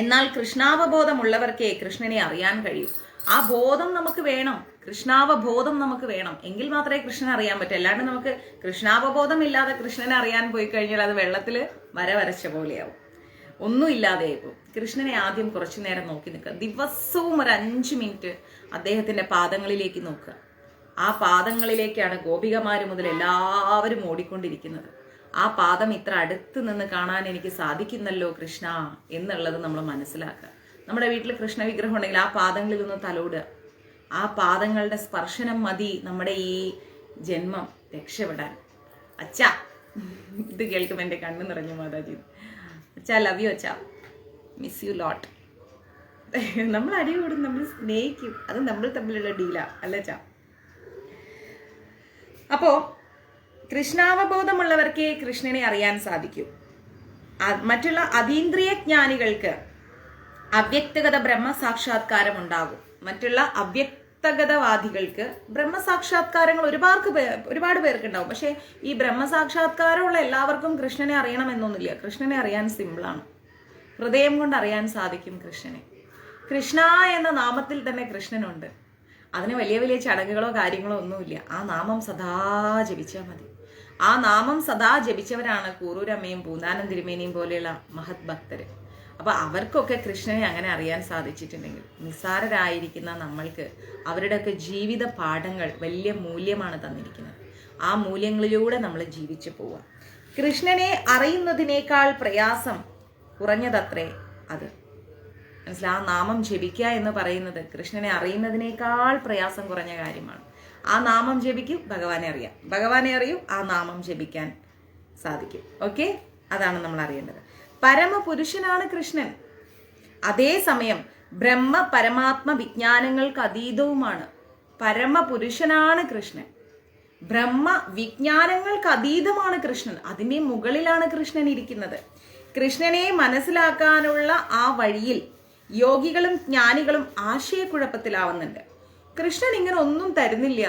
എന്നാൽ കൃഷ്ണാവബോധമുള്ളവർക്കേ കൃഷ്ണനെ അറിയാൻ കഴിയൂ. ആ ബോധം നമുക്ക് വേണം, കൃഷ്ണാവബോധം നമുക്ക് വേണം, എങ്കിൽ മാത്രമേ കൃഷ്ണനെ അറിയാൻ പറ്റൂ. അല്ലാണ്ട് നമുക്ക് കൃഷ്ണാവബോധം ഇല്ലാതെ കൃഷ്ണനെ അറിയാൻ പോയി കഴിഞ്ഞാൽ അത് വെള്ളത്തിൽ വരച്ച പോലെയാവും, ഒന്നും ഇല്ലാതെയാവും. കൃഷ്ണനെ ആദ്യം കുറച്ചു നേരം നോക്കി നിൽക്കുക. ദിവസവും ഒരു 5 മിനിറ്റ് അദ്ദേഹത്തിന്റെ പാദങ്ങളിലേക്ക് നോക്കുക. ആ പാദങ്ങളിലേക്കാണ് ഗോപികമാര് മുതൽ എല്ലാവരും ഓടിക്കൊണ്ടിരിക്കുന്നത്. ആ പാദം ഇത്ര അടുത്ത് നിന്ന് കാണാൻ എനിക്ക് സാധിക്കുന്നല്ലോ കൃഷ്ണ എന്നുള്ളത് നമ്മൾ മനസ്സിലാക്കുക. നമ്മുടെ വീട്ടിൽ കൃഷ്ണ വിഗ്രഹം ഉണ്ടെങ്കിൽ ആ പാദങ്ങളിൽ ഒന്ന് തലോടുക. ആ പാദങ്ങളുടെ സ്പർശനം മതി നമ്മുടെ ഈ ജന്മം രക്ഷപ്പെടാൻ. അച്ഛാ, ഇത് കേൾക്കുമ്പോൾ എൻ്റെ കണ്ണ് നിറഞ്ഞു മാതാജി. അച്ഛാ, ലവ് യു അച്ഛാ, മിസ് യു ലോട്ട്. നമ്മൾ അടികൂടും, നമ്മൾ സ്നേഹിക്കും, അത് നമ്മൾ തമ്മിലുള്ള ഡീലാ അല്ല അച്ഛാ. അപ്പോ കൃഷ്ണാവബോധമുള്ളവർക്കേ കൃഷ്ണനെ അറിയാൻ സാധിക്കൂ. മറ്റുള്ള അതീന്ദ്രിയ ജ്ഞാനികൾക്ക് അവ്യക്തഗത ബ്രഹ്മസാക്ഷാത്കാരം ഉണ്ടാകും. മറ്റുള്ള അവ്യക്തഗതവാദികൾക്ക് ബ്രഹ്മസാക്ഷാത്കാരങ്ങൾ ഒരുപാട് പേർക്ക് ഉണ്ടാവും. പക്ഷെ ഈ ബ്രഹ്മസാക്ഷാത്കാരമുള്ള എല്ലാവർക്കും കൃഷ്ണനെ അറിയണമെന്നൊന്നുമില്ല. കൃഷ്ണനെ അറിയാൻ സിമ്പിളാണ്, ഹൃദയം കൊണ്ട് അറിയാൻ സാധിക്കും കൃഷ്ണനെ. കൃഷ്ണ എന്ന നാമത്തിൽ തന്നെ കൃഷ്ണനുണ്ട്. അതിന് വലിയ വലിയ ചടങ്ങുകളോ കാര്യങ്ങളോ ഒന്നുമില്ല. ആ നാമം സദാ ജപിച്ചാൽ മതി. ആ നാമം സദാ ജപിച്ചവരാണ് കൂറൂരമ്മയും പൂന്താനം തിരുമേനിയും പോലെയുള്ള മഹത് ഭക്തര്. അപ്പൊ അവർക്കൊക്കെ കൃഷ്ണനെ അങ്ങനെ അറിയാൻ സാധിച്ചിട്ടുണ്ടെങ്കിൽ നിസ്സാരരായിരിക്കുന്ന നമ്മൾക്ക് അവരുടെയൊക്കെ ജീവിത പാഠങ്ങൾ വലിയ മൂല്യമാണ് തന്നിരിക്കുന്നത്. ആ മൂല്യങ്ങളിലൂടെ നമ്മൾ ജീവിച്ചു പോവാം. കൃഷ്ണനെ അറിയുന്നതിനേക്കാൾ പ്രയാസം കുറഞ്ഞതത്രേ അത്. മനസ്സിലാ, ആ നാമം ജപിക്കുക എന്ന് പറയുന്നത് കൃഷ്ണനെ അറിയുന്നതിനേക്കാൾ പ്രയാസം കുറഞ്ഞ കാര്യമാണ്. ആ നാമം ജപിക്കും, ഭഗവാനെ അറിയാം, ഭഗവാനെ അറിയും, ആ നാമം ജപിക്കാൻ സാധിക്കും. ഓക്കെ, അതാണ് നമ്മൾ അറിയേണ്ടത്. പരമപുരുഷനാണ് കൃഷ്ണൻ. അതേസമയം ബ്രഹ്മ പരമാത്മ വിജ്ഞാനങ്ങൾക്ക് അതീതവുമാണ്. പരമപുരുഷനാണ് കൃഷ്ണൻ. ബ്രഹ്മ വിജ്ഞാനങ്ങൾക്ക് അതീതമാണ് കൃഷ്ണൻ. അതിന്റെ മുകളിലാണ് കൃഷ്ണൻ ഇരിക്കുന്നത്. കൃഷ്ണനെ മനസ്സിലാക്കാനുള്ള ആ വഴിയിൽ യോഗികളും ജ്ഞാനികളും ആശയക്കുഴപ്പത്തിലാവുന്നുണ്ട്. കൃഷ്ണൻ ഇങ്ങനെ ഒന്നും തരുന്നില്ല,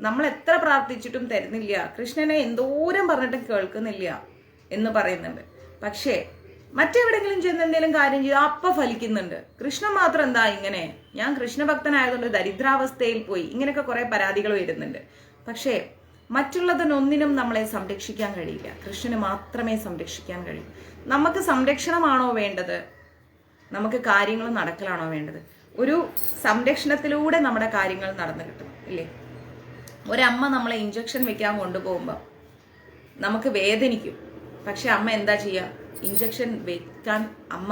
നമ്മൾ എത്ര പ്രാർത്ഥിച്ചിട്ടും തരുന്നില്ല, കൃഷ്ണനെ എന്തോരം പറഞ്ഞിട്ടും കേൾക്കുന്നില്ല എന്ന് പറയുന്നുണ്ട്. പക്ഷേ മറ്റെവിടെങ്കിലും ചെന്ന് എന്തെങ്കിലും കാര്യം ചെയ്താൽ അപ്പ ഫലിക്കുന്നുണ്ട്. കൃഷ്ണൻ മാത്രം എന്താ ഇങ്ങനെ, ഞാൻ കൃഷ്ണഭക്തനായതുകൊണ്ട് ദരിദ്രാവസ്ഥയിൽ പോയി, ഇങ്ങനെയൊക്കെ കുറെ പരാതികൾ വരുന്നുണ്ട്. പക്ഷേ മറ്റുള്ളതിനൊന്നിനും നമ്മളെ സംരക്ഷിക്കാൻ കഴിയില്ല. കൃഷ്ണന് മാത്രമേ സംരക്ഷിക്കാൻ കഴിയൂ. നമുക്ക് സംരക്ഷണമാണോ വേണ്ടത്, നമുക്ക് കാര്യങ്ങൾ നടക്കലാണോ വേണ്ടത്? ഒരു സംരക്ഷണത്തിലൂടെ നമ്മുടെ കാര്യങ്ങൾ നടന്നു കിട്ടും, ഇല്ലേ? ഒരമ്മ നമ്മളെ ഇഞ്ചക്ഷൻ വെക്കാൻ കൊണ്ടുപോകുമ്പോൾ നമുക്ക് വേദനിക്കും. പക്ഷെ അമ്മ എന്താ ചെയ്യുക? ഇഞ്ചക്ഷൻ വെക്കാൻ അമ്മ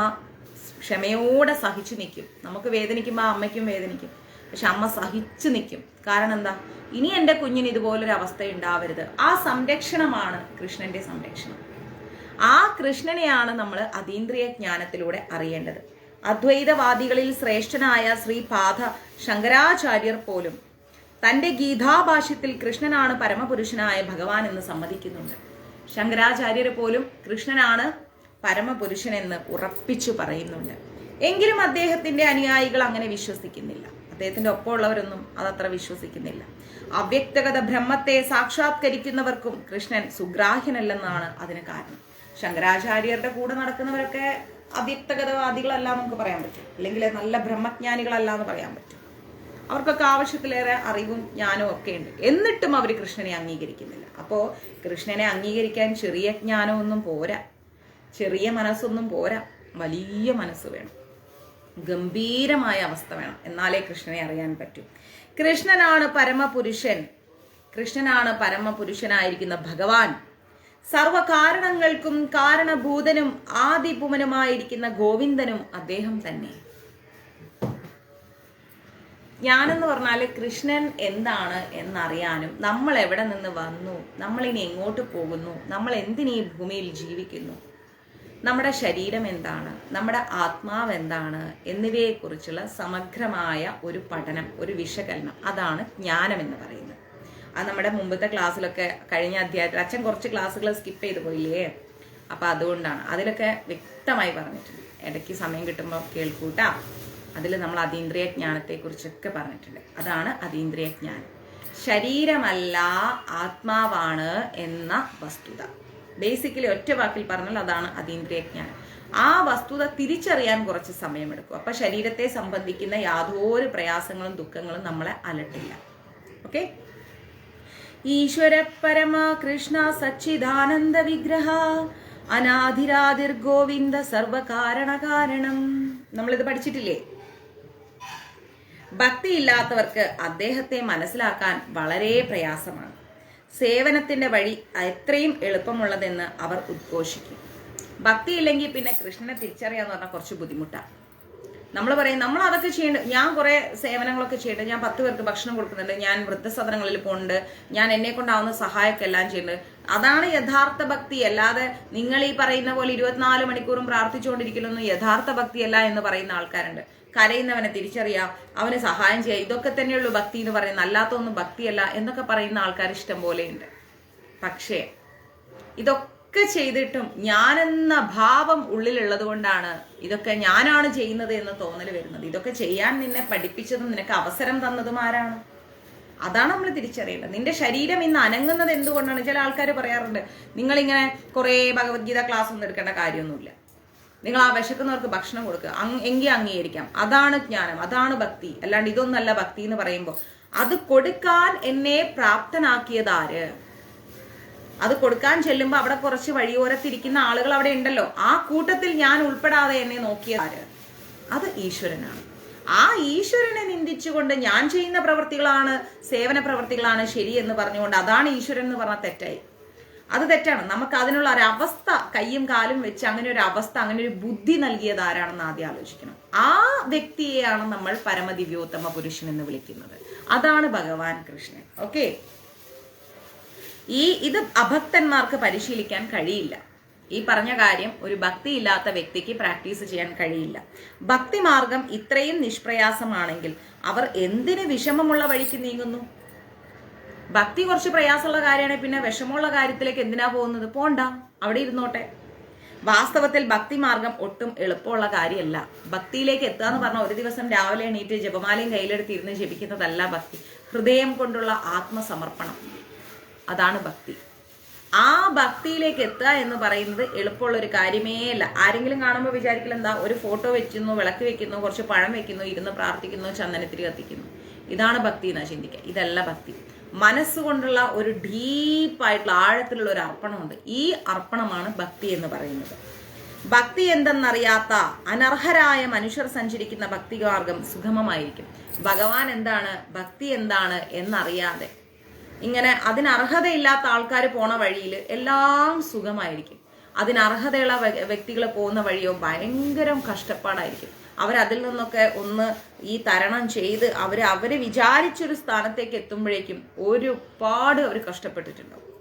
ക്ഷമയോടെ സഹിച്ചു നിൽക്കും. നമുക്ക് വേദനിക്കുമ്പോൾ ആ അമ്മയ്ക്കും വേദനിക്കും, പക്ഷെ അമ്മ സഹിച്ചു നിൽക്കും. കാരണം എന്താ? ഇനി എൻ്റെ കുഞ്ഞിന് ഇതുപോലൊരു അവസ്ഥ ഉണ്ടാവരുത്. ആ സംരക്ഷണമാണ് കൃഷ്ണന്റെ സംരക്ഷണം. ആ കൃഷ്ണനെയാണ് നമ്മൾ അതീന്ദ്രിയ ജ്ഞാനത്തിലൂടെ അറിയേണ്ടത്. അദ്വൈതവാദികളിൽ ശ്രേഷ്ഠനായ ശ്രീപാദ ശങ്കരാചാര്യർ പോലും തന്റെ ഗീതാഭാഷ്യത്തിൽ കൃഷ്ണനാണ് പരമപുരുഷനായ ഭഗവാൻ എന്ന് സമ്മതിക്കുന്നുണ്ട്. ശങ്കരാചാര്യർ പോലും കൃഷ്ണനാണ് പരമപുരുഷൻ എന്ന് ഉറപ്പിച്ചു പറയുന്നുണ്ട്. എങ്കിലും അദ്ദേഹത്തിന്റെ അനുയായികൾ അങ്ങനെ വിശ്വസിക്കുന്നില്ല. അദ്ദേഹത്തിന്റെ ഒപ്പമുള്ളവരൊന്നും അതത്ര വിശ്വസിക്കുന്നില്ല. അവ്യക്തഗത ബ്രഹ്മത്തെ സാക്ഷാത്കരിക്കുന്നവർക്കും കൃഷ്ണൻ സുഗ്രാഹ്യനല്ലെന്നാണ് അതിന് കാരണം. ശങ്കരാചാര്യരുടെ കൂടെ നടക്കുന്നവരൊക്കെ അവ്യക്തഗതവാദികളല്ല നമുക്ക് പറയാൻ പറ്റും, അല്ലെങ്കിൽ നല്ല ബ്രഹ്മജ്ഞാനികളല്ല എന്ന് പറയാൻ പറ്റും. അവർക്കൊക്കെ ആവശ്യത്തിലേറെ അറിവും ജ്ഞാനവും ഒക്കെ ഉണ്ട്. എന്നിട്ടും അവർ കൃഷ്ണനെ അംഗീകരിക്കുന്നില്ല. അപ്പോൾ കൃഷ്ണനെ അംഗീകരിക്കാൻ ചെറിയ ജ്ഞാനമൊന്നും പോരാ, ചെറിയ മനസ്സൊന്നും പോരാ. വലിയ മനസ്സ് വേണം, ഗംഭീരമായ അവസ്ഥ വേണം. എന്നാലേ കൃഷ്ണനെ അറിയാൻ പറ്റൂ. കൃഷ്ണനാണ് പരമപുരുഷൻ, കൃഷ്ണനാണ് പരമപുരുഷനായിരിക്കുന്ന ഭഗവാൻ. സർവകാരണങ്ങൾക്കും കാരണഭൂതനും ആദിപുമനുമായിരിക്കുന്ന ഗോവിന്ദനും അദ്ദേഹം തന്നെ. ജ്ഞാനെന്ന് പറഞ്ഞാൽ കൃഷ്ണൻ എന്താണ് എന്നറിയാനും, നമ്മൾ എവിടെ നിന്ന് വന്നു, നമ്മളിനി എങ്ങോട്ട് പോകുന്നു, നമ്മൾ എന്തിനീ ഭൂമിയിൽ ജീവിക്കുന്നു, നമ്മുടെ ശരീരം എന്താണ്, നമ്മുടെ ആത്മാവ് എന്താണ് എന്നിവയെക്കുറിച്ചുള്ള സമഗ്രമായ ഒരു പഠനം, ഒരു വിശകലനം, അതാണ് ജ്ഞാനം എന്ന് പറയുന്നത്. അത് നമ്മുടെ മുമ്പത്തെ ക്ലാസ്സിലൊക്കെ, കഴിഞ്ഞ അധ്യായത്തിൽ അച്ഛൻ കുറച്ച് ക്ലാസ്സുകൾ സ്കിപ്പ് ചെയ്ത് പോയില്ലേ, അപ്പം അതുകൊണ്ടാണ്. അതിലൊക്കെ വ്യക്തമായി പറഞ്ഞിട്ടുണ്ട്. ഇടയ്ക്ക് സമയം കിട്ടുമ്പോൾ കേൾക്കൂട്ടാ. അതിൽ നമ്മൾ അതീന്ദ്രിയ ജ്ഞാനത്തെക്കുറിച്ചൊക്കെ പറഞ്ഞിട്ടുണ്ട്. അതാണ് അതീന്ദ്രിയ ജ്ഞാനം. ശരീരമല്ല ആത്മാവാണ് എന്ന വസ്തുത ബേസിക്കലി ഒറ്റ വാക്കിൽ പറഞ്ഞാൽ അതാണ് അതീന്ദ്രിയ ജ്ഞാനം. ആ വസ്തുത തിരിച്ചറിയാൻ കുറച്ച് സമയമെടുക്കും. അപ്പൊ ശരീരത്തെ സംബന്ധിക്കുന്ന യാതൊരു പ്രയാസങ്ങളും ദുഃഖങ്ങളും നമ്മളെ അലട്ടില്ല. ഓക്കെ. ഈശ്വര പരമ കൃഷ്ണ സച്ചിദാനന്ദ വിഗ്രഹ അനാധിരാതിർ ഗോവിന്ദ സർവകാരണ കാരണം. നമ്മളിത് പഠിച്ചിട്ടില്ലേ? ഭക്തി ഇല്ലാത്തവർക്ക് അദ്ദേഹത്തെ മനസ്സിലാക്കാൻ വളരെ പ്രയാസമാണ്. സേവനത്തിന്റെ വഴി എത്രയും എളുപ്പമുള്ളതെന്ന് അവർ ഉദ്ഘോഷിക്കും. ഭക്തി ഇല്ലെങ്കിൽ പിന്നെ കൃഷ്ണനെ തിരിച്ചറിയാന്ന് പറഞ്ഞാൽ കുറച്ച് ബുദ്ധിമുട്ടാണ്. നമ്മൾ പറയും നമ്മൾ അതൊക്കെ ചെയ്യേണ്ടത്, ഞാൻ കുറെ സേവനങ്ങളൊക്കെ ചെയ്യേണ്ടത്, ഞാൻ 10 പേർക്ക് ഭക്ഷണം കൊടുക്കുന്നുണ്ട്, ഞാൻ വൃദ്ധസദനങ്ങളിൽ പോകുന്നുണ്ട്, ഞാൻ എന്നെ കൊണ്ടാവുന്ന സഹായമൊക്കെ എല്ലാം ചെയ്യുന്നുണ്ട്. അതാണ് യഥാർത്ഥ ഭക്തി. അല്ലാതെ നിങ്ങൾ ഈ പറയുന്ന പോലെ 24 മണിക്കൂറും പ്രാർത്ഥിച്ചുകൊണ്ടിരിക്കലൊന്നും യഥാർത്ഥ ഭക്തിയല്ല എന്ന് പറയുന്ന ആൾക്കാരുണ്ട്. കരയുന്നവനെ തിരിച്ചറിയാം, അവന് സഹായം ചെയ്യാം, ഇതൊക്കെ തന്നെയുള്ളൂ ഭക്തി എന്ന് പറയുന്നത്, അല്ലാത്തൊന്നും ഭക്തിയല്ല എന്നൊക്കെ പറയുന്ന ആൾക്കാർ ഇഷ്ടം പോലെയുണ്ട്. പക്ഷേ ഇതൊക്കെ ചെയ്തിട്ടും ഞാനെന്ന ഭാവം ഉള്ളിലുള്ളത് കൊണ്ടാണ് ഇതൊക്കെ ഞാനാണ് ചെയ്യുന്നത് എന്ന് തോന്നൽ വരുന്നത്. ഇതൊക്കെ ചെയ്യാൻ നിന്നെ പഠിപ്പിച്ചതും നിനക്ക് അവസരം തന്നതും ആരാണ്? അതാണ് നമ്മൾ തിരിച്ചറിയേണ്ടത്. നിന്റെ ശരീരം ഇന്ന് അനങ്ങുന്നത് എന്തുകൊണ്ടാണ്? ചില ആൾക്കാർ പറയാറുണ്ട്, നിങ്ങളിങ്ങനെ കുറേ ഭഗവത്ഗീത ക്ലാസ് ഒന്നും എടുക്കേണ്ട കാര്യമൊന്നുമില്ല, നിങ്ങൾ ആ വിശക്കുന്നവർക്ക് ഭക്ഷണം കൊടുക്കുക, എങ്കിൽ അംഗീകരിക്കാം. അതാണ് ജ്ഞാനം, അതാണ് ഭക്തി. അല്ലാണ്ട് ഇതൊന്നല്ല ഭക്തി എന്ന് പറയുമ്പോൾ അത് കൊടുക്കാൻ എന്നെ പ്രാപ്തനാക്കിയതാര്? അത് കൊടുക്കാൻ ചെല്ലുമ്പോൾ അവിടെ കുറച്ച് വഴിയോരത്തിരിക്കുന്ന ആളുകൾ അവിടെ ഉണ്ടല്ലോ, ആ കൂട്ടത്തിൽ ഞാൻ ഉൾപ്പെടാതെ എന്നെ നോക്കിയതാര്? അത് ഈശ്വരനാണ്. ആ ഈശ്വരനെ നിന്ദിച്ചുകൊണ്ട് ഞാൻ ചെയ്യുന്ന പ്രവൃത്തികളാണ്, സേവന പ്രവൃത്തികളാണ് ശരി എന്ന് പറഞ്ഞുകൊണ്ട് അതാണ് ഈശ്വരൻ എന്ന് പറഞ്ഞാൽ തെറ്റായി. അത് തെറ്റാണ്. നമുക്ക് അതിനുള്ള ഒരു അവസ്ഥ, കയ്യും കാലും വെച്ച് അങ്ങനെ ഒരു അവസ്ഥ, അങ്ങനെ ഒരു ബുദ്ധി നൽകിയത് ആരാണെന്ന് ആദ്യം ആലോചിക്കണം. ആ വ്യക്തിയെയാണ് നമ്മൾ പരമദിവ്യോത്തമ പുരുഷൻ എന്ന് വിളിക്കുന്നത്. അതാണ് ഭഗവാൻ കൃഷ്ണൻ. ഓക്കെ. ഇത് അഭക്തന്മാർക്ക് പരിശീലിക്കാൻ കഴിയില്ല. ഈ പറഞ്ഞ കാര്യം ഒരു ഭക്തി ഇല്ലാത്ത വ്യക്തിക്ക് പ്രാക്ടീസ് ചെയ്യാൻ കഴിയില്ല. ഭക്തി മാർഗം ഇത്രയും നിഷ്പ്രയാസമാണെങ്കിൽ അവർ എന്തിന് വിഷമമുള്ള വഴിക്ക് നീങ്ങുന്നു? ഭക്തി കുറച്ച് പ്രയാസമുള്ള കാര്യമാണ്, പിന്നെ വിഷമമുള്ള കാര്യത്തിലേക്ക് എന്തിനാ പോകുന്നത്? പോണ്ട, അവിടെ ഇരുന്നോട്ടെ. വാസ്തവത്തിൽ ഭക്തി മാർഗം ഒട്ടും എളുപ്പമുള്ള കാര്യമല്ല. ഭക്തിയിലേക്ക് എത്തുക എന്ന് പറഞ്ഞാൽ ഒരു ദിവസം രാവിലെ എണീറ്റ് ജപമാലയും കയ്യിലെടുത്ത് ഇരുന്ന് ജപിക്കുന്നതല്ല ഭക്തി. ഹൃദയം കൊണ്ടുള്ള ആത്മസമർപ്പണം, അതാണ് ഭക്തി. ആ ഭക്തിയിലേക്ക് എത്തുക എന്ന് പറയുന്നത് എളുപ്പമുള്ള ഒരു കാര്യമേ അല്ല. ആരെങ്കിലും കാണുമ്പോൾ വിചാരിക്കൽ എന്താ, ഒരു ഫോട്ടോ വെക്കുന്നു, വിളക്ക് വെക്കുന്നു, കുറച്ച് പഴം വെക്കുന്നു, ഇരുന്ന് പ്രാർത്ഥിക്കുന്നു, ചന്ദനത്തിരി കത്തിക്കുന്നു, ഇതാണ് ഭക്തി എന്നാ ചിന്തിക്കുക. ഇതല്ല ഭക്തി. മനസ്സുകൊണ്ടുള്ള ഒരു ഡീപ്പായിട്ടുള്ള ആഴത്തിലുള്ള ഒരു അർപ്പണമുണ്ട്. ഈ അർപ്പണമാണ് ഭക്തി എന്ന് പറയുന്നത്. ഭക്തി എന്തെന്നറിയാത്ത അനർഹരായ മനുഷ്യർ സഞ്ചരിക്കുന്ന ഭക്തി മാർഗം സുഗമമായിരിക്കും. ഭഗവാൻ എന്താണ്, ഭക്തി എന്താണ് എന്നറിയാതെ ഇങ്ങനെ അതിനർഹതയില്ലാത്ത ആൾക്കാർ പോണ വഴിയിൽ എല്ലാം സുഖമായിരിക്കും. അതിനർഹതയുള്ള വ്യക്തികൾ പോകുന്ന വഴിയോ ഭയങ്കരം കഷ്ടപ്പാടായിരിക്കും. അവരതിൽ നിന്നൊക്കെ ഒന്ന് ഈ തരണം ചെയ്ത് അവര് വിചാരിച്ചൊരു സ്ഥാനത്തേക്ക് എത്തുമ്പോഴേക്കും ഒരുപാട് അവർ കഷ്ടപ്പെട്ടിട്ടുണ്ടാവും,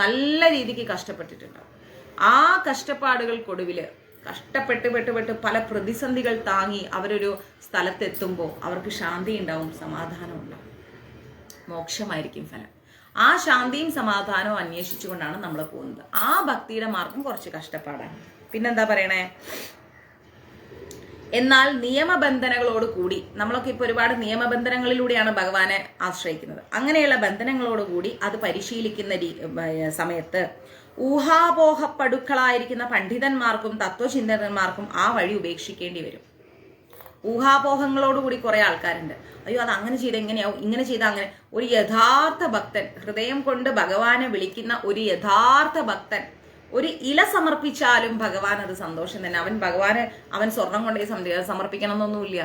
നല്ല രീതിക്ക് കഷ്ടപ്പെട്ടിട്ടുണ്ടാവും. ആ കഷ്ടപ്പാടുകൾക്കൊടുവില് കഷ്ടപ്പെട്ട് പല പ്രതിസന്ധികൾ താങ്ങി അവരൊരു സ്ഥലത്തെത്തുമ്പോൾ അവർക്ക് ശാന്തി ഉണ്ടാവും, സമാധാനം ഉണ്ടാവും, മോക്ഷമായിരിക്കും ഫലം. ആ ശാന്തിയും സമാധാനവും അന്വേഷിച്ചുകൊണ്ടാണ് നമ്മൾ പോകുന്നത്. ആ ഭക്തിയുടെ മാർഗം കുറച്ച് കഷ്ടപ്പാടാണ്. പിന്നെന്താ പറയണേ? എന്നാൽ നിയമബന്ധനങ്ങളോട് കൂടി, നമ്മളൊക്കെ ഇപ്പൊ ഒരുപാട് നിയമബന്ധനങ്ങളിലൂടെയാണ് ഭഗവാനെ ആശ്രയിക്കുന്നത്. അങ്ങനെയുള്ള ബന്ധനങ്ങളോടുകൂടി അത് പരിശീലിക്കുന്ന സമയത്ത് ഊഹാപോഹപ്പടുക്കളായിരിക്കുന്ന പണ്ഡിതന്മാർക്കും തത്വചിന്തകന്മാർക്കും ആ വഴി ഉപേക്ഷിക്കേണ്ടി വരും. ഊഹാപോഹങ്ങളോടുകൂടി കുറെ ആൾക്കാരുണ്ട്. അയ്യോ അത് അങ്ങനെ ചെയ്ത് എങ്ങനെയാവും, ഇങ്ങനെ ചെയ്താൽ അങ്ങനെ. ഒരു യഥാർത്ഥ ഭക്തൻ, ഹൃദയം കൊണ്ട് ഭഗവാനെ വിളിക്കുന്ന ഒരു യഥാർത്ഥ ഭക്തൻ ഒരു ഇല സമർപ്പിച്ചാലും ഭഗവാൻ അത് സന്തോഷം തന്നെ. അവൻ സ്വർണം കൊണ്ടേ സമർപ്പിക്കണം എന്നൊന്നുമില്ല.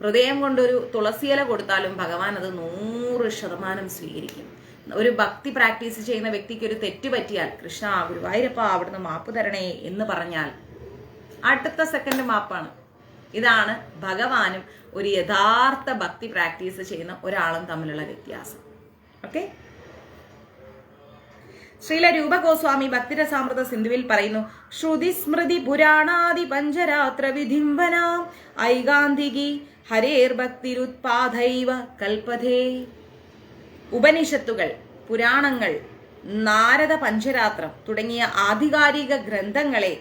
ഹൃദയം കൊണ്ടൊരു തുളസിയില കൊടുത്താലും ഭഗവാൻ അത് 100% സ്വീകരിക്കും. ഒരു ഭക്തി പ്രാക്ടീസ് ചെയ്യുന്ന വ്യക്തിക്ക് ഒരു തെറ്റ് പറ്റിയാൽ, കൃഷ്ണ ഗുരുവായൂരപ്പ അവിടുന്ന് മാപ്പ് തരണേ എന്ന് പറഞ്ഞാൽ അടുത്ത സെക്കൻഡ് മാപ്പാണ്. ഇതാണ് ഭഗവാനും ഒരു യഥാർത്ഥ ഭക്തി പ്രാക്ടീസ് ചെയ്യുന്ന ഒരാളും തമ്മിലുള്ള വ്യത്യാസം. ഓക്കെ. ശ്രീല രൂപ ഗോസ്വാമി ഭക്തിരസാമൃത സിന്ധുവിൽ പറയുന്നു, ശ്രുതി സ്മൃതി പുരാണാദി പഞ്ചരാത്ര വിധിംബന ഐകാന്തികി ഹരേർ ഭക്തിരുത്പാദൈവ കൽപ്പതേ. ഉപനിഷത്തുകൾ, പുരാണങ്ങൾ, നാരദ പഞ്ചരാത്രം തുടങ്ങിയ ആധികാരിക ഗ്രന്ഥങ്ങളെ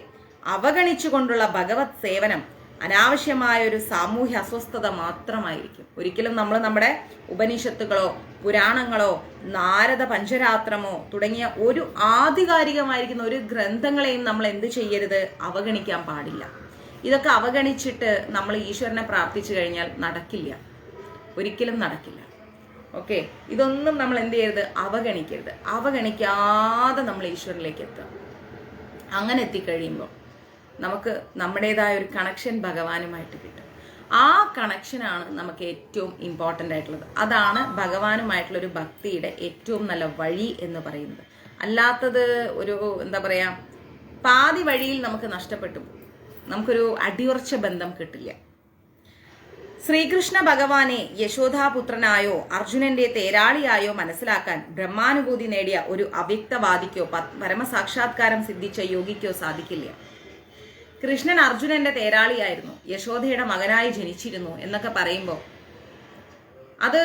അവഗണിച്ചുകൊണ്ടുള്ള ഭഗവത് സേവനം അനാവശ്യമായ ഒരു സാമൂഹ്യ അസ്വസ്ഥത മാത്രമായിരിക്കും. ഒരിക്കലും നമ്മൾ നമ്മുടെ ഉപനിഷത്തുകളോ പുരാണങ്ങളോ നാരദ പഞ്ചരാത്രമോ തുടങ്ങിയ ഒരു ആധികാരികമായിരിക്കുന്ന ഒരു ഗ്രന്ഥങ്ങളെയും നമ്മൾ എന്ത് ചെയ്യരുത്, അവഗണിക്കാൻ പാടില്ല. ഇതൊക്കെ അവഗണിച്ചിട്ട് നമ്മൾ ഈശ്വരനെ പ്രാർത്ഥിച്ചു കഴിഞ്ഞാൽ നടക്കില്ല, ഒരിക്കലും നടക്കില്ല. ഓക്കെ. ഇതൊന്നും നമ്മൾ എന്ത് ചെയ്യരുത്, അവഗണിക്കരുത്. അവഗണിക്കാതെ നമ്മൾ ഈശ്വരനിലേക്ക് എത്തുക. അങ്ങനെ എത്തിക്കഴിയുമ്പോൾ നമുക്ക് നമ്മുടേതായ ഒരു കണക്ഷൻ ഭഗവാനുമായിട്ട് കിട്ടും. ആ കണക്ഷനാണ് നമുക്ക് ഏറ്റവും ഇമ്പോർട്ടൻ്റ് ആയിട്ടുള്ളത്. അതാണ് ഭഗവാനുമായിട്ടുള്ള ഒരു ഭക്തിയുടെ ഏറ്റവും നല്ല വഴി എന്ന് പറയുന്നത്. അല്ലാത്തത് ഒരു എന്താ പറയാ, പാതി വഴിയിൽ നമുക്ക് നഷ്ടപ്പെട്ടു, നമുക്കൊരു അടിയുറച്ച ബന്ധം കിട്ടില്ല. ശ്രീകൃഷ്ണ ഭഗവാനെ യശോധാപുത്രനായോ അർജുനന്റെ തേരാളിയായോ മനസ്സിലാക്കാൻ ബ്രഹ്മാനുഭൂതി നേടിയ ഒരു അവ്യക്തവാദിക്കോ പരമസാക്ഷാത്കാരം സിദ്ധിച്ച യോഗിക്കോ സാധിക്കില്ല. കൃഷ്ണൻ അർജുനന്റെ തേരാളിയായിരുന്നു, യശോദയുടെ മകനായി ജനിച്ചിരുന്നു എന്നൊക്കെ പറയുമ്പോൾ അത്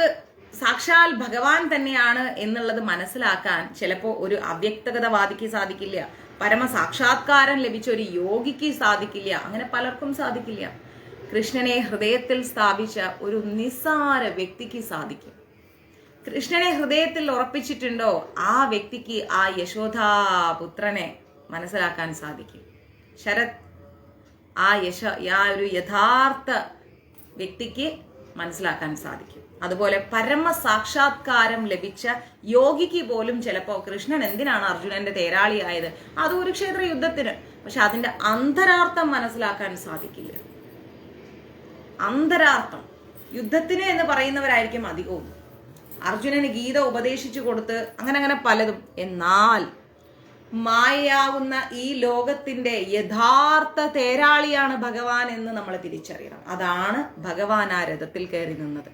സാക്ഷാൽ ഭഗവാൻ തന്നെയാണ് എന്നുള്ളത് മനസ്സിലാക്കാൻ ചിലപ്പോൾ ഒരു അവ്യക്തഗതവാദിക്ക് സാധിക്കില്ല, പരമസാക്ഷാത്കാരം ലഭിച്ച ഒരു യോഗിക്ക് സാധിക്കില്ല, അങ്ങനെ പലർക്കും സാധിക്കില്ല. കൃഷ്ണനെ ഹൃദയത്തിൽ സ്ഥാപിച്ച ഒരു നിസ്സാര വ്യക്തിക്ക് സാധിക്കും. കൃഷ്ണനെ ഹൃദയത്തിൽ ഉറപ്പിച്ചിട്ടുണ്ടോ ആ വ്യക്തിക്ക് ആ യശോധാപുത്രനെ മനസ്സിലാക്കാൻ സാധിക്കും. ശരത് ആ ഒരു യഥാർത്ഥ വ്യക്തിക്ക് മനസ്സിലാക്കാൻ സാധിക്കും. അതുപോലെ പരമസാക്ഷാത്കാരം ലഭിച്ച യോഗിക്ക് പോലും ചിലപ്പോൾ കൃഷ്ണൻ എന്തിനാണ് അർജുനന്റെ തേരാളിയായത്, അത് കുരുക്ഷേത്ര യുദ്ധത്തിന്, പക്ഷെ അതിന്റെ അന്തരാർത്ഥം മനസ്സിലാക്കാൻ സാധിക്കില്ല. അന്തരാർത്ഥം യുദ്ധത്തിന് എന്ന് പറയുന്നവരായിരിക്കും അധികവും. അർജുനന് ഗീത ഉപദേശിച്ചു കൊടുത്ത് അങ്ങനെ പലതും. എന്നാൽ മായയാവുന്ന ഈ ലോകത്തിന്റെ യഥാർത്ഥ തേരാളിയാണ് ഭഗവാൻ എന്ന് നമ്മൾ തിരിച്ചറിയണം. അതാണ് ഭഗവാൻ ആ രഥത്തിൽ കയറി നിന്നത്.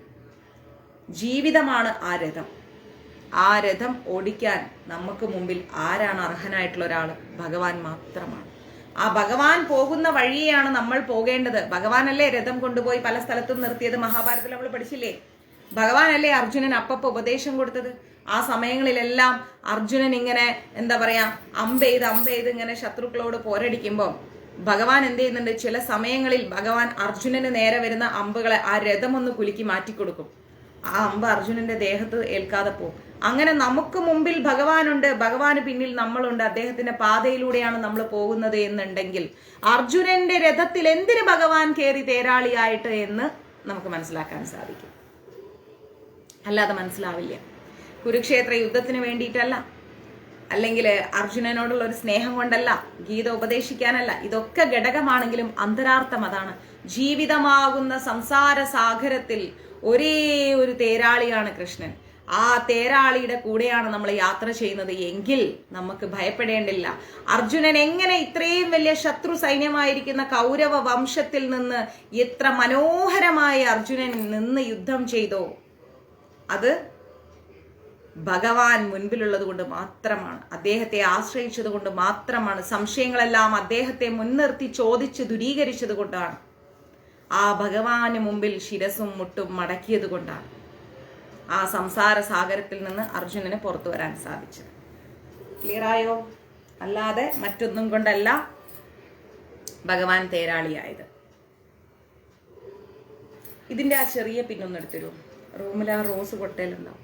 ജീവിതമാണ് ആ രഥം. ആ രഥം ഓടിക്കാൻ നമുക്ക് മുമ്പിൽ ആരാണ് അർഹനായിട്ടുള്ള ഒരാള്? ഭഗവാൻ മാത്രമാണ്. ആ ഭഗവാൻ പോകുന്ന വഴിയാണ് നമ്മൾ പോകേണ്ടത്. ഭഗവാനല്ലേ രഥം കൊണ്ടുപോയി പല സ്ഥലത്തും നിർത്തിയത്? മഹാഭാരതത്തിൽ നമ്മൾ പഠിച്ചില്ലേ? ഭഗവാനല്ലേ അർജുനൻ അപ്പപ്പ ഉപദേശം കൊടുത്തത്? ആ സമയങ്ങളിലെല്ലാം അർജുനൻ ഇങ്ങനെ എന്താ പറയാ, അമ്പെയ്ത് ഇങ്ങനെ ശത്രുക്കളോട് പോരടിക്കുമ്പോൾ ഭഗവാൻ എന്ത് ചെയ്യുന്നുണ്ട്? ചില സമയങ്ങളിൽ ഭഗവാൻ അർജുനന് നേരെ വരുന്ന അമ്പുകളെ ആ രഥം ഒന്ന് കുലുക്കി മാറ്റിക്കൊടുക്കും. ആ അമ്പ് അർജുനന്റെ ദേഹത്ത് ഏൽക്കാതെ പോകും. അങ്ങനെ നമുക്ക് മുമ്പിൽ ഭഗവാനുണ്ട്, ഭഗവാന് പിന്നിൽ നമ്മളുണ്ട്, അദ്ദേഹത്തിന്റെ പാതയിലൂടെയാണ് നമ്മൾ പോകുന്നത് എന്നുണ്ടെങ്കിൽ അർജുനന്റെ രഥത്തിൽ എന്തിന് ഭഗവാൻ കയറി തേരാളിയായിട്ട് എന്ന് നമുക്ക് മനസ്സിലാക്കാൻ സാധിക്കും. അല്ലാതെ മനസ്സിലാവില്ല. കുരുക്ഷേത്ര യുദ്ധത്തിന് വേണ്ടിയിട്ടല്ല, അല്ലെങ്കിൽ അർജുനനോടുള്ള ഒരു സ്നേഹം കൊണ്ടല്ല, ഗീത ഉപദേശിക്കാനല്ല. ഇതൊക്കെ ഘടകമാണെങ്കിലും അന്തരാർത്ഥം അതാണ്. ജീവിതമാകുന്ന സംസാര സാഗരത്തിൽ ഒരേ ഒരു തേരാളിയാണ് കൃഷ്ണൻ. ആ തേരാളിയുടെ കൂടെയാണ് നമ്മൾ യാത്ര ചെയ്യുന്നത് എങ്കിൽ നമുക്ക് ഭയപ്പെടേണ്ടില്ല. അർജുനൻ എങ്ങനെ ഇത്രയും വലിയ ശത്രു സൈന്യമായിരിക്കുന്ന കൗരവ വംശത്തിൽ നിന്ന് എത്ര മനോഹരമായി അർജുനൻ നിന്ന് യുദ്ധം ചെയ്തോ, അത് ഭഗവാൻ മുൻപിലുള്ളത് കൊണ്ട് മാത്രമാണ്, അദ്ദേഹത്തെ ആശ്രയിച്ചത് കൊണ്ട് മാത്രമാണ്, സംശയങ്ങളെല്ലാം അദ്ദേഹത്തെ മുൻനിർത്തി ചോദിച്ച് ദൂരീകരിച്ചത് കൊണ്ടാണ്, ആ ഭഗവാന് മുമ്പിൽ ശിരസും മുട്ടും മടക്കിയത് കൊണ്ടാണ് ആ സംസാര സാഗരത്തിൽ നിന്ന് അർജുനന് പുറത്തു വരാൻ സാധിച്ചത്. ക്ലിയറായോ? അല്ലാതെ മറ്റൊന്നും കൊണ്ടല്ല ഭഗവാൻ തേരാളിയായത്. ഇതിന്റെ ആ ചെറിയ പിന്നൊന്നെടുത്തരൂ. റൂമിൽ ആ റോസ് കൊട്ടയിലുണ്ടാവും.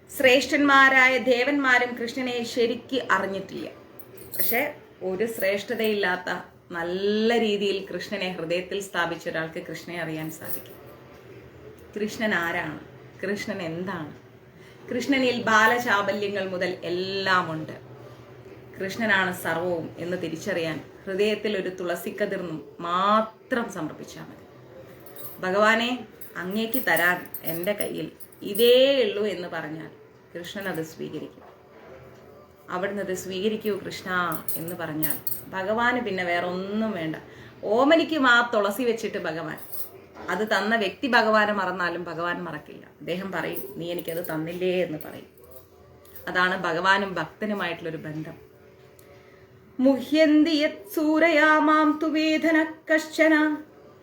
ശ്രേഷ്ഠന്മാരായ ദേവന്മാരും കൃഷ്ണനെ ശരിക്ക് അറിഞ്ഞിട്ടില്ല. പക്ഷെ ഒരു ശ്രേഷ്ഠതയില്ലാത്ത നല്ല രീതിയിൽ കൃഷ്ണനെ ഹൃദയത്തിൽ സ്ഥാപിച്ച ഒരാൾക്ക് കൃഷ്ണനെ അറിയാൻ സാധിക്കും. കൃഷ്ണൻ ആരാണ്? കൃഷ്ണൻ എന്താണ്? കൃഷ്ണനിൽ ബാലചാബല്യങ്ങൾ മുതൽ എല്ലാം ഉണ്ട്. കൃഷ്ണനാണ് സർവവും എന്ന് തിരിച്ചറിയാൻ ഹൃദയത്തിൽ ഒരു തുളസിക്കതിർന്നും മാത്രം സമർപ്പിച്ചാൽ മതി. ഭഗവാനെ, അങ്ങേക്ക് തരാൻ എൻ്റെ കയ്യിൽ ഇതേ ഉള്ളൂ എന്ന് പറഞ്ഞാൽ കൃഷ്ണൻ അത് സ്വീകരിക്കും. അവിടുന്ന് അത് സ്വീകരിക്കൂ കൃഷ്ണ എന്ന് പറഞ്ഞാൽ ഭഗവാന് പിന്നെ വേറെ ഒന്നും വേണ്ട. ഓമനിക്കും ആ തുളസി വെച്ചിട്ട് ഭഗവാൻ അത് തന്ന വ്യക്തി ഭഗവാനെ മറന്നാലും ഭഗവാൻ മറക്കില്ല. അദ്ദേഹം പറയും, നീ എനിക്കത് തന്നില്ലേ എന്ന് പറയും. അതാണ് ഭഗവാനും ഭക്തനുമായിട്ടുള്ളൊരു ബന്ധം. മുഹ്യന്തി യത് സൂരയാമാം തു വേദന കശ്ചന.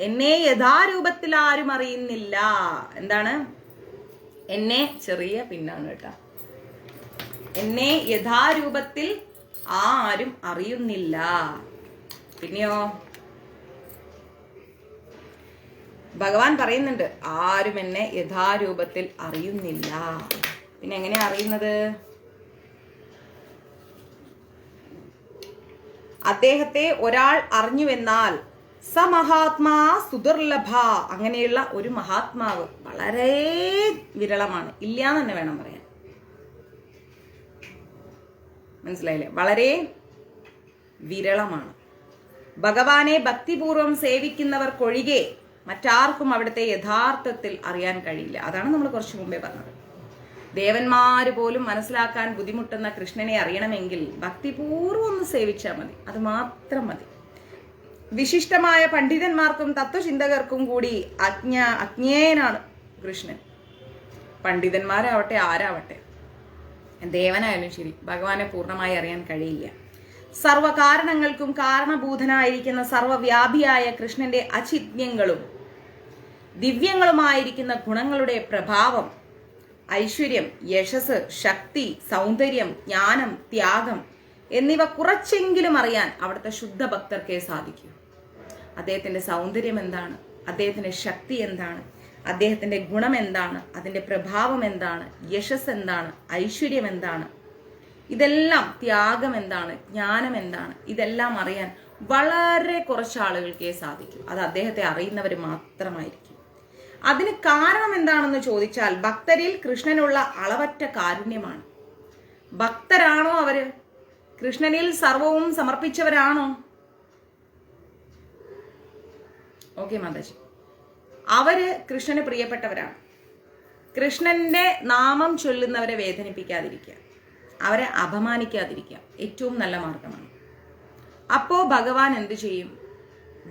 എന്നെ യഥാരൂപത്തിൽ ആരും അറിയുന്നില്ല. എന്താണ്? എന്നെ ചെറിയ പിന്നാണ് കേട്ടോ. എന്നെ യഥാരൂപത്തിൽ ആരും അറിയുന്നില്ല. പിന്നെയോ ഭഗവാൻ പറയുന്നുണ്ട്, ആരും എന്നെ യഥാരൂപത്തിൽ അറിയുന്നില്ല. പിന്നെ എങ്ങനെയാ അറിയുന്നത്? അദ്ദേഹത്തെ ഒരാൾ അറിഞ്ഞുവെന്നാൽ സ മഹാത്മാ സുദുർലഭ. അങ്ങനെയുള്ള ഒരു മഹാത്മാവ് വളരെ വിരളമാണ്, ഇല്ലാന്ന് തന്നെ വേണം പറയാൻ. മനസ്സിലായില്ലേ? വളരെ വിരളമാണ്. ഭഗവാനെ ഭക്തിപൂർവം സേവിക്കുന്നവർക്കൊഴികെ മറ്റാർക്കും അവിടുത്തെ യഥാർത്ഥത്തിൽ അറിയാൻ കഴിയില്ല. അതാണ് നമ്മൾ കുറച്ചു മുമ്പേ പറഞ്ഞത്. ദേവന്മാര് പോലും മനസ്സിലാക്കാൻ ബുദ്ധിമുട്ടുന്ന കൃഷ്ണനെ അറിയണമെങ്കിൽ ഭക്തിപൂർവ്വം ഒന്ന് സേവിച്ചാൽ മതി. അത് മാത്രം മതി. വിശിഷ്ടമായ പണ്ഡിതന്മാർക്കും തത്വചിന്തകർക്കും കൂടി അജ്ഞേയനാണ് കൃഷ്ണൻ. പണ്ഡിതന്മാരാവട്ടെ ആരാവട്ടെ, ദേവനായാലും ശരി, ഭഗവാനെ പൂർണ്ണമായി അറിയാൻ കഴിയില്ല. സർവകാരണങ്ങൾക്കും കാരണഭൂതനായിരിക്കുന്ന സർവവ്യാപിയായ കൃഷ്ണന്റെ അചിന്യങ്ങളും ദിവ്യങ്ങളുമായിരിക്കുന്ന ഗുണങ്ങളുടെ പ്രഭാവം, ഐശ്വര്യം, യശസ്, ശക്തി, സൗന്ദര്യം, ജ്ഞാനം, ത്യാഗം എന്നിവ കുറച്ചെങ്കിലും അറിയാൻ അവിടുത്തെ ശുദ്ധ ഭക്തർക്കേ സാധിക്കൂ. അദ്ദേഹത്തിന്റെ സൗന്ദര്യം എന്താണ്, അദ്ദേഹത്തിന്റെ ശക്തി എന്താണ്, അദ്ദേഹത്തിന്റെ ഗുണം എന്താണ്, അതിന്റെ പ്രഭാവം എന്താണ്, യശസ് എന്താണ്, ഐശ്വര്യം എന്താണ്, ഇതെല്ലാം, ത്യാഗം എന്താണ്, ജ്ഞാനം എന്താണ്, ഇതെല്ലാം അറിയാൻ വളരെ കുറച്ച് ആളുകൾക്കേ സാധിക്കൂ. അത് അദ്ദേഹത്തെ അറിയുന്നവർ മാത്രമായിരിക്കും. അതിന് കാരണം എന്താണെന്ന് ചോദിച്ചാൽ ഭക്തരിൽ കൃഷ്ണനുള്ള അളവറ്റ കാരുണ്യമാണ്. ഭക്തരാണോ അവര്? കൃഷ്ണനിൽ സർവവും സമർപ്പിച്ചവരാണോ? ഓക്കെ മാതാജി, അവര് കൃഷ്ണന് പ്രിയപ്പെട്ടവരാണ്. കൃഷ്ണന്റെ നാമം ചൊല്ലുന്നവരെ വേദനിപ്പിക്കാതിരിക്കുക, അവരെ അപമാനിക്കാതിരിക്കുക ഏറ്റവും നല്ല മാർഗമാണ്. അപ്പോ ഭഗവാൻ എന്ത് ചെയ്യും?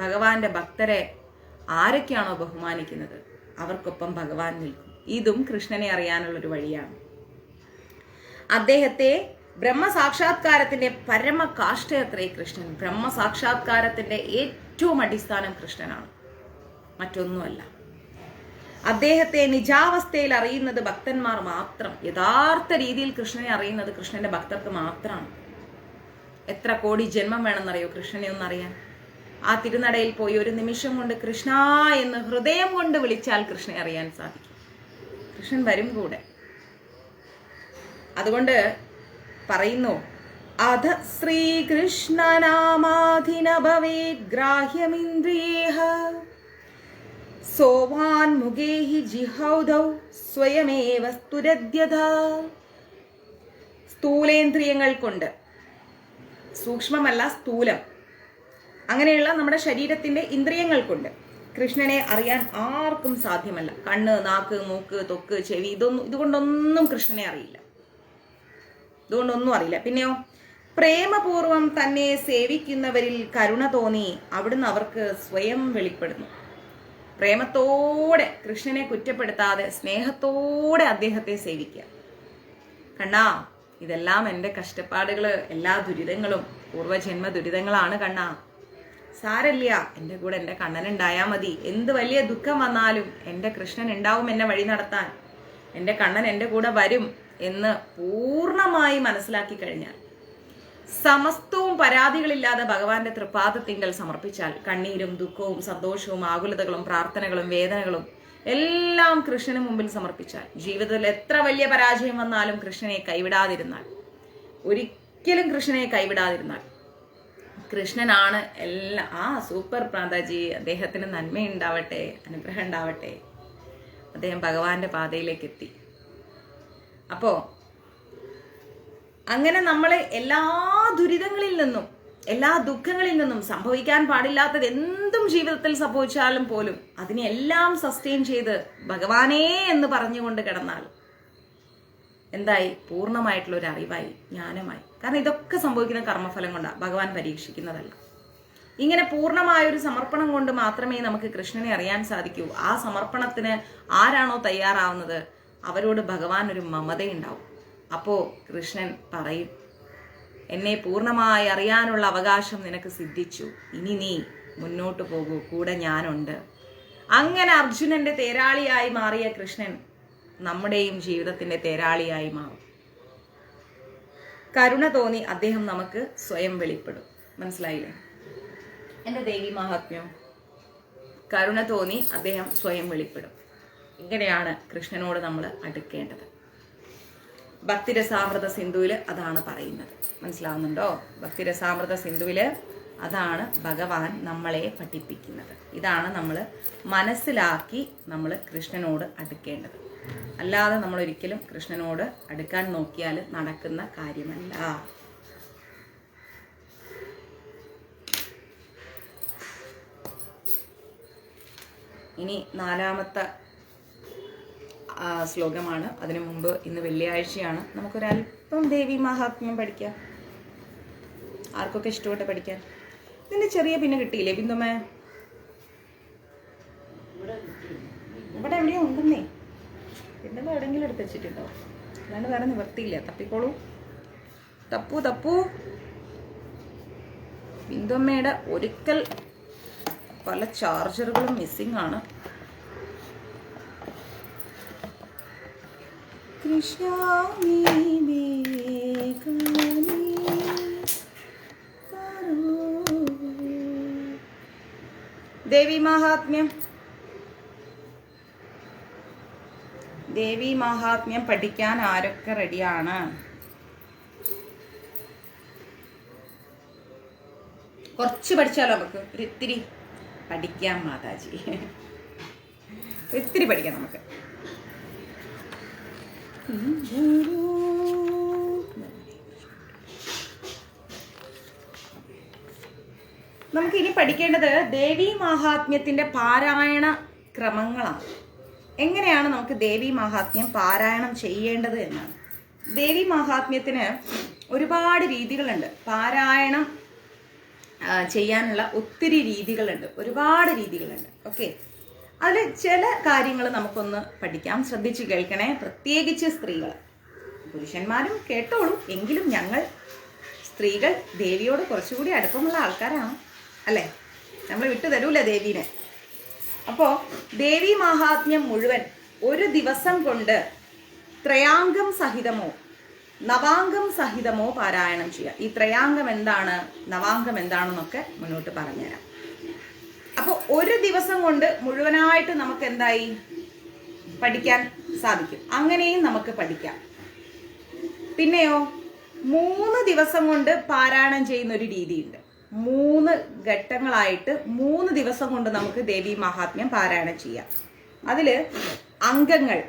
ഭഗവാന്റെ ഭക്തരെ ആരൊക്കെയാണോ ബഹുമാനിക്കുന്നത് അവർക്കൊപ്പം ഭഗവാൻ നിൽക്കും. ഇതും കൃഷ്ണനെ അറിയാനുള്ളൊരു വഴിയാണ്. അദ്ദേഹത്തെ ബ്രഹ്മസാക്ഷാത്കാരത്തിന്റെ പരമകാഷ്ഠയത്രേ കൃഷ്ണൻ. ബ്രഹ്മസാക്ഷാത്കാരത്തിന്റെ ഏറ്റവും അടിസ്ഥാനം കൃഷ്ണനാണ്, മറ്റൊന്നുമല്ല. അദ്ദേഹത്തെ നിജാവസ്ഥയിൽ അറിയുന്നത് ഭക്തന്മാർ മാത്രം. യഥാർത്ഥ രീതിയിൽ കൃഷ്ണനെ അറിയുന്നത് കൃഷ്ണന്റെ ഭക്തർക്ക് മാത്രമാണ്. എത്ര കോടി ജന്മം വേണമെന്നറിയോ കൃഷ്ണനെ ഒന്നറിയാൻ? ആ തിരുനടയിൽ പോയി ഒരു നിമിഷം കൊണ്ട് കൃഷ്ണ എന്ന് ഹൃദയം കൊണ്ട് വിളിച്ചാൽ കൃഷ്ണനെ അറിയാൻ സാധിക്കും. കൃഷ്ണൻ വരും കൂടെ. അതുകൊണ്ട് പറയുന്നു, അധ ശ്രീകൃഷ്ണനാമാധിന ഭവേത് ഗ്രാഹ്യമിന്ദ്രിയേഹ സോവാൻ മുഖേഹി ജിഹൗദൗ സ്വയമേവ സ്തുരദ്യഥ. സ്ഥൂലേന്ദ്രിയങ്ങൾ കൊണ്ട്, സൂക്ഷ്മമല്ല സ്ഥൂലം, അങ്ങനെയുള്ള നമ്മുടെ ശരീരത്തിന്റെ ഇന്ദ്രിയങ്ങൾ കൊണ്ട് കൃഷ്ണനെ അറിയാൻ ആർക്കും സാധ്യമല്ല. കണ്ണ്, നാക്ക്, മൂക്ക്, ത്വക്ക്, ചെവി, ഇതുകൊണ്ടൊന്നും കൃഷ്ണനെ അറിയില്ല. ഇതുകൊണ്ടൊന്നും അറിയില്ല. പിന്നെയോ പ്രേമപൂർവം തന്നെ സേവിക്കുന്നവരിൽ കരുണ തോന്നി അവിടുന്ന് അവർക്ക് സ്വയം വെളിപ്പെടുന്നു. പ്രേമത്തോടെ, കൃഷ്ണനെ കുറ്റപ്പെടുത്താതെ സ്നേഹത്തോടെ അദ്ദേഹത്തെ സേവിക്കുക. കണ്ണാ, ഇതെല്ലാം എൻ്റെ കഷ്ടപ്പാടുകള്, എല്ലാ ദുരിതങ്ങളും പൂർവ്വജന്മ ദുരിതങ്ങളാണ് കണ്ണാ. സാരല്ല, എൻ്റെ കൂടെ എൻ്റെ കണ്ണൻ ഉണ്ടായാൽ മതി. എന്ത് വലിയ ദുഃഖം വന്നാലും എൻ്റെ കൃഷ്ണൻ ഉണ്ടാവും എന്നെ വഴി നടത്താൻ. എൻ്റെ കണ്ണൻ എൻ്റെ കൂടെ വരും എന്ന് പൂർണ്ണമായി മനസ്സിലാക്കി കഴിഞ്ഞാൽ, സമസ്തവും പരാതികളില്ലാതെ ഭഗവാന്റെ തൃപ്പാദത്തിങ്കൽ സമർപ്പിച്ചാൽ, കണ്ണീരും ദുഃഖവും സന്തോഷവും ആകുലതകളും പ്രാർത്ഥനകളും വേദനകളും എല്ലാം കൃഷ്ണന് മുമ്പിൽ സമർപ്പിച്ചാൽ, ജീവിതത്തിൽ എത്ര വലിയ പരാജയം വന്നാലും കൃഷ്ണനെ കൈവിടാതിരുന്നാൽ, ഒരിക്കലും കൃഷ്ണനെ കൈവിടാതിരുന്നാൽ, കൃഷ്ണനാണ് എല്ലാം. സൂപ്പർ മാതാജി, അദ്ദേഹത്തിന് നന്മയുണ്ടാവട്ടെ, അനുഗ്രഹം ഉണ്ടാവട്ടെ. അദ്ദേഹം ഭഗവാന്റെ പാതയിലേക്ക് എത്തി. അപ്പോ അങ്ങനെ നമ്മൾ എല്ലാ ദുരിതങ്ങളിൽ നിന്നും, എല്ലാ ദുഃഖങ്ങളിൽ നിന്നും, സംഭവിക്കാൻ പാടില്ലാത്തത് എന്തും ജീവിതത്തിൽ സംഭവിച്ചാലും പോലും അതിനെല്ലാം സസ്റ്റെയിൻ ചെയ്ത് ഭഗവാനേ എന്ന് പറഞ്ഞുകൊണ്ട് കിടന്നാൽ എന്തായി? പൂർണ്ണമായിട്ടുള്ള ഒരു അറിവായി, ജ്ഞാനമായി. കാരണം ഇതൊക്കെ സംഭവിക്കുന്ന കർമ്മഫലം കൊണ്ടാണ്, ഭഗവാൻ പരീക്ഷിക്കുന്നതല്ല. ഇങ്ങനെ പൂർണ്ണമായ ഒരു സമർപ്പണം കൊണ്ട് മാത്രമേ നമുക്ക് കൃഷ്ണനെ അറിയാൻ സാധിക്കൂ. ആ സമർപ്പണത്തിന് ആരാണോ തയ്യാറാവുന്നത് അവരോട് ഭഗവാൻ ഒരു മമതയുണ്ടാവും. അപ്പോ കൃഷ്ണൻ പറയും, എന്നെ പൂർണ്ണമായി അറിയാനുള്ള അവകാശം നിനക്ക് സിദ്ധിച്ചു, ഇനി നീ മുന്നോട്ട് പോകൂ, കൂടെ ഞാനുണ്ട്. അങ്ങനെ അർജുനന്റെ തേരാളിയായി മാറിയ കൃഷ്ണൻ നമ്മുടെയും ജീവിതത്തിന്റെ തേരാളിയായി മാറും. കരുണ തോന്നി അദ്ദേഹം നമുക്ക് സ്വയം വെളിപ്പെടും. മനസ്സിലായില്ലേ എന്റെ ദേവി മഹാത്മ്യം? കരുണ തോന്നി അദ്ദേഹം സ്വയം വെളിപ്പെടും. ഇങ്ങനെയാണ് കൃഷ്ണനോട് നമ്മൾ അടുക്കേണ്ടത്. ഭക്തിരസാമൃത സിന്ധുവില് അതാണ് പറയുന്നത്. മനസ്സിലാവുന്നുണ്ടോ? ഭക്തിരസാമൃത സിന്ധുവില് അതാണ് ഭഗവാൻ നമ്മളെ പഠിപ്പിക്കുന്നത്. ഇതാണ് നമ്മൾ മനസ്സിലാക്കി നമ്മൾ കൃഷ്ണനോട് അടുക്കേണ്ടത്. അല്ലാതെ നമ്മൾ ഒരിക്കലും കൃഷ്ണനോട് അടുക്കാൻ നോക്കിയാൽ നടക്കുന്ന കാര്യമല്ല. ഇനി 4ാമത്തെ ശ്ലോകമാണ്. അതിനു മുമ്പ് ഇന്ന് വെള്ളിയാഴ്ചയാണ്. നമുക്കൊരല്പം ദേവി മഹാത്മ്യം പഠിക്കാം. ആർക്കൊക്കെ ഇഷ്ടപ്പെട്ട് പഠിക്കാൻ? ഇതിന്റെ ചെറിയ പിന്നെ കിട്ടിയില്ലേ ബിന്ദുമേ? ഇവിടെ എവിടെയോ ഉണ്ടെന്നേ. പിന്നെ എവിടെയെങ്കിലും എടുത്ത് വെച്ചിട്ടുണ്ടോ? അല്ലാണ്ട് വേറെ നിവർത്തിയില്ല. തപ്പിക്കോളൂ. തപ്പു തപ്പു. ബിന്ദുമ്മയുടെ ഒരിക്കൽ പല ചാർജറുകളും മിസ്സിംഗ് ആണ്. ദേവി മഹാത്മ്യം. ദേവി മഹാത്മ്യം പഠിക്കാൻ ആരൊക്കെ റെഡിയാണ്? കുറച്ച് പഠിച്ചാലോ? നമുക്ക് ഒരു ഇത്തിരി പഠിക്കാം മാതാജി. ഇത്തിരി പഠിക്കാം നമുക്ക്. നമുക്കിനി പഠിക്കേണ്ടത് ദേവി മഹാത്മ്യത്തിന്റെ പാരായണ ക്രമങ്ങളാണ്. എങ്ങനെയാണ് നമുക്ക് ദേവി മഹാത്മ്യം പാരായണം ചെയ്യേണ്ടത് എന്നാണ്. ദേവി മഹാത്മ്യത്തിന് ഒരുപാട് രീതികളുണ്ട്. പാരായണം ചെയ്യാനുള്ള ഒത്തിരി രീതികളുണ്ട്, ഒരുപാട് രീതികളുണ്ട്. ഓക്കെ, അതിൽ ചില കാര്യങ്ങൾ നമുക്കൊന്ന് പഠിക്കാം. ശ്രദ്ധിച്ച് കേൾക്കണേ, പ്രത്യേകിച്ച് സ്ത്രീകൾ. പുരുഷന്മാരും കേട്ടോളൂ. എങ്കിലും ഞങ്ങൾ സ്ത്രീകൾ ദേവിയോട് കുറച്ചുകൂടി അടുപ്പമുള്ള ആൾക്കാരാണ്, അല്ലേ? നമ്മൾ വിട്ടു തരൂല ദേവീനെ. അപ്പോൾ ദേവി മഹാത്മ്യം മുഴുവൻ ഒരു ദിവസം കൊണ്ട് ത്രയാംഗം സഹിതമോ നവാംഗം സഹിതമോ പാരായണം ചെയ്യുക. ഈ ത്രയാംഗം എന്താണ്, നവാംഗം എന്താണെന്നൊക്കെ മുന്നോട്ട് പറഞ്ഞുതരാം. അപ്പോൾ ഒരു ദിവസം കൊണ്ട് മുഴുവനായിട്ട് നമുക്ക് എന്തായി പഠിക്കാൻ സാധിക്കും. അങ്ങനെയും നമുക്ക് പഠിക്കാം. പിന്നെയോ 3 ദിവസം കൊണ്ട് പാരായണം ചെയ്യുന്ന ഒരു രീതിയുണ്ട്. 3 ഘട്ടങ്ങളായിട്ട് 3 ദിവസം കൊണ്ട് നമുക്ക് ദേവി മഹാത്മ്യം പാരായണം ചെയ്യാം. അതില് അംഗങ്ങൾ,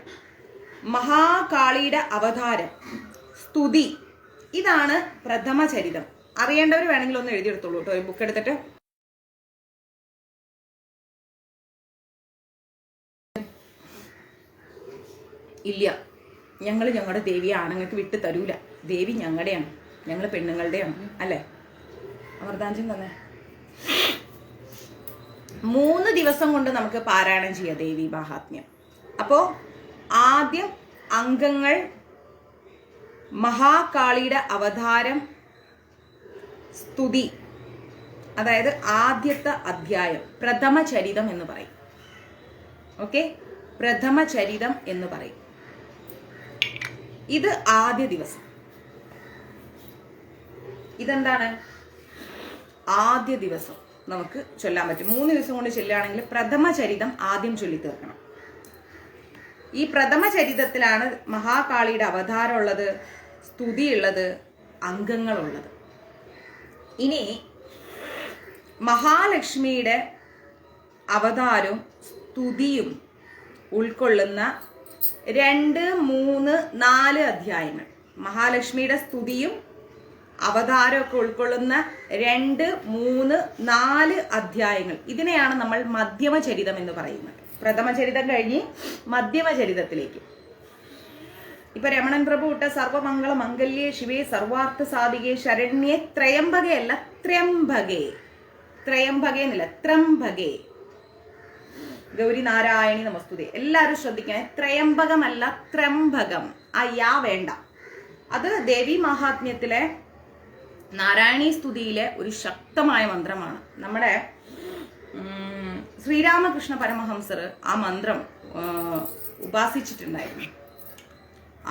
മഹാകാളിയുടെ അവതാരം, സ്തുതി, ഇതാണ് പ്രഥമ ചരിതം. അറിയേണ്ടവർ വേണമെങ്കിൽ ഒന്ന് എഴുതിയെടുത്തോളൂ കേട്ടോ, ഒരു ബുക്ക് എടുത്തിട്ട്. ഇല്ല, ഞങ്ങൾ ഞങ്ങളുടെ ദേവിയെ ആണുങ്ങൾക്ക് വിട്ടു തരൂല. ദേവി ഞങ്ങളുടെയാണ്, ഞങ്ങൾ പെണ്ണുങ്ങളുടെയാണ്, അല്ലേ? അമൃതാഞ്ജൻ തന്നെ 3 ദിവസം കൊണ്ട് നമുക്ക് പാരായണം ചെയ്യാം ദേവി മഹാത്മ്യം. അപ്പോ ആദ്യം അംഗങ്ങൾ, മഹാകാളിയുടെ അവതാരം, സ്തുതി, അതായത് ആദ്യത്തെ അധ്യായം പ്രഥമ ചരിതം എന്ന് പറയും. ഓക്കെ, പ്രഥമ ചരിതം എന്ന് പറയും. ഇത് ആദ്യ ദിവസം. ഇതെന്താണ്? ആദ്യ ദിവസം നമുക്ക് ചൊല്ലാൻ പറ്റും. 3 ദിവസം കൊണ്ട് ചൊല്ലുകയാണെങ്കിൽ പ്രഥമ ചരിതം ആദ്യം ചൊല്ലി തീർക്കണം. ഈ പ്രഥമ ചരിതത്തിലാണ് മഹാകാളിയുടെ അവതാരം ഉള്ളത്, സ്തുതിയുള്ളത്, അംഗങ്ങളുള്ളത്. ഇനി മഹാലക്ഷ്മിയുടെ അവതാരവും സ്തുതിയും ഉൾക്കൊള്ളുന്ന 2, 3, 4 അധ്യായങ്ങൾ. മഹാലക്ഷ്മിയുടെ സ്തുതിയും അവതാരമൊക്കെ ഉൾക്കൊള്ളുന്ന 2, 3, 4 അധ്യായങ്ങൾ. ഇതിനെയാണ് നമ്മൾ മധ്യമചരിതം എന്ന് പറയുന്നത്. പ്രഥമചരിതം കഴിഞ്ഞ് മധ്യമചരിതത്തിലേക്ക്. ഇപ്പൊ രമണൻ പ്രഭു ഇട്ട സർവമംഗള മംഗല്യേ ശിവേ സർവാർത്ഥ സാധികേ ശരണ്യേ ത്രയംബകയല്ല ത്രയംബകേ, ത്രയംബകേ എന്നില്ല, ത്രംബകേ ഗൗരി നാരായണി നമസ്തുതേ. എല്ലാവരും ശ്രദ്ധിക്കണേ, ത്രയംബകമല്ല ത്രംബകം. ആ യാ വേണ്ട. അത് ദേവി മഹാത്മ്യത്തിലെ നാരായണീ സ്തുതിയിലെ ഒരു ശക്തമായ മന്ത്രമാണ്. നമ്മുടെ ശ്രീരാമകൃഷ്ണ പരമഹംസർ ആ മന്ത്രം ഉപാസിച്ചിട്ടുണ്ടായിരുന്നു.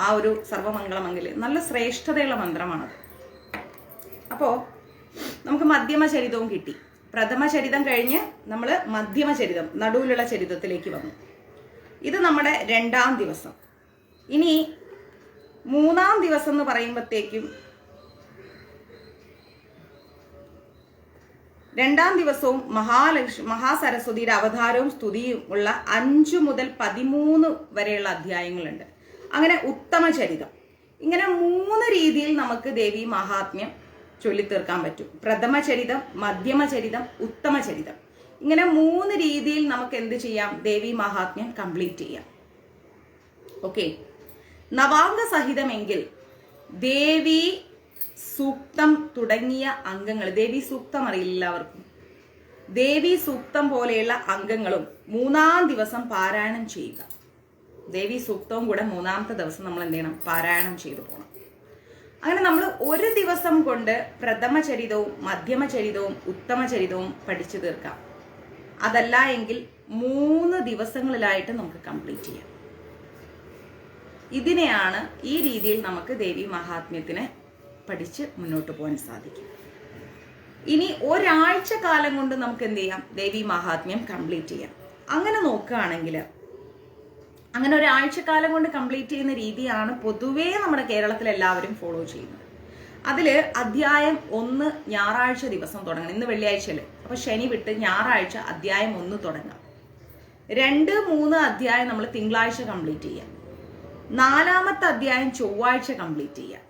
ആ ഒരു സർവമംഗളമംഗല്യം നല്ല ശ്രേഷ്ഠതയുള്ള മന്ത്രമാണത്. അപ്പോൾ നമുക്ക് മധ്യമചരിതവും കിട്ടി. പ്രഥമചരിതം കഴിഞ്ഞ് നമ്മൾ മധ്യമചരിതം, നടുവിലുള്ള ചരിതത്തിലേക്ക് വന്നു. ഇത് നമ്മുടെ 2ാം ദിവസം. ഇനി 3ാം ദിവസം എന്ന് പറയുമ്പോഴത്തേക്കും 2ാം ദിവസവും മഹാസരസ്വതിയുടെ അവതാരവും സ്തുതിയും ഉള്ള 5 മുതൽ 13 വരെയുള്ള അധ്യായങ്ങളുണ്ട്. അങ്ങനെ ഉത്തമചരിതം. ഇങ്ങനെ 3 രീതിയിൽ നമുക്ക് ദേവി മഹാത്മ്യം ചൊല്ലിത്തീർക്കാൻ പറ്റും. പ്രഥമചരിതം, മധ്യമചരിതം, ഉത്തമചരിതം. ഇങ്ങനെ 3 രീതിയിൽ നമുക്ക് എന്ത് ചെയ്യാം? ദേവി മഹാത്മ്യം കംപ്ലീറ്റ് ചെയ്യാം. ഓക്കെ. നവാംഗ സഹിതമെങ്കിൽ ദേവി സൂക്തം തുടങ്ങിയ അംഗങ്ങൾ, ദേവി സൂക്തം അറിയില്ല എല്ലാവർക്കും, ദേവി സൂക്തം പോലെയുള്ള അംഗങ്ങളും 3ാം ദിവസം പാരായണം ചെയ്യുക. ദേവി സൂക്തവും കൂടെ 3ാമത്തെ ദിവസം നമ്മൾ എന്ത് ചെയ്യണം? പാരായണം ചെയ്തു പോകണം. അങ്ങനെ നമ്മൾ ഒരു ദിവസം കൊണ്ട് പ്രഥമചരിതവും മധ്യമചരിതവും ഉത്തമചരിതവും പഠിച്ചു തീർക്കാം. അതല്ല എങ്കിൽ 3 ദിവസങ്ങളിലായിട്ട് നമുക്ക് കംപ്ലീറ്റ് ചെയ്യാം. ഇതിനെയാണ് ഈ രീതിയിൽ നമുക്ക് ദേവി മഹാത്മ്യത്തിനെ പഠിച്ച് മുന്നോട്ട് പോകാൻ സാധിക്കും. ഇനി ഒരാഴ്ച കാലം കൊണ്ട് നമുക്ക് എന്ത് ചെയ്യാം? ദേവി മഹാത്മ്യം കംപ്ലീറ്റ് ചെയ്യാം. അങ്ങനെ നോക്കുകയാണെങ്കിൽ അങ്ങനെ ഒരാഴ്ചക്കാലം കൊണ്ട് കംപ്ലീറ്റ് ചെയ്യുന്ന രീതിയാണ് പൊതുവേ നമ്മുടെ കേരളത്തിൽ എല്ലാവരും ഫോളോ ചെയ്യുന്നത്. അതിൽ അധ്യായം 1 ഞായറാഴ്ച ദിവസം തുടങ്ങണം. ഇന്ന് വെള്ളിയാഴ്ചയല്ലേ, അപ്പൊ ശനി വിട്ട് ഞായറാഴ്ച അധ്യായം 1 തുടങ്ങാം. 2, 3 അധ്യായം നമ്മൾ തിങ്കളാഴ്ച കംപ്ലീറ്റ് ചെയ്യാം. 4ാമത്തെ അധ്യായം ചൊവ്വാഴ്ച കംപ്ലീറ്റ് ചെയ്യാം.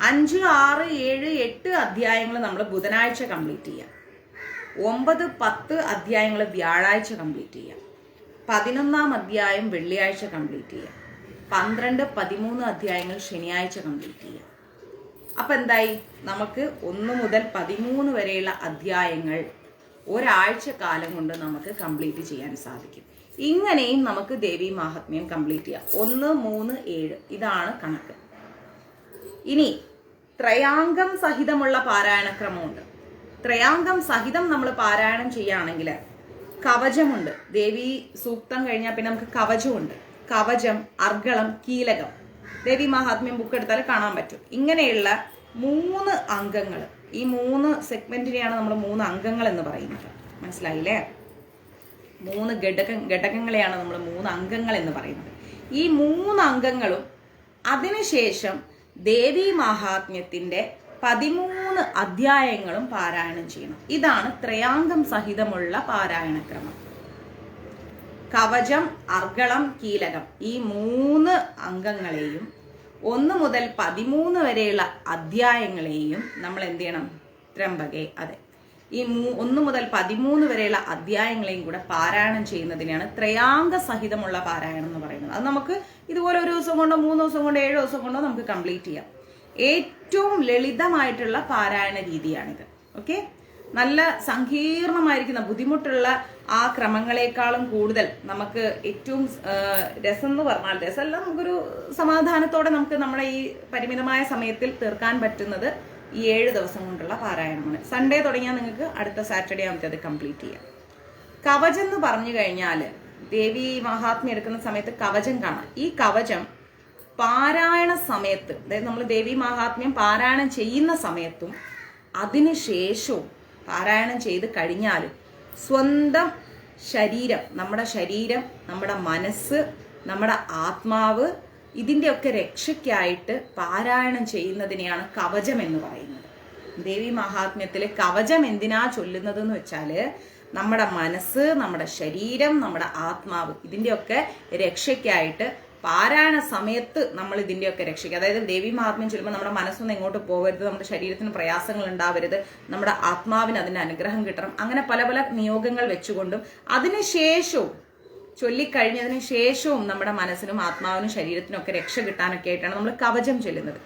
5, 6, 7, 8 അധ്യായങ്ങൾ നമ്മൾ ബുധനാഴ്ച കംപ്ലീറ്റ് ചെയ്യാം. 9, 10 അധ്യായങ്ങൾ വ്യാഴാഴ്ച കംപ്ലീറ്റ് ചെയ്യാം. 11ാം അധ്യായം വെള്ളിയാഴ്ച കംപ്ലീറ്റ് ചെയ്യാം. 12, 13 അധ്യായങ്ങൾ ശനിയാഴ്ച കംപ്ലീറ്റ് ചെയ്യാം. അപ്പൊ എന്തായി? നമുക്ക് 1 മുതൽ 13 വരെയുള്ള അധ്യായങ്ങൾ ഒരാഴ്ച കാലം കൊണ്ട് നമുക്ക് കംപ്ലീറ്റ് ചെയ്യാൻ സാധിക്കും. ഇങ്ങനെയും നമുക്ക് ദേവി മഹാത്മ്യം കംപ്ലീറ്റ് ചെയ്യാം. 1, 3, 7 ഇതാണ് കണക്ക്. ഇനി ത്രയാംഗം സഹിതമുള്ള പാരായണക്രമമുണ്ട്. ത്രയാംഗം സഹിതം നമ്മൾ പാരായണം ചെയ്യുകയാണെങ്കിൽ കവചമുണ്ട്. ദേവി സൂക്തം കഴിഞ്ഞാൽ പിന്നെ നമുക്ക് കവചമുണ്ട്. കവചം, അർഗളം, കീലകം. ദേവി മഹാത്മ്യം ബുക്ക് എടുത്താൽ കാണാൻ പറ്റും. ഇങ്ങനെയുള്ള 3 അംഗങ്ങൾ, ഈ 3 സെഗ്മെന്റിനെയാണ് നമ്മൾ 3 അംഗങ്ങൾ എന്ന് പറയുന്നത്. മനസ്സിലായില്ലേ? 3 ഘടകങ്ങളെയാണ് നമ്മൾ 3 അംഗങ്ങൾ എന്ന് പറയുന്നത്. ഈ 3 അംഗങ്ങളും അതിനുശേഷം ദേവി മഹാത്മ്യത്തിന്റെ 13 അധ്യായങ്ങളും പാരായണം ചെയ്യണം. ഇതാണ് ത്രയാംഗം സഹിതമുള്ള പാരായണക്രമം. കവചം, അർഗളം, കീലകം ഈ 3 അംഗങ്ങളെയും 1 മുതൽ 13 വരെയുള്ള അധ്യായങ്ങളെയും നമ്മൾ എന്ത് ചെയ്യണം? ത്രംബകേ, അതെ, ഈ 1 മുതൽ 13 വരെയുള്ള അധ്യായങ്ങളെയും കൂടെ പാരായണം ചെയ്യുന്നതിനെയാണ് ത്രയാംഗ സഹിതമുള്ള പാരായണം എന്ന് പറയുന്നത്. അത് നമുക്ക് ഇതുപോലെ 1 ദിവസം കൊണ്ടോ 3 ദിവസം കൊണ്ടോ 7 ദിവസം കൊണ്ടോ നമുക്ക് കംപ്ലീറ്റ് ചെയ്യാം. ഏറ്റവും ലളിതമായിട്ടുള്ള പാരായണ രീതിയാണിത്. ഓക്കെ. നല്ല സങ്കീർണമായിരിക്കുന്ന ബുദ്ധിമുട്ടുള്ള ആ ക്രമങ്ങളെക്കാളും കൂടുതൽ നമുക്ക് ഏറ്റവും രസം എന്ന് പറഞ്ഞാൽ, രസമല്ല, നമുക്കൊരു സമാധാനത്തോടെ നമുക്ക് നമ്മുടെ ഈ പരിമിതമായ സമയത്തിൽ തീർക്കാൻ പറ്റുന്നത് ഈ 7 ദിവസം കൊണ്ടുള്ള പാരായണമാണ്. സൺഡേ തുടങ്ങിയാൽ നിങ്ങൾക്ക് അടുത്ത സാറ്റർഡേ ആകുമ്പോൾ അത് കംപ്ലീറ്റ് ചെയ്യാം. കവചം എന്ന് പറഞ്ഞു കഴിഞ്ഞാൽ ദേവി മഹാത്മ്യം എടുക്കുന്ന സമയത്ത് കവചം കാണാം. ഈ കവചം പാരായണ സമയത്ത്, അതായത് നമ്മൾ ദേവി മഹാത്മ്യം പാരായണം ചെയ്യുന്ന സമയത്തും അതിനുശേഷവും പാരായണം ചെയ്ത് കഴിഞ്ഞാലും സ്വന്തം ശരീരം, നമ്മുടെ മനസ്സ്, നമ്മുടെ ആത്മാവ്, ഇതിൻ്റെയൊക്കെ രക്ഷയ്ക്കായിട്ട് പാരായണം ചെയ്യുന്നതിനെയാണ് കവചം എന്ന് പറയുന്നത്. ദേവി മഹാത്മ്യത്തിലെ കവചം എന്തിനാ ചൊല്ലുന്നതെന്ന് വെച്ചാൽ നമ്മുടെ മനസ്സ്, നമ്മുടെ ശരീരം, നമ്മുടെ ആത്മാവ് ഇതിൻ്റെയൊക്കെ രക്ഷയ്ക്കായിട്ട് പാരായണ സമയത്ത് നമ്മൾ ഇതിൻ്റെയൊക്കെ രക്ഷിക്കുക. അതായത് ദേവി മഹാത്മ്യം ചൊല്ലുമ്പോൾ നമ്മുടെ മനസ്സൊന്നും എങ്ങോട്ട് പോകരുത്, നമ്മുടെ ശരീരത്തിന് പ്രയാസങ്ങൾ ഉണ്ടാവരുത്, നമ്മുടെ ആത്മാവിന് അതിൻ്റെ അനുഗ്രഹം കിട്ടണം. അങ്ങനെ പല പല നിയോഗങ്ങൾ വെച്ചുകൊണ്ടും അതിനുശേഷവും ചൊല്ലിക്കഴിഞ്ഞതിന് ശേഷവും നമ്മുടെ മനസ്സിനും ആത്മാവിനും ശരീരത്തിനും ഒക്കെ രക്ഷ കിട്ടാനൊക്കെ ആയിട്ടാണ് നമ്മൾ കവചം ചൊല്ലുന്നത്.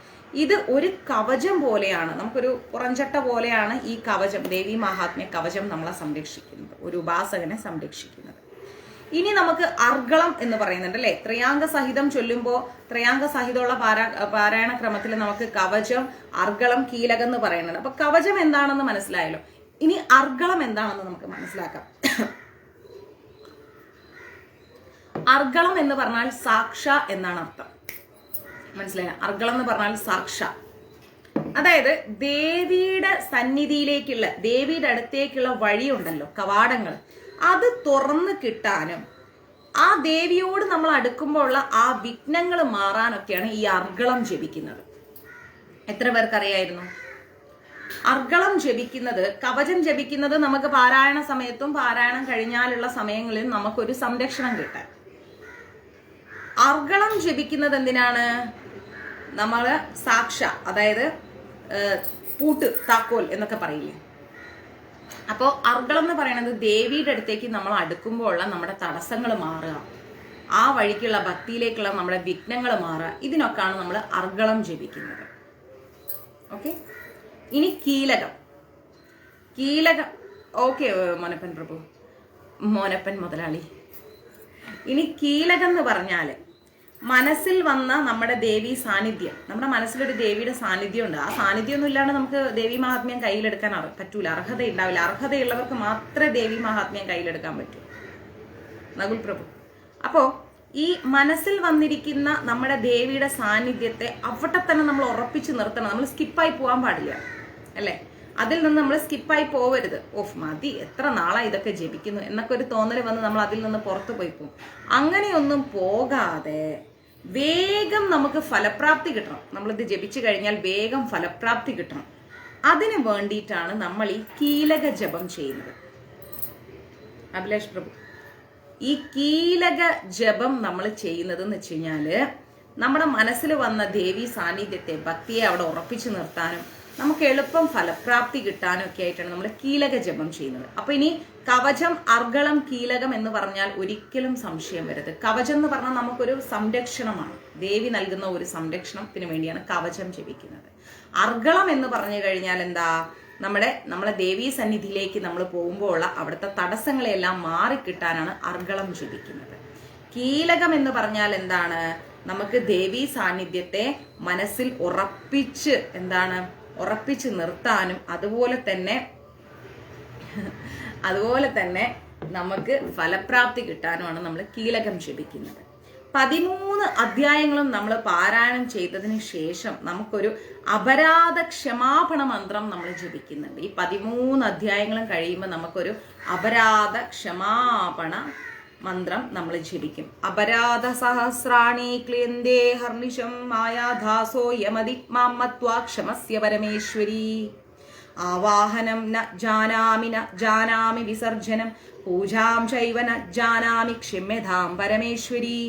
ഇത് ഒരു കവചം പോലെയാണ്, നമുക്കൊരു പുറംചട്ട പോലെയാണ് ഈ കവചം, ദേവി മഹാത്മ്യ കവചം നമ്മളെ സംരക്ഷിക്കുന്നത്, ഒരു ഉപാസകനെ സംരക്ഷിക്കുന്നത്. ഇനി നമുക്ക് അർഗളം എന്ന് പറയുന്നുണ്ട് അല്ലെ. ത്രയാംഗ സഹിതം ചൊല്ലുമ്പോൾ ത്രയാംഗ സഹിതമുള്ള പാരായണ ക്രമത്തിൽ നമുക്ക് കവചം, അർഗളം, കീലകം എന്ന് പറയുന്നുണ്ട്. അപ്പൊ കവചം എന്താണെന്ന് മനസ്സിലായല്ലോ. ഇനി അർഗളം എന്താണെന്ന് നമുക്ക് മനസ്സിലാക്കാം. അർഗളം എന്ന് പറഞ്ഞാൽ സാക്ഷ എന്നാണ് അർത്ഥം. മനസ്സിലായ? അർഗളം എന്ന് പറഞ്ഞാൽ സാക്ഷ, അതായത് ദേവിയുടെ സന്നിധിയിലേക്കുള്ള, ദേവിയുടെ അടുത്തേക്കുള്ള വഴിയുണ്ടല്ലോ, കവാടങ്ങൾ, അത് തുറന്നു കിട്ടാനും ആ ദേവിയോട് നമ്മൾ അടുക്കുമ്പോഴുള്ള ആ വിഘ്നങ്ങൾ മാറാനൊക്കെയാണ് ഈ അർഗളം ജപിക്കുന്നത്. എത്ര പേർക്കറിയായിരുന്നു? അർഗളം ജപിക്കുന്നത്, കവചം ജപിക്കുന്നത് നമുക്ക് പാരായണ സമയത്തും പാരായണം കഴിഞ്ഞാലുള്ള സമയങ്ങളിൽ നമുക്കൊരു സംരക്ഷണം കിട്ടാൻ. അർഗളം ജപിക്കുന്നത് എന്തിനാണ്? നമ്മള് സാക്ഷ, അതായത് പൂട്ട്, താക്കോൽ എന്നൊക്കെ പറയില്ലേ. അപ്പോൾ അർഗളം എന്ന് പറയുന്നത് ദേവിയുടെ അടുത്തേക്ക് നമ്മൾ അടുക്കുമ്പോഴുള്ള നമ്മുടെ തടസ്സങ്ങൾ മാറുക, ആ വഴിക്കുള്ള ഭക്തിയിലേക്കുള്ള നമ്മുടെ വിഘ്നങ്ങൾ മാറുക, ഇതിനൊക്കെയാണ് നമ്മൾ അർഗളം ജപിക്കുന്നത്. ഓക്കെ. ഇനി കീലകം. കീലകം ഓക്കെ മോനപ്പൻ പ്രഭു, മോനപ്പൻ മുതലാളി. ഇനി കീലകം എന്ന് പറഞ്ഞാൽ മനസ്സിൽ വന്ന നമ്മുടെ ദേവി സാന്നിധ്യം, നമ്മുടെ മനസ്സിലൊരു ദേവിയുടെ സാന്നിധ്യം ഉണ്ട്. ആ സാന്നിധ്യമൊന്നും ഇല്ലാണ്ട് നമുക്ക് ദേവി മഹാത്മ്യം കയ്യിലെടുക്കാൻ പറ്റൂല, അർഹത ഉണ്ടാവില്ല. അർഹതയുള്ളവർക്ക് മാത്രമേ ദേവി മഹാത്മ്യം കയ്യിലെടുക്കാൻ പറ്റൂ. നകുൽ പ്രഭു. അപ്പോ ഈ മനസ്സിൽ വന്നിരിക്കുന്ന നമ്മുടെ ദേവിയുടെ സാന്നിധ്യത്തെ അവിടെ തന്നെ നമ്മൾ ഉറപ്പിച്ച് നിർത്തണം. നമ്മൾ സ്കിപ്പായി പോകാൻ പാടില്ല അല്ലേ. അതിൽ നിന്ന് നമ്മൾ സ്കിപ്പായി പോവരുത്. ഓഫ് മതി, എത്ര നാളായി ഇതൊക്കെ ജപിക്കുന്നു എന്നൊക്കെ ഒരു തോന്നൽ വന്ന് നമ്മൾ അതിൽ നിന്ന് പുറത്തു പോയി പോകും. അങ്ങനെയൊന്നും പോകാതെ വേഗം നമുക്ക് ഫലപ്രാപ്തി കിട്ടണം. നമ്മളിത് ജപിച്ചു കഴിഞ്ഞാൽ വേഗം ഫലപ്രാപ്തി കിട്ടണം. അതിന് വേണ്ടിയിട്ടാണ് നമ്മൾ ഈ കീലക ജപം ചെയ്യുന്നത്. അഭിലാഷ് പ്രഭു, ഈ കീലക ജപം നമ്മൾ ചെയ്യുന്നത് എന്ന് വെച്ച് കഴിഞ്ഞാല് നമ്മുടെ മനസ്സിൽ വന്ന ദേവി സാന്നിധ്യത്തെ, ഭക്തിയെ അവിടെ ഉറപ്പിച്ചു നിർത്താനും നമുക്ക് എളുപ്പം ഫലപ്രാപ്തി കിട്ടാനും ഒക്കെ ആയിട്ടാണ് നമ്മൾ കീലക ജപം ചെയ്യുന്നത്. അപ്പൊ ഇനി കവചം, അർഗളം, കീലകം എന്ന് പറഞ്ഞാൽ ഒരിക്കലും സംശയം വരരുത്. കവചം എന്ന് പറഞ്ഞാൽ നമുക്കൊരു സംരക്ഷണമാണ്, ദേവി നൽകുന്ന ഒരു സംരക്ഷണത്തിന് വേണ്ടിയാണ് കവചം ജപിക്കുന്നത്. അർഗളം എന്ന് പറഞ്ഞു കഴിഞ്ഞാൽ എന്താ? നമ്മളെ ദേവീ സന്നിധിയിലേക്ക് നമ്മൾ പോകുമ്പോൾ ഉള്ള അവിടുത്തെ തടസ്സങ്ങളെല്ലാം മാറിക്കിട്ടാനാണ് അർഗളം ജപിക്കുന്നത്. കീലകം എന്ന് പറഞ്ഞാൽ എന്താണ്? നമുക്ക് ദേവീ സാന്നിധ്യത്തെ മനസ്സിൽ ഉറപ്പിച്ച് നിർത്താനും അതുപോലെ തന്നെ നമുക്ക് ഫലപ്രാപ്തി കിട്ടാനുമാണ് നമ്മൾ കീലകം ജപിക്കുന്നത്. 13 അധ്യായങ്ങളും നമ്മൾ പാരായണം ചെയ്തതിന് ശേഷം നമുക്കൊരു അപരാധ ക്ഷമാപണ മന്ത്രം നമ്മൾ ജപിക്കുന്നുണ്ട്. ഈ 13 അധ്യായങ്ങളും കഴിയുമ്പോൾ നമുക്കൊരു അപരാധ ക്ഷമാപണ മന്ത്രം നമ്മൾ ജപിക്കും. അപരാധ സഹസ്രാണി ക്ലിയന്തേ ഹർനിശം മായാധാസോ യമദിക്മാമത്വാ ക്ഷമസ്യ പരമേശ്വരി. ആവാഹനം ന ജാനാമി വിസർജനം പൂജാം ചൈവ ന ജാനാമി ക്ഷമ്യതാം പരമേശ്വരി.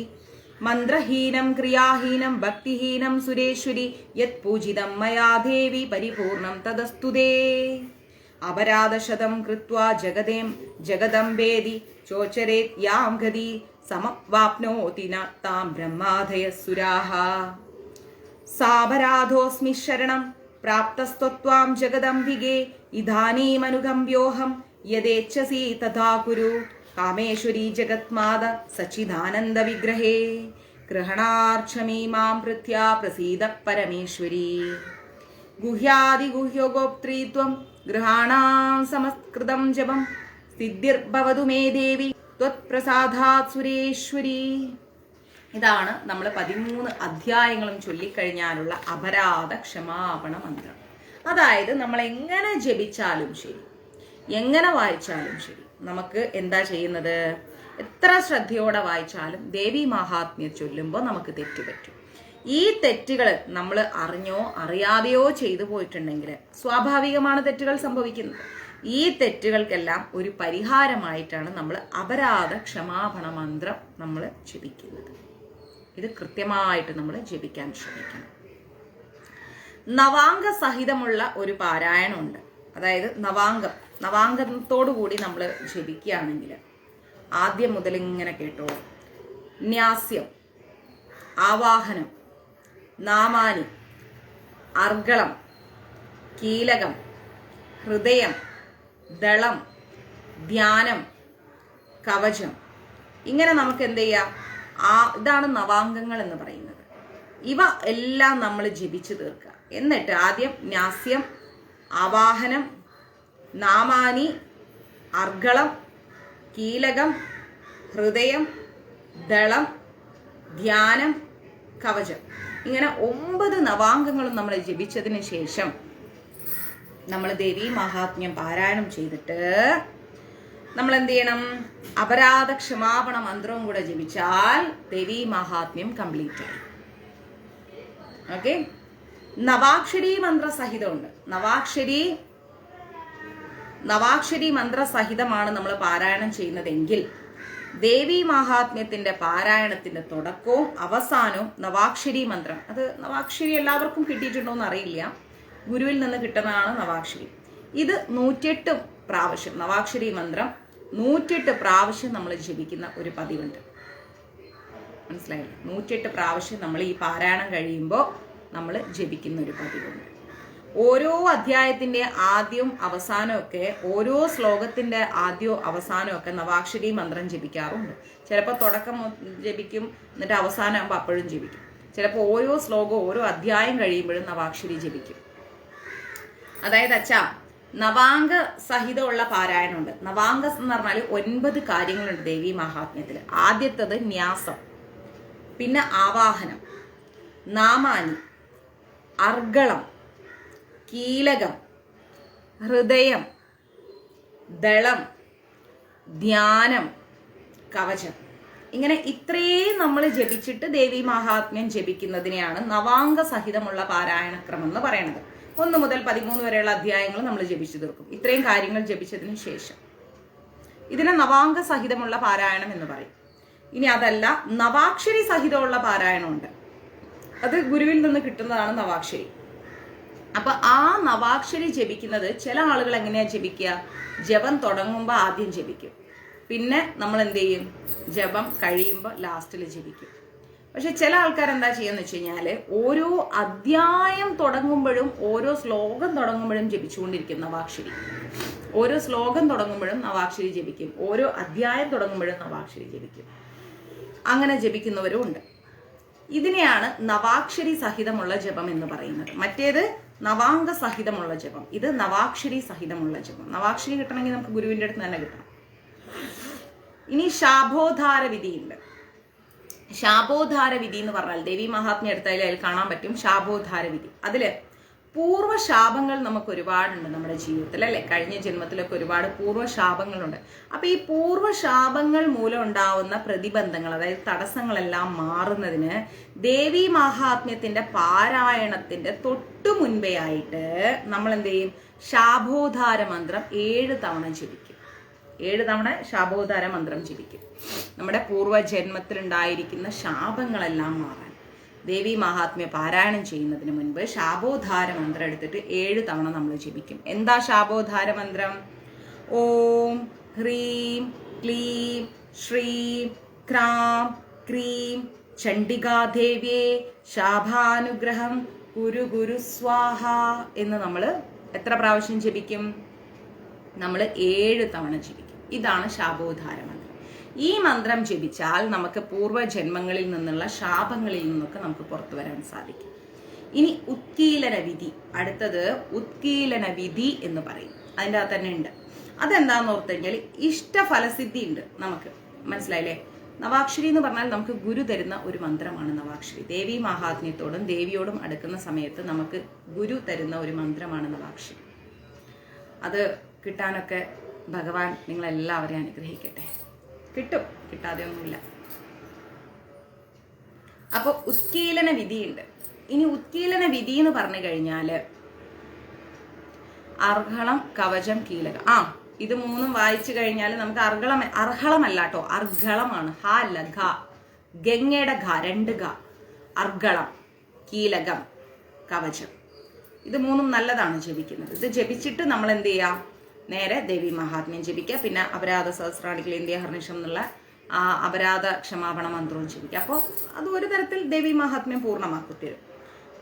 മന്ത്രഹീനം ക്രിയാഹീനം ഭക്തിഹീനം സുരേശ്വരി യത് പൂജിതം മയാ ദേവി പരിപൂർണം തദസ്തുതേ. അപരാധശതം കൃത്വാ ജഗദംബേതി ചോചരേത് യാം ഗതി സമവാപ്നോതി ന താം ബ്രഹ്മാദയസുരാഃ. സാപരാധോസ്മി ശരണം പ്രാപ്തസ്ത്വം ജഗദംബികേ ഇദാനീമനുകമ്പ്യോഹം യദേച്ഛസി തഥാ കുരു. കാമേശ്വരി ജഗത്മാത സച്ചിദാനന്ദ വിഗ്രഹേ ഗ്രഹണാർച്ചമീമാം ഭൃത്യാ പ്രസീദ പരമേശ്വരി. ഗുഹ്യാദിഗുഹ്യോഗോപ്ത്രീത്വം ഗൃഹാണാം സമസ്കൃതം ജപം സിദ്ധിർഭവതു മേ ദേവി ത്വത്പ്രസാദാത് സുരേശ്വരി. ഇതാണ് നമ്മൾ 13 അധ്യായങ്ങളും ചൊല്ലിക്കഴിഞ്ഞാലുള്ള അപരാധ ക്ഷമാപണ മന്ത്രം. അതായത് നമ്മൾ എങ്ങനെ ജപിച്ചാലും ശരി, എങ്ങനെ വായിച്ചാലും ശരി, നമുക്ക് എന്താ ചെയ്യുന്നത്? എത്ര ശ്രദ്ധയോടെ വായിച്ചാലും ദേവി മഹാത്മ്യം ചൊല്ലുമ്പോൾ നമുക്ക് തെറ്റുപറ്റും. ഈ തെറ്റുകൾ നമ്മൾ അറിഞ്ഞോ അറിയാതെയോ ചെയ്തു പോയിട്ടുണ്ടെങ്കിൽ സ്വാഭാവികമാണ് തെറ്റുകൾ സംഭവിക്കുന്നത്. ഈ തെറ്റുകൾക്കെല്ലാം ഒരു പരിഹാരമായിട്ടാണ് നമ്മൾ അപരാധ ക്ഷമാപണ മന്ത്രം നമ്മൾ ജപിക്കുന്നത്. ഇത് കൃത്യമായിട്ട് നമ്മൾ ജപിക്കാൻ ശ്രമിക്കണം. നവാംഗ സഹിതമുള്ള ഒരു പാരായണമുണ്ട്. അതായത് നവാംഗത്തോടു കൂടി നമ്മൾ ജപിക്കുകയാണെങ്കിൽ ആദ്യം മുതൽ ഇങ്ങനെ കേട്ടോളൂ. ന്യാസ്യം, ആവാഹനം, നാമാനി, അർഗളം, കീലകം, ഹൃദയം, ദളം, ധ്യാനം, കവചം. ഇങ്ങനെ നമുക്ക് എന്ത് ചെയ്യാം? ഇതാണ് നവാംഗങ്ങൾ എന്ന് പറയുന്നത്. ഇവ എല്ലാം നമ്മൾ ജപിച്ചു തീർക്കുക. എന്നിട്ട് ആദ്യം ന്യാസ്യം, ആവാഹനം, നാമാനി, അർഗളം, കീലകം, ഹൃദയം, ദളം, ധ്യാനം, കവചം. ഇങ്ങനെ 9 നവാംഗങ്ങളും നമ്മൾ ജപിച്ചതിന് ശേഷം നമ്മൾ ദേവീ മഹാത്മ്യം പാരായണം ചെയ്തിട്ട് നമ്മൾ എന്ത് ചെയ്യണം? അപരാധ ക്ഷമാപണ മന്ത്രവും കൂടെ ജപിച്ചാൽ ദേവീ മഹാത്മ്യം കംപ്ലീറ്റ് ആയി. ഓക്കെ. നവാക്ഷരി മന്ത്രസഹിതമുണ്ട്. നവാക്ഷരി മന്ത്രസഹിതമാണ് നമ്മൾ പാരായണം ചെയ്യുന്നതെങ്കിൽ ദേവീ മഹാത്മ്യത്തിന്റെ പാരായണത്തിന്റെ തുടക്കവും അവസാനവും നവാക്ഷരി മന്ത്രം. അത് നവാക്ഷരി എല്ലാവർക്കും കിട്ടിയിട്ടുണ്ടോ എന്ന് അറിയില്ല. ഗുരുവിൽ നിന്ന് കിട്ടുന്നതാണ് നവാക്ഷരി. ഇത് 108 പ്രാവശ്യം, നവാക്ഷരി മന്ത്രം 108 പ്രാവശ്യം നമ്മൾ ജപിക്കുന്ന ഒരു പതിവുണ്ട്. മനസ്സിലായില്ലേ? 108 പ്രാവശ്യം നമ്മൾ ഈ പാരായണം കഴിയുമ്പോൾ നമ്മൾ ജപിക്കുന്ന ഒരു പതിവുണ്ട്. ഓരോ അധ്യായത്തിന്റെ ആദ്യവും അവസാനവും ഒക്കെ, ഓരോ ശ്ലോകത്തിന്റെ ആദ്യവും അവസാനവും ഒക്കെ നവാക്ഷരി മന്ത്രം ജപിക്കാറുണ്ട്. ചിലപ്പോൾ തുടക്കം ജപിക്കും, എന്നിട്ട് അവസാനമാകുമ്പോൾ അപ്പോഴും ജപിക്കും. ചിലപ്പോൾ ഓരോ ശ്ലോകവും ഓരോ അധ്യായം കഴിയുമ്പോഴും നവാക്ഷരി ജപിക്കും. അതായത് നവാംഗ സഹിതമുള്ള പാരായണമുണ്ട്. നവാംഗം എന്ന് പറഞ്ഞാൽ 9 കാര്യങ്ങളുണ്ട് ദേവീ മഹാത്മ്യത്തിൽ. ആദ്യത്തത് ന്യാസം, പിന്നെ ആവാഹനം, നാമാനി, അർഗളം, കീലകം, ഹൃദയം, ദളം, ധ്യാനം, കവചം. ഇങ്ങനെ ഇത്രയും നമ്മൾ ജപിച്ചിട്ട് ദേവീ മഹാത്മ്യം ജപിക്കുന്നതിനെയാണ് നവാംഗ സഹിതമുള്ള പാരായണക്രമം എന്ന് പറയുന്നത്. 1 മുതൽ 13 വരെയുള്ള അധ്യായങ്ങൾ നമ്മൾ ജപിച്ചു തീർക്കും. ഇത്രയും കാര്യങ്ങൾ ജപിച്ചതിന് ശേഷം ഇതിനെ നവാംഗ സഹിതമുള്ള പാരായണം എന്ന് പറയും. ഇനി അതല്ല, നവാക്ഷരി സഹിതമുള്ള പാരായണമുണ്ട്. അത് ഗുരുവിൽ നിന്ന് കിട്ടുന്നതാണ് നവാക്ഷരി. അപ്പൊ ആ നവാക്ഷരി ജപിക്കുന്നത് ചില ആളുകൾ എങ്ങനെയാ ജപിക്കുക? ജപം തുടങ്ങുമ്പോൾ ആദ്യം ജപിക്കും, പിന്നെ നമ്മൾ എന്ത് ചെയ്യും? ജപം കഴിയുമ്പോൾ ലാസ്റ്റിൽ ജപിക്കും. പക്ഷെ ചില ആൾക്കാർ എന്താ ചെയ്യാന്ന് വെച്ച് കഴിഞ്ഞാല് ഓരോ അധ്യായം തുടങ്ങുമ്പോഴും ഓരോ ശ്ലോകം തുടങ്ങുമ്പോഴും ജപിച്ചുകൊണ്ടിരിക്കും നവാക്ഷരി. ഓരോ ശ്ലോകം തുടങ്ങുമ്പോഴും നവാക്ഷരി ജപിക്കും, ഓരോ അധ്യായം തുടങ്ങുമ്പോഴും നവാക്ഷരി ജപിക്കും. അങ്ങനെ ജപിക്കുന്നവരും ഉണ്ട്. ഇതിനെയാണ് നവാക്ഷരി സഹിതമുള്ള ജപം എന്ന് പറയുന്നത്. മറ്റേത് നവാംഗ സഹിതമുള്ള ജപം, ഇത് നവാക്ഷരി സഹിതമുള്ള ജപം. നവാക്ഷരി കിട്ടണമെങ്കിൽ നമുക്ക് ഗുരുവിന്റെ അടുത്ത് തന്നെ കിട്ടണം. ഇനി ശാബോധാര വിധിയുണ്ട്. ശാബോധാര വിധി എന്ന് പറഞ്ഞാൽ ദേവീ മഹാത്മ്യം എടുത്താൽ അതിൽ കാണാൻ പറ്റും ശാബോധാര വിധി. അതില് പൂർവ്വശാപങ്ങൾ നമുക്ക് ഒരുപാടുണ്ട് നമ്മുടെ ജീവിതത്തിൽ, അല്ലെ? കഴിഞ്ഞ ജന്മത്തിലൊക്കെ ഒരുപാട് പൂർവ്വശാപങ്ങളുണ്ട്. അപ്പൊ ഈ പൂർവ്വശാപങ്ങൾ മൂലം ഉണ്ടാവുന്ന പ്രതിബന്ധങ്ങൾ, അതായത് തടസ്സങ്ങളെല്ലാം മാറുന്നതിന് ദേവീ മഹാത്മ്യത്തിന്റെ പാരായണത്തിന്റെ തൊട്ടു മുൻപേ ആയിട്ട് നമ്മൾ എന്ത് ചെയ്യും? ശാബോധാര മന്ത്രം 7 തവണ ജപിക്കും. 7 തവണ ശാബോധാര മന്ത്രം ജപിക്കും. നമ്മുടെ പൂർവ്വജന്മത്തിലുണ്ടായിരിക്കുന്ന ശാപങ്ങളെല്ലാം മാറാൻ ദേവീ മഹാത്മ്യ പാരായണം ചെയ്യുന്നതിന് മുൻപ് ശാബോധാര മന്ത്രം എടുത്തിട്ട് 7 തവണ നമ്മൾ ജപിക്കും. എന്താ ശാബോധാര മന്ത്രം? ഓം ഹ്രീം ക്ലീം ശ്രീം ക്രാം ക്രീം ചണ്ഡികാദേവ്യേ ശാഭാനുഗ്രഹം കുരു ഗുരു സ്വാഹ എന്ന് നമ്മൾ എത്ര പ്രാവശ്യം ജപിക്കും? നമ്മൾ 7 തവണ ജപിക്കും. ഇതാണ് ശാബോധാര മന്ത്രം. ഈ മന്ത്രം ജപിച്ചാൽ നമുക്ക് പൂർവ്വജന്മങ്ങളിൽ നിന്നുള്ള ശാപങ്ങളിൽ നിന്നൊക്കെ നമുക്ക് പുറത്തു വരാൻ സാധിക്കും. ഇനി ഉത്കീലന വിധി, അടുത്തത് ഉത്കീലന വിധി എന്ന് പറയും. അതിൻ്റെ അകത്ത് തന്നെ ഉണ്ട്. അതെന്താന്ന് ഓർത്തു കഴിഞ്ഞാൽ ഇഷ്ടഫലസിദ്ധി ഉണ്ട് നമുക്ക്. മനസ്സിലായില്ലേ? നവാക്ഷരി എന്ന് പറഞ്ഞാൽ നമുക്ക് ഗുരു തരുന്ന ഒരു മന്ത്രമാണ് നവാക്ഷരി. ദേവീ മഹാത്മ്യത്തോടും ദേവിയോടും അടുക്കുന്ന സമയത്ത് നമുക്ക് ഗുരു തരുന്ന ഒരു മന്ത്രമാണ് നവാക്ഷരി. അത് കിട്ടാനൊക്കെ ഭഗവാൻ നിങ്ങളെല്ലാവരെയും അനുഗ്രഹിക്കട്ടെ. കിട്ടും, കിട്ടാതെ ഒന്നുമില്ല. അപ്പൊ ഉത്കീലന വിധിയുണ്ട്. ഇനി ഉത്കീലന വിധി എന്ന് പറഞ്ഞു കഴിഞ്ഞാല് അർഹളം, കവചം, കീലകം. ഇത് 3 വായിച്ചു കഴിഞ്ഞാൽ നമുക്ക് അർഹളമല്ല കേട്ടോ, അർഹളമാണ്. ഹ അല്ല, ഘ. ഗംഗയുടെ ഘ 2 ഘ, അർഗളം, കീലകം, കവചം. ഇത് 3 നല്ലതാണ് ജപിക്കുന്നത്. ഇത് ജപിച്ചിട്ട് നമ്മൾ എന്ത് ചെയ്യാം, നേരെ ദേവി മഹാത്മ്യം ജപിക്കുക. പിന്നെ അപരാധ സഹസ്രാണികളേന്ത്യ ഹർനിഷം എന്നുള്ള ആ അപരാധ ക്ഷമാപണ മന്ത്രവും ജപിക്കുക. അപ്പോൾ അത് ഒരു തരത്തിൽ ദേവി മഹാത്മ്യം പൂർണ്ണമാക്കിത്തരും.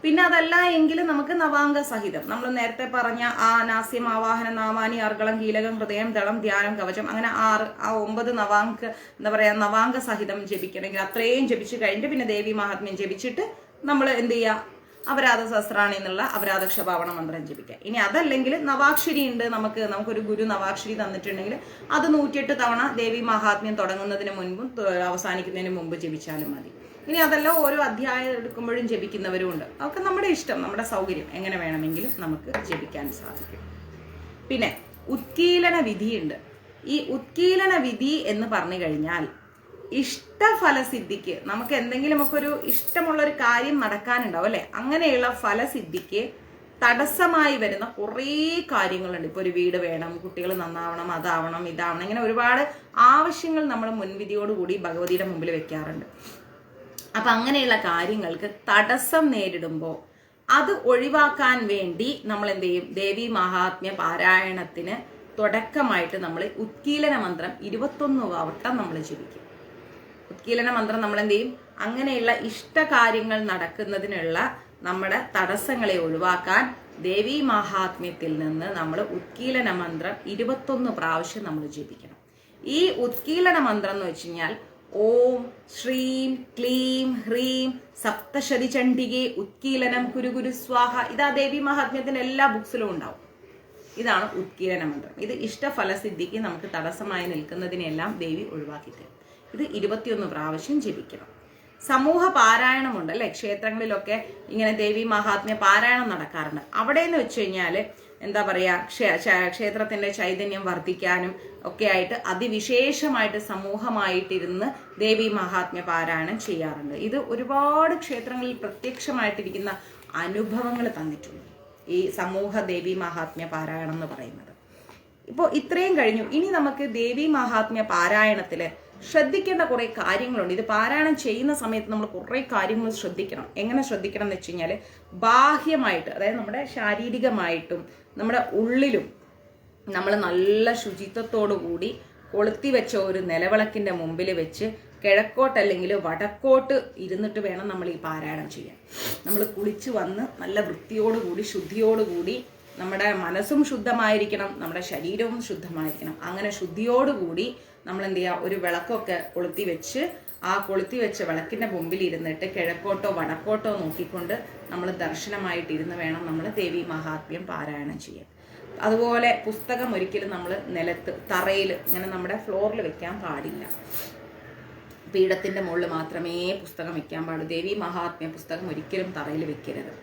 പിന്നെ അതല്ല എങ്കിൽ നമുക്ക് നവാംഗ സഹിതം നമ്മൾ നേരത്തെ പറഞ്ഞ ആ നാസ്യം, ആവാഹന, നാമാനി, അർഗളം, കീലകം, ഹൃദയം, ദളം, ധ്യാനം, കവചം, അങ്ങനെ 9 നവാംഗ സഹിതം ജപിക്കണമെങ്കിൽ അത്രയും ജപിച്ചു കഴിഞ്ഞിട്ട് പിന്നെ ദേവി മഹാത്മ്യം ജപിച്ചിട്ട് നമ്മൾ എന്ത് ചെയ്യുക, അപരാധ സഹസ്രാണി എന്നുള്ള അപരാധ ക്ഷമാപണ മന്ത്രം ജപിക്കുക. ഇനി അതല്ലെങ്കിൽ നവാക്ഷരി ഉണ്ട്, നമുക്കൊരു ഗുരു നവാക്ഷരി തന്നിട്ടുണ്ടെങ്കിൽ അത് 108 തവണ ദേവി മഹാത്മ്യം തുടങ്ങുന്നതിന് മുൻപും അവസാനിക്കുന്നതിന് മുമ്പ് ജപിച്ചാലും മതി. ഇനി അതല്ല ഓരോ അധ്യായം എടുക്കുമ്പോഴും ജപിക്കുന്നവരും ഉണ്ട്. അതൊക്കെ നമ്മുടെ ഇഷ്ടം, നമ്മുടെ സൗകര്യം, എങ്ങനെ വേണമെങ്കിലും നമുക്ക് ജപിക്കാൻ സാധിക്കും. പിന്നെ ഉത്കീലന വിധിയുണ്ട്. ഈ ഉത്കീലന വിധി എന്ന് പറഞ്ഞു കഴിഞ്ഞാൽ ഇഷ്ടഫലസിദ്ധിക്ക്, നമുക്ക് എന്തെങ്കിലുമൊക്കെ ഒരു ഇഷ്ടമുള്ളൊരു കാര്യം നടക്കാനുണ്ടാവും അല്ലെ, അങ്ങനെയുള്ള ഫലസിദ്ധിക്ക് തടസ്സമായി വരുന്ന കുറേ കാര്യങ്ങളുണ്ട്. ഇപ്പൊ ഒരു വീട് വേണം, കുട്ടികൾ നന്നാവണം, അതാവണം, ഇതാവണം, ഇങ്ങനെ ഒരുപാട് ആവശ്യങ്ങൾ നമ്മൾ മുൻവിധിയോടുകൂടി ഭഗവതിയുടെ മുമ്പിൽ വെക്കാറുണ്ട്. അപ്പൊ അങ്ങനെയുള്ള കാര്യങ്ങൾക്ക് തടസ്സം നേരിടുമ്പോൾ അത് ഒഴിവാക്കാൻ വേണ്ടി നമ്മൾ എന്ത് ചെയ്യും, ദേവി മഹാത്മ്യ പാരായണത്തിന് തുടക്കമായിട്ട് നമ്മൾ ഉത്കീലന മന്ത്രം 21 വട്ടം നമ്മൾ ജപിക്കും. ഉത്കീലന മന്ത്രം നമ്മൾ എന്ത് ചെയ്യും, അങ്ങനെയുള്ള ഇഷ്ടകാര്യങ്ങൾ നടക്കുന്നതിനുള്ള നമ്മുടെ തടസ്സങ്ങളെ ഒഴിവാക്കാൻ ദേവി മഹാത്മ്യത്തിൽ നിന്ന് നമ്മൾ ഉത്കീലന മന്ത്രം 21 പ്രാവശ്യം നമ്മൾ ജപിക്കണം. ഈ ഉത്കീലന മന്ത്രം എന്ന് വെച്ച് കഴിഞ്ഞാൽ ഓം ശ്രീം ക്ലീം ഹ്രീം സപ്തശതി ചണ്ഡികെ ഉത്കീലനം കുരു കുരു സ്വാഹ. ഇതാ ദേവി മഹാത്മ്യത്തിന്റെ എല്ലാ ബുക്സിലും ഉണ്ടാവും. ഇതാണ് ഉത്കീലന മന്ത്രം. ഇത് ഇഷ്ടഫലസിദ്ധിക്ക് നമുക്ക് തടസ്സമായി നിൽക്കുന്നതിനെല്ലാം ദേവി ഒഴിവാക്കി തരും. ഇത് 21 പ്രാവശ്യം ജപിക്കണം. സമൂഹ പാരായണമുണ്ട് അല്ലെ, ക്ഷേത്രങ്ങളിലൊക്കെ ഇങ്ങനെ ദേവി മഹാത്മ്യ പാരായണം നടക്കാറുണ്ട്. അവിടെ എന്ന് വെച്ച് കഴിഞ്ഞാല് എന്താ പറയാ, ക്ഷേത്രത്തിന്റെ ചൈതന്യം വർദ്ധിക്കാനും ഒക്കെ ആയിട്ട് അതിവിശേഷമായിട്ട് സമൂഹമായിട്ടിരുന്ന് ദേവി മഹാത്മ്യ പാരായണം ചെയ്യാറുണ്ട്. ഇത് ഒരുപാട് ക്ഷേത്രങ്ങളിൽ പ്രത്യക്ഷമായിട്ടിരിക്കുന്ന അനുഭവങ്ങൾ തന്നിട്ടുണ്ട് ഈ സമൂഹ ദേവി മഹാത്മ്യ പാരായണം എന്ന് പറയുന്നത്. ഇപ്പോൾ ഇത്രയും കഴിഞ്ഞു. ഇനി നമുക്ക് ദേവി മഹാത്മ്യ പാരായണത്തില് ശ്രദ്ധിക്കേണ്ട കുറെ കാര്യങ്ങളുണ്ട്. ഇത് പാരായണം ചെയ്യുന്ന സമയത്ത് നമ്മൾ കുറെ കാര്യങ്ങൾ ശ്രദ്ധിക്കണം. എങ്ങനെ ശ്രദ്ധിക്കണം എന്ന് വെച്ച് കഴിഞ്ഞാല്, ബാഹ്യമായിട്ട്, അതായത് നമ്മുടെ ശാരീരികമായിട്ടും നമ്മുടെ ഉള്ളിലും നമ്മൾ നല്ല ശുചിത്വത്തോടു കൂടി കൊളുത്തി വെച്ച ഒരു നിലവിളക്കിന്റെ മുമ്പിൽ വെച്ച് കിഴക്കോട്ടല്ലെങ്കിൽ വടക്കോട്ട് ഇരുന്നിട്ട് വേണം നമ്മൾ ഈ പാരായണം ചെയ്യാൻ. നമ്മൾ കുളിച്ച് വന്ന് നല്ല വൃത്തിയോടുകൂടി ശുദ്ധിയോടുകൂടി, നമ്മുടെ മനസ്സും ശുദ്ധമായിരിക്കണം, നമ്മുടെ ശരീരവും ശുദ്ധമായിരിക്കണം. അങ്ങനെ ശുദ്ധിയോടുകൂടി നമ്മൾ എന്ത് ചെയ്യുക, ഒരു വിളക്കൊക്കെ കൊളുത്തി വെച്ച് ആ കൊളുത്തി വെച്ച വിളക്കിന്റെ മുമ്പിൽ ഇരുന്നിട്ട് കിഴക്കോട്ടോ വടക്കോട്ടോ നോക്കിക്കൊണ്ട് നമ്മൾ ദർശനമായിട്ടിരുന്ന് വേണം നമ്മൾ ദേവി മഹാത്മ്യം പാരായണം ചെയ്യാൻ. അതുപോലെ പുസ്തകം ഒരിക്കലും നമ്മൾ നിലത്ത്, തറയിൽ, ഇങ്ങനെ നമ്മുടെ ഫ്ലോറിൽ വെക്കാൻ പാടില്ല. പീഠത്തിന്റെ മുകളിൽ മാത്രമേ പുസ്തകം വെക്കാൻ പാടുള്ളൂ. ദേവി മഹാത്മ്യ പുസ്തകം ഒരിക്കലും തറയിൽ വെക്കരുത്.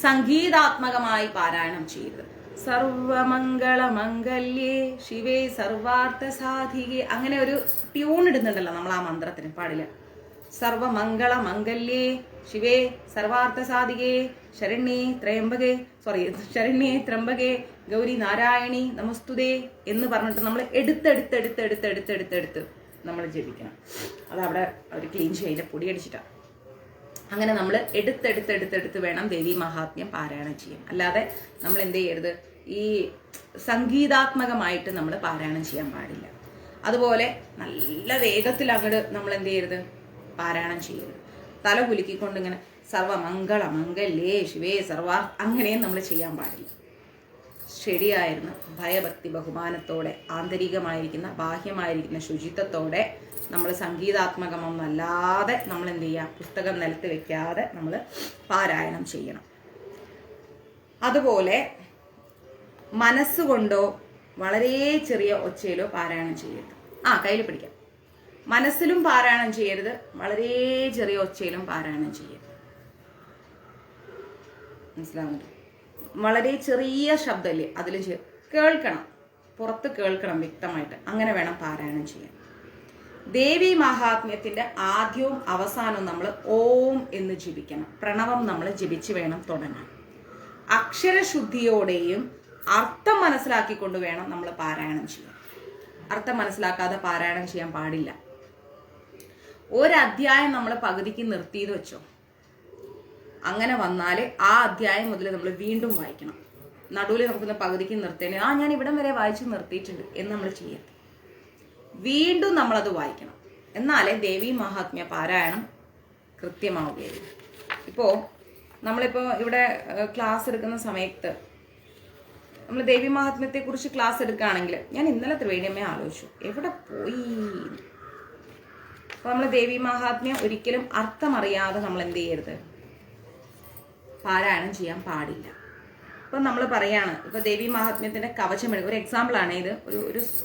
സംഗീതാത്മകമായി പാരായണം ചെയ്യരുത്. സർവമംഗളമംഗല്യേ ശിവേ സർവാർത്ഥ സാധികേ, അങ്ങനെ ഒരു ട്യൂൺ ഇടുന്നുണ്ടല്ലോ നമ്മൾ ആ മന്ത്രത്തിന്, പാടില്ല. സർവമംഗളമംഗല്യേ ശിവേ സർവാർത്ഥ സാധികേ ശരണ്യേ ത്രയംബകേ ഗൗരി നാരായണി നമസ്തുതേ എന്ന് പറഞ്ഞിട്ട് നമ്മൾ എടുത്ത് നമ്മൾ ജപിക്കണം. അതവിടെ അവർ ക്ലീൻ ചെയ്യില്ല, പൊടി അടിച്ചിട്ടാണ്. അങ്ങനെ നമ്മൾ എടുത്ത് വേണം ദേവി മഹാത്മ്യം പാരായണം ചെയ്യാൻ. അല്ലാതെ നമ്മൾ എന്ത് ചെയ്യരുത്, ഈ സംഗീതാത്മകമായിട്ട് നമ്മൾ പാരായണം ചെയ്യാൻ പാടില്ല. അതുപോലെ നല്ല വേഗത്തിൽ അങ്ങോട്ട് നമ്മൾ എന്ത് ചെയ്യരുത്, പാരായണം ചെയ്യരുത്. തല കുലുക്കിക്കൊണ്ട് ഇങ്ങനെ സർവമംഗളമംഗല്യേ ശിവേ സർവാ, അങ്ങനെയും നമ്മൾ ചെയ്യാൻ പാടില്ല. ശരിയായിരുന്നു ഭയഭക്തി ബഹുമാനത്തോടെ, ആന്തരികമായിരിക്കുന്ന ബാഹ്യമായിരിക്കുന്ന ശുചിത്വത്തോടെ നമ്മൾ സംഗീതാത്മകമൊന്നല്ലാതെ നമ്മൾ എന്ത് ചെയ്യുക, പുസ്തകം നിലത്ത് വെക്കാതെ നമ്മൾ പാരായണം ചെയ്യണം. അതുപോലെ മനസ്സുകൊണ്ടോ വളരെ ചെറിയ ഒച്ചയിലോ പാരായണം ചെയ്യരുത്. കയ്യിൽ പിടിക്കാം. മനസ്സിലും പാരായണം ചെയ്യരുത്, വളരെ ചെറിയ ഒച്ചയിലും പാരായണം ചെയ്യരുത്. മനസ്സിലാവുന്നുണ്ട്? വളരെ ചെറിയ ശബ്ദമല്ലേ അതിൽ കേൾക്കണം, പുറത്ത് കേൾക്കണം വ്യക്തമായിട്ട്. അങ്ങനെ വേണം പാരായണം ചെയ്യാൻ. ദേവി മഹാത്മ്യത്തിന്റെ ആദ്യവും അവസാനവും നമ്മൾ ഓം എന്ന് ജപിക്കണം. പ്രണവം നമ്മൾ ജപിച്ച് വേണം തുടങ്ങാൻ. അക്ഷരശുദ്ധിയോടെയും അർത്ഥം മനസ്സിലാക്കിക്കൊണ്ട് വേണം നമ്മൾ പാരായണം ചെയ്യാൻ. അർത്ഥം മനസ്സിലാക്കാതെ പാരായണം ചെയ്യാൻ പാടില്ല. ഒരധ്യായം നമ്മൾ പകുതിക്ക് നിർത്തിയത് വെച്ചോ, അങ്ങനെ വന്നാൽ ആ അധ്യായം മുതൽ നമ്മൾ വീണ്ടും വായിക്കണം. നടുവിൽ നമുക്കൊന്ന് പകുതിക്ക് നിർത്തേണ്ടത് ഞാൻ ഇവിടം വരെ വായിച്ച് നിർത്തിയിട്ടുണ്ട് എന്ന് നമ്മൾ ചെയ്യരുത്. വീണ്ടും നമ്മളത് വായിക്കണം. എന്നാലേ ദേവി മഹാത്മ്യ പാരായണം കൃത്യമാവുകയുള്ളൂ. ഇപ്പോൾ നമ്മളിപ്പോൾ ഇവിടെ ക്ലാസ് എടുക്കുന്ന സമയത്ത് നമ്മൾ ദേവി മഹാത്മ്യത്തെ കുറിച്ച് ക്ലാസ് എടുക്കുകയാണെങ്കിൽ ഞാൻ ഇന്നലെ ത്രിവേണിയമ്മയെ ആലോചിച്ചു, എവിടെ പോയി. അപ്പൊ നമ്മൾ ദേവി മഹാത്മ്യം ഒരിക്കലും അർത്ഥമറിയാതെ നമ്മൾ എന്ത് ചെയ്യരുത്, പാരായണം ചെയ്യാൻ പാടില്ല. ഇപ്പൊ നമ്മൾ പറയാണ്, ഇപ്പൊ ദേവി മഹാത്മ്യത്തിന്റെ കവചം എടുക്കും. ഒരു എക്സാമ്പിൾ ആണ് ഇത്.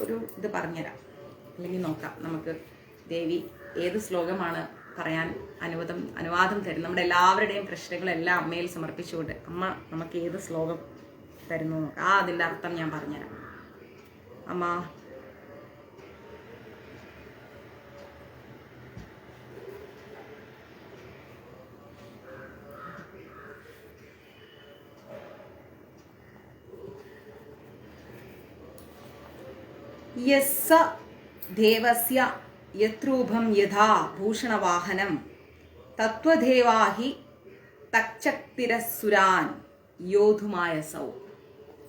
ഒരു ഇത് പറഞ്ഞുതരാം, അല്ലെങ്കിൽ നോക്കാം നമുക്ക് ദേവി ഏത് ശ്ലോകമാണ് പറയാൻ അനുവാദം തരും. നമ്മുടെ എല്ലാവരുടെയും പ്രശ്നങ്ങളെല്ലാം അമ്മയിൽ സമർപ്പിച്ചുകൊണ്ട് അമ്മ നമുക്ക് ഏത് ശ്ലോകം തരുന്നു നോക്കാം. അതിന്റെ അർത്ഥം ഞാൻ പറഞ്ഞുതരാം. അമ്മ യസ്സ ദേവസ്യ യത്രൂപം യഥാ ഭൂഷണവാഹനം തത്വദേവാഹി തക്ചക്തിരസുരാൻ യോധുമായ സൗ.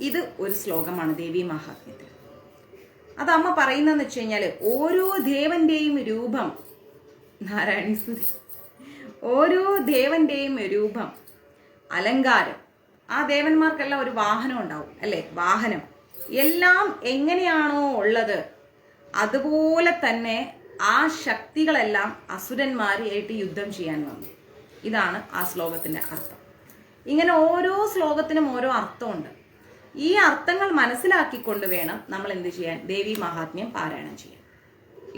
ഇത് ഒരു ശ്ലോകമാണ് ദേവി മഹാത്മ്യത്തിൽ. അത് അമ്മ പറയുന്നതെന്ന് വെച്ച് കഴിഞ്ഞാൽ ഓരോ ദേവന്റെയും രൂപം, നാരായണീ സ്തുതി, ഓരോ ദേവന്റെയും രൂപം, അലങ്കാരം, ആ ദേവന്മാർക്കെല്ലാം ഒരു വാഹനം ഉണ്ടാവും അല്ലെ, വാഹനം എല്ലാം എങ്ങനെയാണോ ഉള്ളത് അതുപോലെ തന്നെ ആ ശക്തികളെല്ലാം അസുരന്മാരായിട്ട് യുദ്ധം ചെയ്യാൻ വന്നു. ഇതാണ് ആ ശ്ലോകത്തിന്റെ അർത്ഥം. ഇങ്ങനെ ഓരോ ശ്ലോകത്തിനും ഓരോ അർത്ഥമുണ്ട്. ഈ അർത്ഥങ്ങൾ മനസ്സിലാക്കിക്കൊണ്ട് വേണം നമ്മൾ എന്ത് ചെയ്യാൻ, ദേവി മഹാത്മ്യം പാരായണം ചെയ്യാൻ.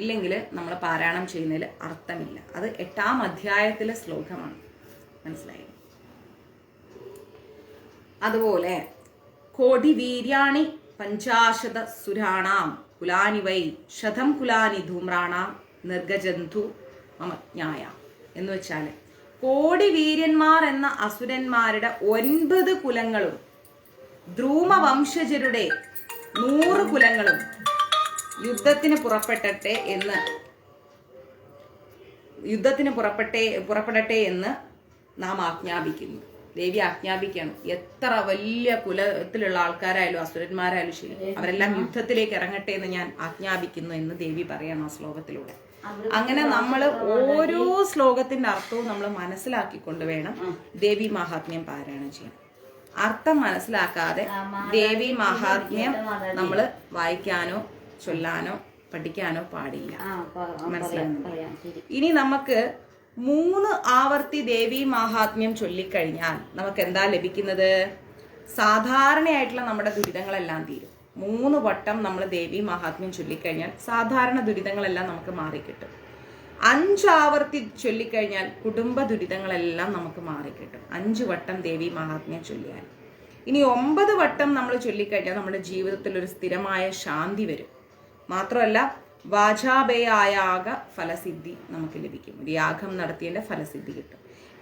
ഇല്ലെങ്കിൽ നമ്മൾ പാരായണം ചെയ്യുന്നതിൽ അർത്ഥമില്ല. അത് 8-ാം അധ്യായത്തിലെ ശ്ലോകമാണ്, മനസ്സിലായി. അതുപോലെ കോടി വീര്യാണി പഞ്ചാശത സുരാണാം കുലാനി വൈ ശതം കുലാനി ധൂമ്രാണാം നിർഗജന്തു മമജ്ഞായ എന്ന് വെച്ചാൽ കോടി വീര്യന്മാർ എന്ന അസുരന്മാരുടെ 9 കുലങ്ങളും ദ്രൂമവംശജരുടെ 100 കുലങ്ങളും യുദ്ധത്തിന് പുറപ്പെടട്ടെ എന്ന് നാം ആജ്ഞാപിക്കുന്നു. ദേവി ആജ്ഞാപിക്കുകയാണ്. എത്ര വലിയ കുലത്തിലുള്ള ആൾക്കാരായാലും അസുരന്മാരായാലും ശരി, അവരെല്ലാം യുദ്ധത്തിലേക്ക് ഇറങ്ങട്ടെ എന്ന് ഞാൻ ആജ്ഞാപിക്കുന്നു എന്ന് ദേവി പറയണം ആ ശ്ലോകത്തിലൂടെ. അങ്ങനെ നമ്മൾ ഓരോ ശ്ലോകത്തിന്റെ അർത്ഥവും നമ്മൾ മനസ്സിലാക്കിക്കൊണ്ട് വേണം ദേവി മഹാത്മ്യം പാരായണം ചെയ്യാൻ. അർത്ഥം മനസ്സിലാക്കാതെ ദേവി മഹാത്മ്യം നമ്മൾ വായിക്കാനോ ചൊല്ലാനോ പഠിക്കാനോ പാടില്ല, മനസ്സിലായി. ഇനി നമുക്ക് 3 ആവർത്തി ദേവി മഹാത്മ്യം ചൊല്ലിക്കഴിഞ്ഞാൽ നമുക്ക് എന്താ ലഭിക്കുന്നത്? സാധാരണയായിട്ടുള്ള നമ്മുടെ ദുരിതങ്ങളെല്ലാം തീരും. 3 വട്ടം നമ്മൾ ദേവി മഹാത്മ്യം ചൊല്ലിക്കഴിഞ്ഞാൽ സാധാരണ ദുരിതങ്ങളെല്ലാം നമുക്ക് മാറിക്കിട്ടും. 5 ആവർത്തി ചൊല്ലിക്കഴിഞ്ഞാൽ കുടുംബ ദുരിതങ്ങളെല്ലാം നമുക്ക് മാറിക്കിട്ടും. 5 വട്ടം ദേവി മഹാത്മ്യം ചൊല്ലിയാൽ. ഇനി 9 വട്ടം നമ്മൾ ചൊല്ലിക്കഴിഞ്ഞാൽ നമ്മുടെ ജീവിതത്തിൽ ഒരു സ്ഥിരമായ ശാന്തി വരും. മാത്രമല്ല വാചാബയാഗ ഫലസിദ്ധി നമുക്ക് ലഭിക്കും. ഒരു യാഗം നടത്തിയതിന്റെ ഫലസിദ്ധി കിട്ടും.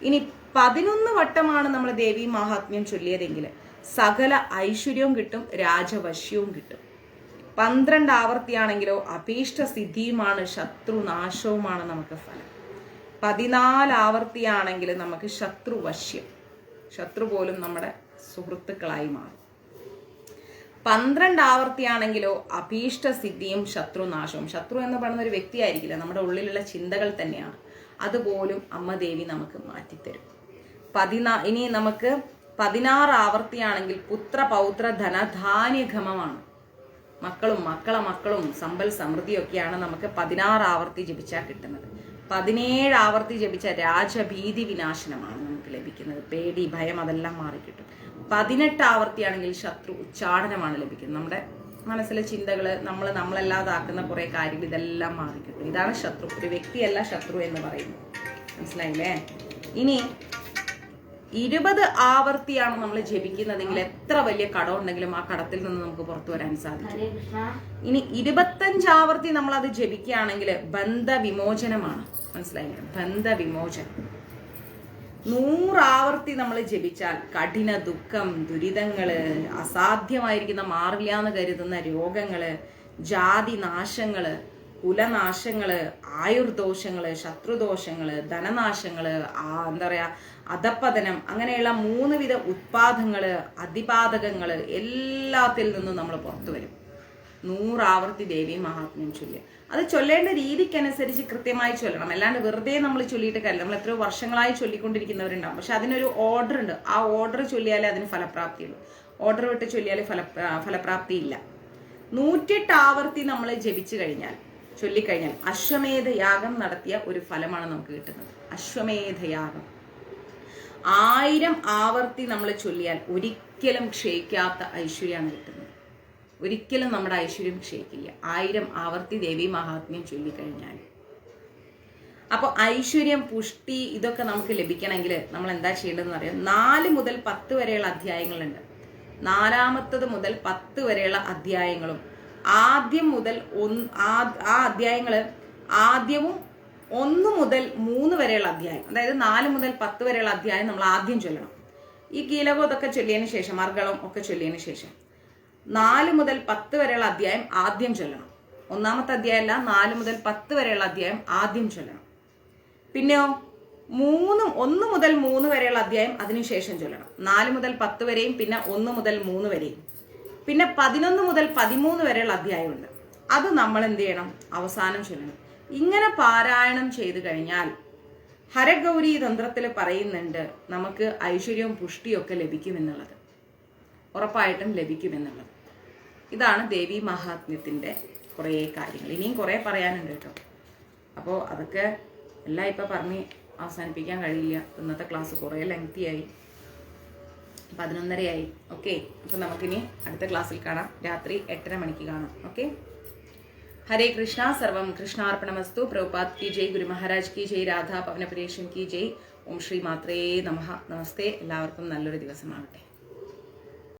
ഇനി 11 വട്ടമാണ് നമ്മൾ ദേവി മഹാത്മ്യം ചൊല്ലിയതെങ്കിൽ സകല ഐശ്വര്യവും കിട്ടും, രാജവശ്യവും കിട്ടും. 12 ആവർത്തിയാണെങ്കിലോ അഭീഷ്ട സിദ്ധിയുമാണ്, ശത്രുനാശവുമാണ് നമുക്ക് ഫലം. 14 ആവർത്തിയാണെങ്കിൽ നമുക്ക് ശത്രുവശ്യം, ശത്രു പോലും നമ്മുടെ സുഹൃത്തുക്കളായി മാറും. 12 ആവർത്തിയാണെങ്കിലോ അഭീഷ്ട സിദ്ധിയും ശത്രുനാശവും. ശത്രു എന്ന് പറയുന്ന ഒരു വ്യക്തിയായിരിക്കില്ല, നമ്മുടെ ഉള്ളിലുള്ള ചിന്തകൾ തന്നെയാണ്. അതുപോലും അമ്മ ദേവി നമുക്ക് മാറ്റിത്തരും. ഇനി നമുക്ക് 16 ആവർത്തിയാണെങ്കിൽ പുത്ര പൗത്ര ധനധാന്യഗമമാണ്. മക്കളും സമ്പൽ സമൃദ്ധിയൊക്കെയാണ് നമുക്ക് 16 ആവർത്തി ജപിച്ചാൽ കിട്ടുന്നത്. 17 ആവർത്തി ജപിച്ച രാജഭീതി വിനാശനമാണ് നമുക്ക് ലഭിക്കുന്നത്. പേടി, ഭയം അതെല്ലാം മാറിക്കിട്ടും. 18 ആവർത്തിയാണെങ്കിൽ ശത്രു ഉച്ചാടനമാണ് ലഭിക്കുന്നത്. നമ്മുടെ മനസ്സിലെ ചിന്തകള്, നമ്മളല്ലാതാക്കുന്ന കുറെ കാര്യങ്ങൾ, ഇതെല്ലാം മാറിക്കിട്ടും. ഇതാണ് ശത്രു. ഒരു വ്യക്തിയല്ല ശത്രു എന്ന് പറയുന്നത്, മനസ്സിലായില്ലേ? ഇനി 20 ആവർത്തിയാണ് നമ്മൾ ജപിക്കുന്നതെങ്കിൽ എത്ര വലിയ കടം ഉണ്ടെങ്കിലും ആ കടത്തിൽ നിന്ന് നമുക്ക് പുറത്തു വരാൻ സാധിക്കും. ഇനി 25 ആവർത്തി നമ്മൾ അത് ജപിക്കുകയാണെങ്കിൽ ബന്ധവിമോചനമാണ്, മനസ്സിലായില്ലേ? ബന്ധവിമോചനം. 100 ആവർത്തി നമ്മൾ ജപിച്ചാൽ കഠിന ദുഃഖം, ദുരിതങ്ങള്, അസാധ്യമായിരിക്കുന്ന മാറില്ല എന്ന് കരുതുന്ന രോഗങ്ങള്, ജാതി നാശങ്ങള്, കുലനാശങ്ങള്, ആയുർദോഷങ്ങള്, ശത്രുദോഷങ്ങള്, ധനനാശങ്ങള്, എന്താ പറയാ അധപ്പതനം, അങ്ങനെയുള്ള 3 വിധ ഉത്പാദങ്ങള്, അതിപാതകങ്ങള് എല്ലാത്തിൽ നിന്നും നമ്മൾ പുറത്തു വരും. 100 ആവർത്തി ദേവി മഹാത്മ്യം ചൊല്ലുക. അത് ചൊല്ലേണ്ട രീതിക്കനുസരിച്ച് കൃത്യമായി ചൊല്ലണം. അല്ലാണ്ട് വെറുതെ നമ്മൾ ചൊല്ലിയിട്ട് കാര്യമില്ല. നമ്മൾ എത്രയോ വർഷങ്ങളായി ചൊല്ലിക്കൊണ്ടിരിക്കുന്നവരുണ്ടാവും. പക്ഷെ അതിനൊരു ഓർഡർ ഉണ്ട്. ആ ഓർഡർ ചൊല്ലിയാലേ അതിന് ഫലപ്രാപ്തിയുള്ളൂ. ഓർഡർ വിട്ട് ചൊല്ലിയാൽ ഫലപ്രാപ്തി ഇല്ല. 108 ആവർത്തി നമ്മൾ ജപിച്ചു കഴിഞ്ഞാൽ, ചൊല്ലിക്കഴിഞ്ഞാൽ അശ്വമേധ യാഗം നടത്തിയ ഒരു ഫലമാണ് നമുക്ക് കിട്ടുന്നത്. അശ്വമേധ യാഗം 1000 ആവർത്തി നമ്മൾ ചൊല്ലിയാൽ ഒരിക്കലും ക്ഷയിക്കാത്ത ഐശ്വര്യമാണ് കിട്ടുന്നത്. ഒരിക്കലും നമ്മുടെ ഐശ്വര്യം ക്ഷയിക്കില്ല 1000 ആവർത്തി ദേവി മഹാത്മ്യം ചൊല്ലിക്കഴിഞ്ഞാൽ. അപ്പോൾ ഐശ്വര്യം, പുഷ്ടി ഇതൊക്കെ നമുക്ക് ലഭിക്കണമെങ്കിൽ നമ്മൾ എന്താ ചെയ്യേണ്ടതെന്ന് അറിയാം. 4 മുതൽ 10 വരെയുള്ള അധ്യായങ്ങളുണ്ട്. 4 മുതൽ 10 വരെയുള്ള അധ്യായങ്ങളും ആദ്യം മുതൽ ആ അധ്യായങ്ങൾ ആദ്യവും 1 മുതൽ 3 വരെയുള്ള അധ്യായം, അതായത് 4 മുതൽ 10 വരെയുള്ള അധ്യായം നമ്മൾ ആദ്യം ചൊല്ലണം. ഈ കീലകോതൊക്കെ ചൊല്ലിയതിന് ശേഷം, അർഗളം ഒക്കെ ചൊല്ലിയതിന് ശേഷം 4 മുതൽ 10 വരെയുള്ള അധ്യായം ആദ്യം ചൊല്ലണം. 1-ാമത്തെ അധ്യായമല്ല, 4 മുതൽ 10 വരെയുള്ള അധ്യായം ആദ്യം ചൊല്ലണം. പിന്നെയോ 1 മുതൽ 3 വരെയുള്ള അധ്യായം അതിനുശേഷം ചൊല്ലണം. 4 മുതൽ 10 വരെയും പിന്നെ 1 മുതൽ 3 വരെയും. പിന്നെ 11 മുതൽ 13 വരെയുള്ള അധ്യായമുണ്ട്. അത് നമ്മൾ എന്ത് ചെയ്യണം? അവസാനം ചൊല്ലണം. ഇങ്ങനെ പാരായണം ചെയ്തു കഴിഞ്ഞാൽ ഹരഗൗരി തന്ത്രത്തിൽ പറയുന്നുണ്ട് നമുക്ക് ഐശ്വര്യവും പുഷ്ടിയും ഒക്കെ ലഭിക്കുമെന്നുള്ളത്. ഉറപ്പായിട്ടും ലഭിക്കുമെന്നുള്ളത്. ഇതാണ് ദേവി മഹാത്മ്യത്തിൻ്റെ കുറേ കാര്യങ്ങൾ. ഇനിയും കുറേ പറയാനുണ്ട് കേട്ടോ. അപ്പോൾ അതൊക്കെ എല്ലാം ഇപ്പം പറഞ്ഞ് അവസാനിപ്പിക്കാൻ കഴിയില്ല. ഇന്നത്തെ ക്ലാസ് കുറേ ലെങ്തിയായി, 11:30 ആയി. ഓക്കെ, അപ്പോൾ നമുക്കിനി അടുത്ത ക്ലാസ്സിൽ കാണാം. രാത്രി 8:30 മണിക്ക് കാണാം. ഓക്കെ, ഹരേ കൃഷ്ണ. സർവം കൃഷ്ണാർപ്പണമസ്തു. പ്രഭുപാദ് കി ജയ്, ഗുരു മഹാരാജ് കി ജയ്, രാധാ പവനപുരേഷൻ കി ജയ്. ഓം ശ്രീ മാത്രേ നമഃ. നമസ്തേ. എല്ലാവർക്കും നല്ലൊരു ദിവസമാകട്ടെ.